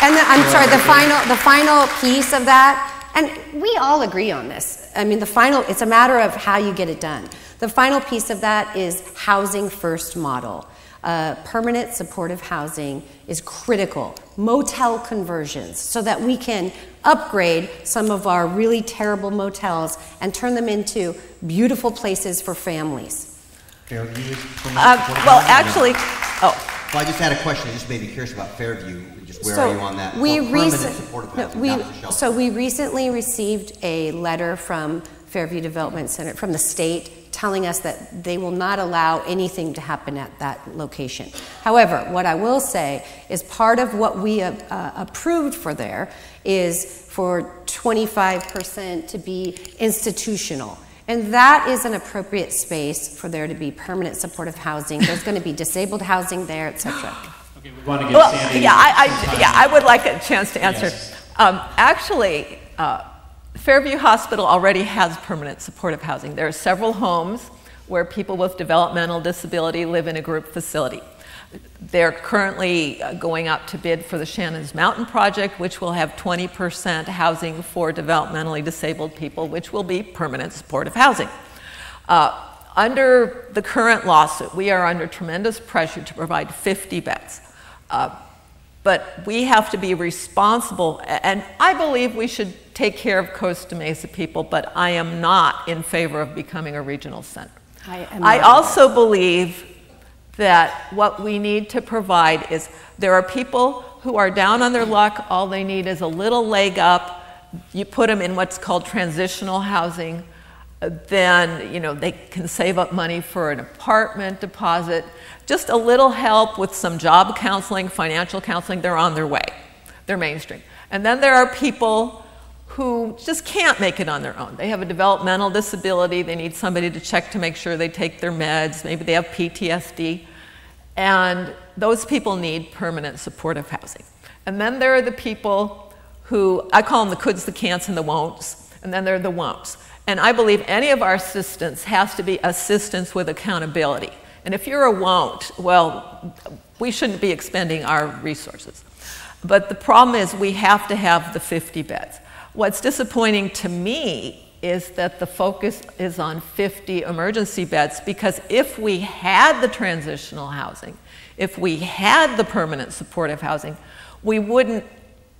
And I'm sorry, the final piece of that, and we all agree on this. I mean, it's a matter of how you get it done. The final piece of that is housing first model. Permanent supportive housing is critical. Motel conversions, so that we can upgrade some of our really terrible motels and turn them into beautiful places for families. Fairview? Well, actually, Well, I just had a question. I just made me curious about Fairview. Just where are you on that? We recently received a letter from Fairview Development Center, from the state, telling us that they will not allow anything to happen at that location. However, what I will say is part of what we approved for there is for 25% to be institutional. And that is an appropriate space for there to be permanent supportive housing. There's going to be disabled housing there, etc. Okay, we want to give Sandy I would like a chance to answer. Yes. Actually, Fairview Hospital already has permanent supportive housing. There are several homes where people with developmental disability live in a group facility. They're currently going out to bid for the Shannon's Mountain project, which will have 20% housing for developmentally disabled people, which will be permanent supportive housing. Under the current lawsuit, we are under tremendous pressure to provide 50 beds. But we have to be responsible, and I believe we should take care of Costa Mesa people, but I am not in favor of becoming a regional center. I also believe that what we need to provide is, there are people who are down on their luck, all they need is a little leg up. You put them in what's called transitional housing, then they can save up money for an apartment deposit. Just a little help with some job counseling, financial counseling, they're on their way. They're mainstream. And then there are people who just can't make it on their own. They have a developmental disability, they need somebody to check to make sure they take their meds, maybe they have PTSD, and those people need permanent supportive housing. And then there are the people who, I call them the coulds, the can'ts, and the won'ts, and then there are the won'ts. And I believe any of our assistance has to be assistance with accountability. And if you're a won't, well, we shouldn't be expending our resources. But the problem is we have to have the 50 beds. What's disappointing to me is that the focus is on 50 emergency beds, because if we had the transitional housing, if we had the permanent supportive housing, we wouldn't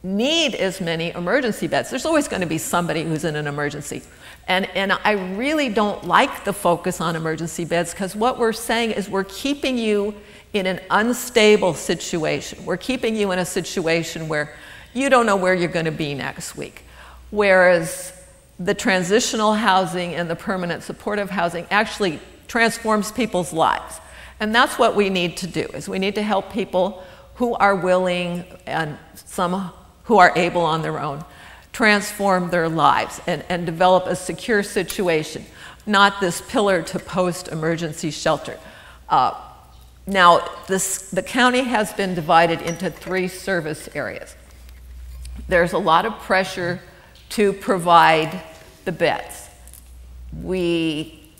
need as many emergency beds. There's always going to be somebody who's in an emergency. And I really don't like the focus on emergency beds, because what we're saying is we're keeping you in an unstable situation. We're keeping you in a situation where you don't know where you're going to be next week. Whereas the transitional housing and the permanent supportive housing actually transforms people's lives. And that's what we need to do, is we need to help people who are willing and some who are able on their own transform their lives and develop a secure situation, not this pillar to post emergency shelter. Now, the county has been divided into 3 service areas. There's a lot of pressure to provide the beds. We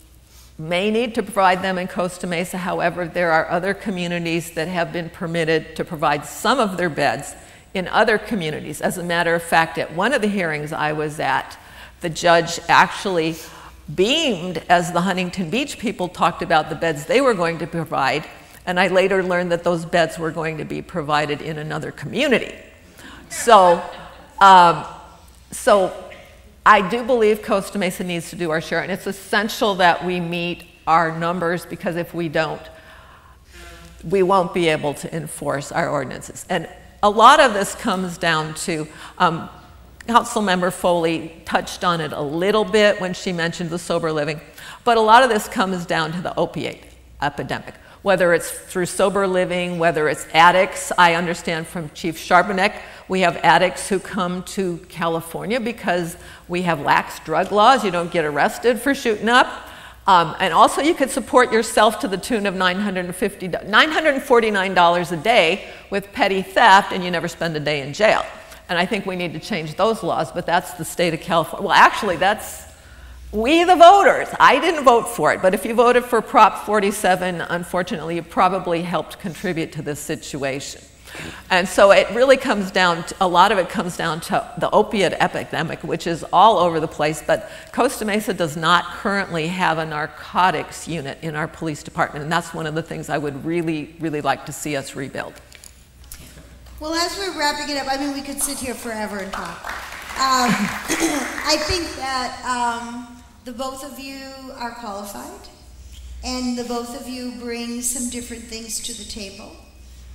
may need to provide them in Costa Mesa. However, there are other communities that have been permitted to provide some of their beds in other communities. As a matter of fact, at one of the hearings I was at, The judge actually beamed as the Huntington Beach people talked about the beds they were going to provide, and I later learned that those beds were going to be provided in another community. So, so I do believe Costa Mesa needs to do our share, and it's essential that we meet our numbers, because if we don't, we won't be able to enforce our ordinances. And a lot of this comes down to, Councilmember Foley touched on it a little bit when she mentioned the sober living, but a lot of this comes down to the opiate epidemic. Whether it's through sober living, whether it's addicts. I understand from Chief Charbonnet, we have addicts who come to California because we have lax drug laws. You don't get arrested for shooting up. And also you could support yourself to the tune of $949 a day with petty theft, and you never spend a day in jail. And I think we need to change those laws, but that's the state of California. Well, actually, that's we the voters. I didn't vote for it, but if you voted for Prop 47, unfortunately, you probably helped contribute to this situation. And so it really comes down to, a lot of it comes down to the opiate epidemic, which is all over the place, but Costa Mesa does not currently have a narcotics unit in our police department, and that's one of the things I would really, really like to see us rebuild. Well, as we're wrapping it up, I mean, we could sit here forever and talk. I think that the both of you are qualified, and the both of you bring some different things to the table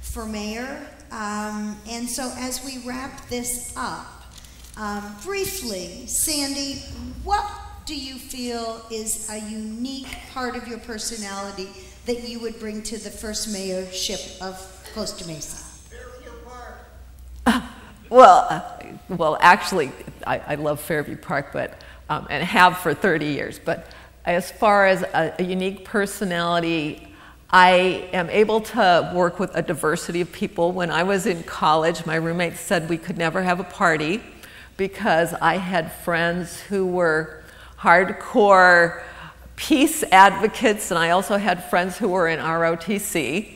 for mayor. And so as we wrap this up, briefly, Sandy, what do you feel is a unique part of your personality that you would bring to the first mayorship of Costa Mesa? Well, actually, I love Fairview Park, but and have for 30 years. But as far as a unique personality, I am able to work with a diversity of people. When I was in college, my roommates said we could never have a party because I had friends who were hardcore peace advocates, and I also had friends who were in ROTC,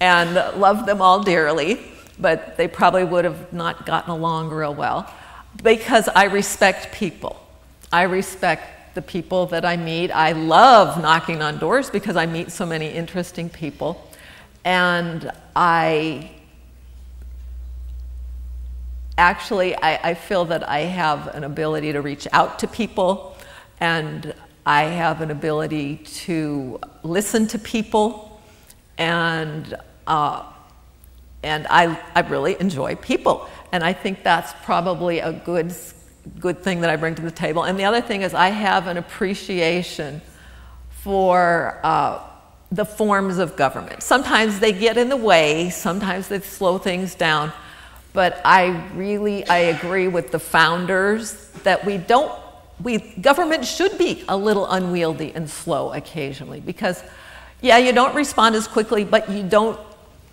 and loved them all dearly. But they probably would have not gotten along real well, because I respect people. I respect the people that I meet. I love knocking on doors because I meet so many interesting people. And I feel that I have an ability to reach out to people, and I have an ability to listen to people, and I really enjoy people. And I think that's probably a good thing that I bring to the table. And the other thing is I have an appreciation for the forms of government. Sometimes they get in the way, sometimes they slow things down, but I agree with the founders that government should be a little unwieldy and slow occasionally, because yeah, you don't respond as quickly, but you don't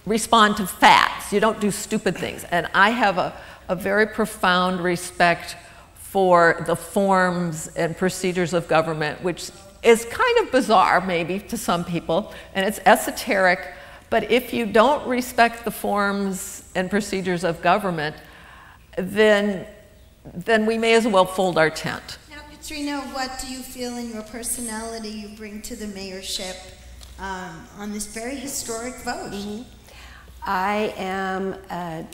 respond to facts. You don't do stupid things. And I have a very profound respect for the forms and procedures of government, which is kind of bizarre maybe to some people, and it's esoteric, but if you don't respect the forms and procedures of government, then we may as well fold our tent. Now, Katrina, what do you feel in your personality you bring to the mayorship on this very historic vote? Mm-hmm. I am a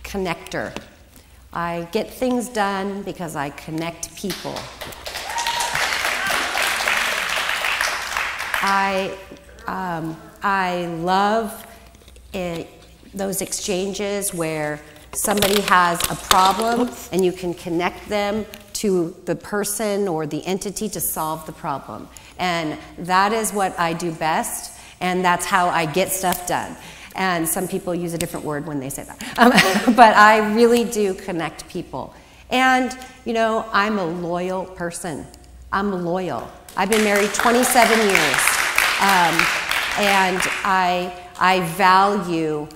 connector. I get things done because I connect people. I love those exchanges where somebody has a problem and you can connect them to the person or the entity to solve the problem. And that is what I do best, and that's how I get stuff done. And some people use a different word when they say that. But I really do connect people. And, you know, I'm a loyal person. I'm loyal. I've been married 27 years. And I value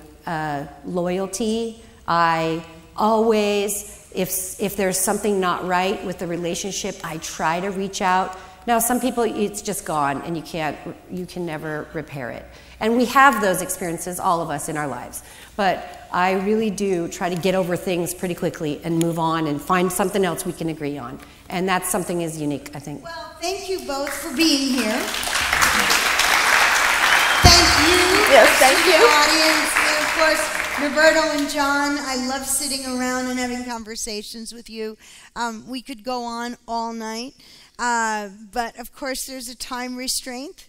loyalty. I always, if there's something not right with the relationship, I try to reach out Now, some people, it's just gone, and you can never repair it. And we have those experiences, all of us, in our lives. But I really do try to get over things pretty quickly and move on and find something else we can agree on. And that's something is unique, I think. Well, thank you both for being here. Thank you. Yes, thank you. The audience, and of course, Roberto and John. I love sitting around and having conversations with you. We could go on all night, but of course, there's a time restraint.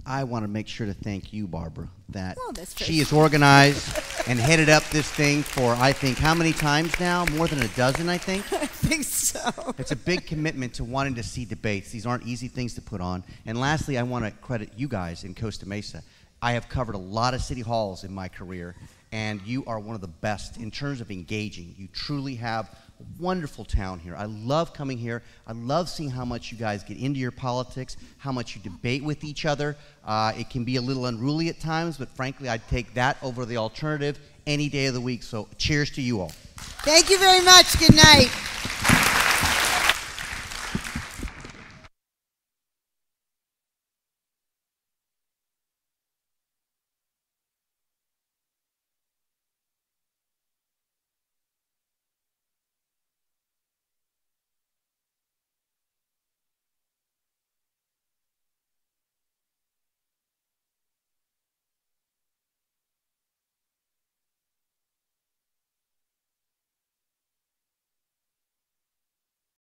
I want to make sure to thank you, Barbara, that that's she has organized and headed up this thing for, I think, how many times now? More than a dozen, I think? I think so. It's a big commitment to wanting to see debates. These aren't easy things to put on. And lastly, I want to credit you guys in Costa Mesa. I have covered a lot of city halls in my career, and you are one of the best in terms of engaging. You truly have a wonderful town here. I love coming here. I love seeing how much you guys get into your politics, how much you debate with each other. It can be a little unruly at times, but frankly, I'd take that over the alternative any day of the week. So cheers to you all. Thank you very much. Good night.